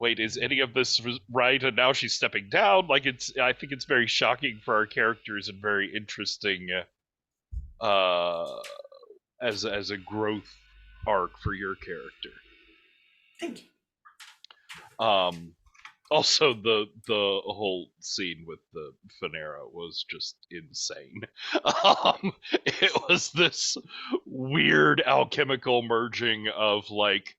wait, is any of this right? And now she's stepping down. Like, I think it's very shocking for our characters and very interesting as a growth arc for your character. Thank you. Also, the whole scene with the Finera was just insane. It was this weird alchemical merging of like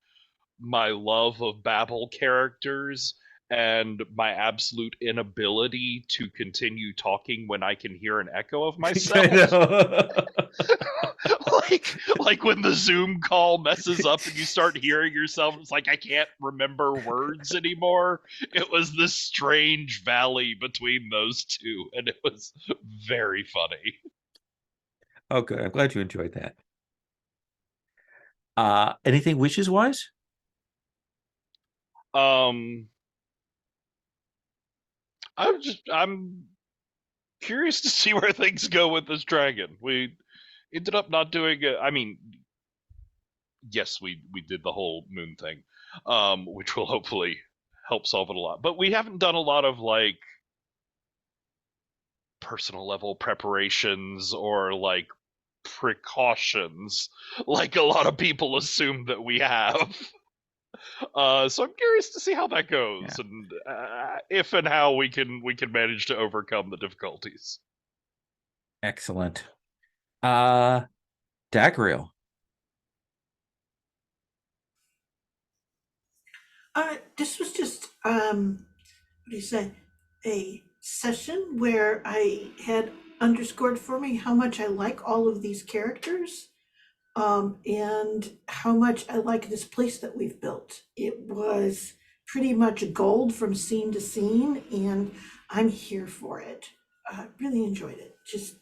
my love of Babel characters and my absolute inability to continue talking when I can hear an echo of myself. I know. like when the Zoom call messes up and you start hearing yourself, it's like I can't remember words anymore. It was this strange valley between those two, and it was very funny. Oh, good. I'm glad you enjoyed that. Anything wishes wise? I'm curious to see where things go with this dragon. We ended up not doing I mean, yes, we did the whole moon thing, which will hopefully help solve it a lot. But we haven't done a lot of like personal level preparations or like precautions like a lot of people assume that we have. So I'm curious to see how that goes, and if and how we can manage to overcome the difficulties. Excellent. Dagriel. This was just what do you say, a session where I had underscored for me how much I like all of these characters, and how much I like this place that we've built. It was pretty much gold from scene to scene, and I'm here for it. Really enjoyed it. Just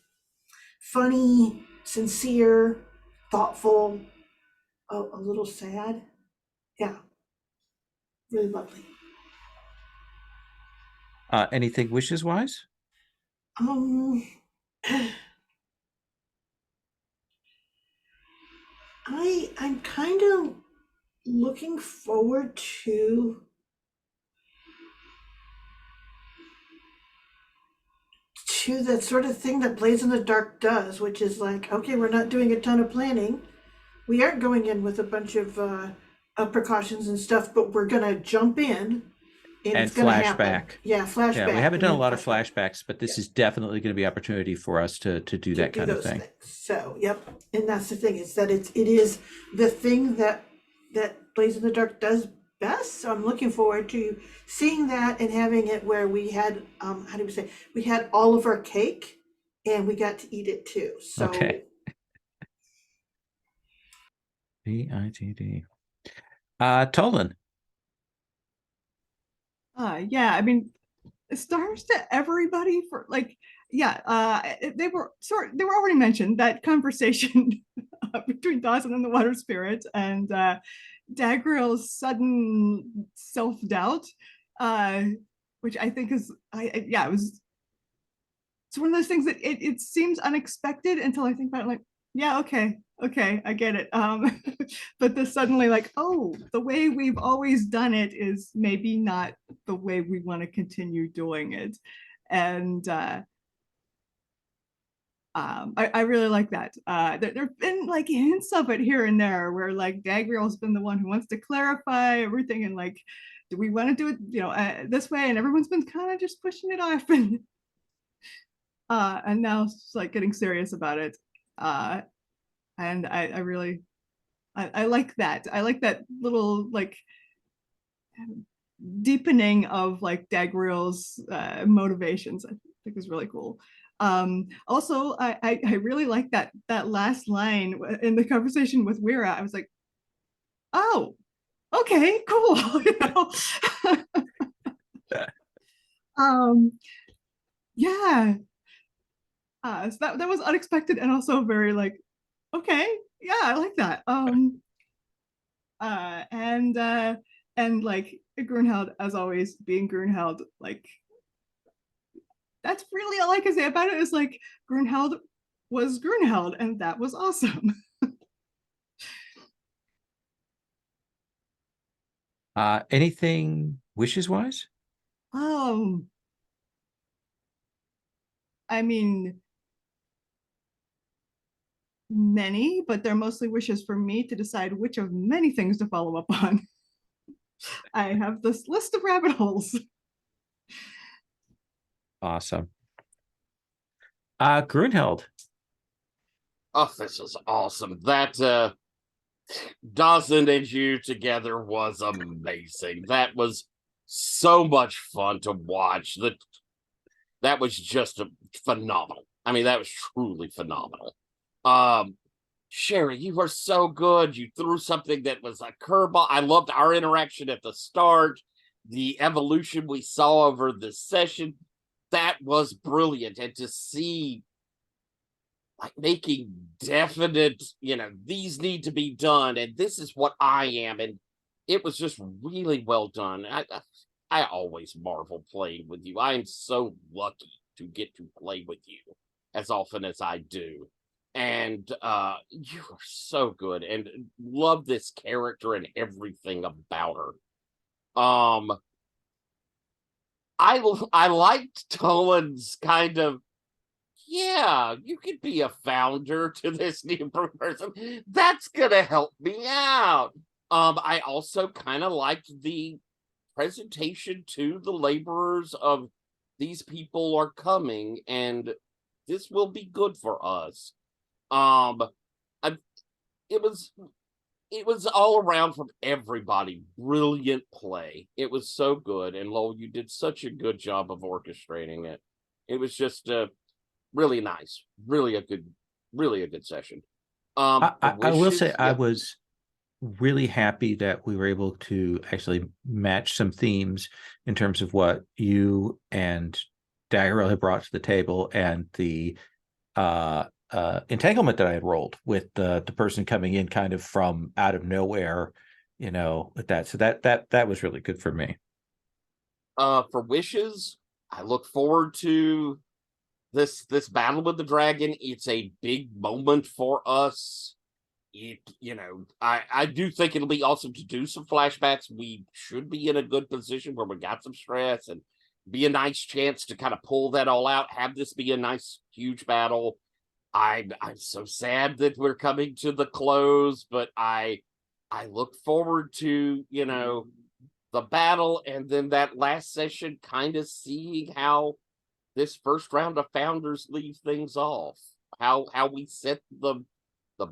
funny, sincere, thoughtful, a little sad. Yeah, really lovely. Anything wishes wise? I'm kind of looking forward to that sort of thing that Blaze in the Dark does, which is like, okay, we're not doing a ton of planning. We aren't going in with a bunch of precautions and stuff, but we're gonna jump in and it's gonna happen. Flashback. Yeah, flashback. Yeah, we haven't done a lot of flashback. flashbacks, but this is definitely going to be opportunity for us to do that kind of thing. Things. So, yep. And that's the thing, is that it is the thing that Blaze in the Dark does best. So I'm looking forward to seeing that and having it where we had how do we say, we had all of our cake and we got to eat it too. So okay. BITD. Tolan. Yeah, I mean, stars to everybody for like, yeah, they were already mentioned, that conversation between Dawson and the water spirit, and Dagriel's sudden self-doubt, which I think is, it was, it's one of those things that it seems unexpected until I think about it, like, yeah, okay, I get it. But the suddenly like, oh, the way we've always done it is maybe not the way we want to continue doing it. And I really like that. There've been like hints of it here and there where like Dagriel's been the one who wants to clarify everything and like, do we want to do it, this way? And everyone's been kind of just pushing it off, and now it's like getting serious about it. And I really like that. I like that little like deepening of like Dagriel's motivations. I think is really cool. Also, I really like that last line in the conversation with Wira. I was like, oh, okay, cool. You know? Yeah. So that was unexpected and also very like, okay, yeah, I like that. Uh, and uh, and like Grunheld, as always, being Grunheld, like that's really all I can say about it. Is like Grunheld was Grunheld, and that was awesome. Anything wishes wise? Um, I mean, many, but they're mostly wishes for me to decide which of many things to follow up on. I have this list of rabbit holes. Awesome. Grunheld. Oh, this is awesome. That Dawson and you together was amazing. That was so much fun to watch. That was just phenomenal. I mean, that was truly phenomenal. Sherry, you were so good. You threw something that was a curveball. I loved our interaction at the start, the evolution we saw over the session. That was brilliant. And to see like making definite, these need to be done, and this is what I am, and it was just really well done. I always marvel playing with you. I am so lucky to get to play with you as often as I do. And you are so good, and love this character and everything about her. I liked Tolan's kind of, yeah, you could be a founder to this new person. That's gonna help me out. I also kind of liked the presentation to the laborers of these people are coming, and this will be good for us. I, it was all around from everybody. Brilliant play. It was so good, and Lowell, you did such a good job of orchestrating it. It was just really nice, really a good session. I will say I Yeah. was really happy that we were able to actually match some themes in terms of what you and Daggerel had brought to the table, and the entanglement that I had rolled with the person coming in kind of from out of nowhere, with that. So that was really good for me. For wishes, I look forward to this battle with the dragon. It's a big moment for us. I do think it'll be awesome to do some flashbacks. We should be in a good position where we got some stress, and be a nice chance to kind of pull that all out. Have this be a nice, huge battle. I'm so sad that we're coming to the close, but I look forward to the battle, and then that last session, kind of seeing how this first round of founders leave things off, how we set the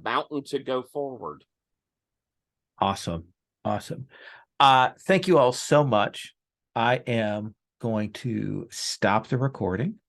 mountain to go forward. Awesome. Thank you all so much. I am going to stop the recording.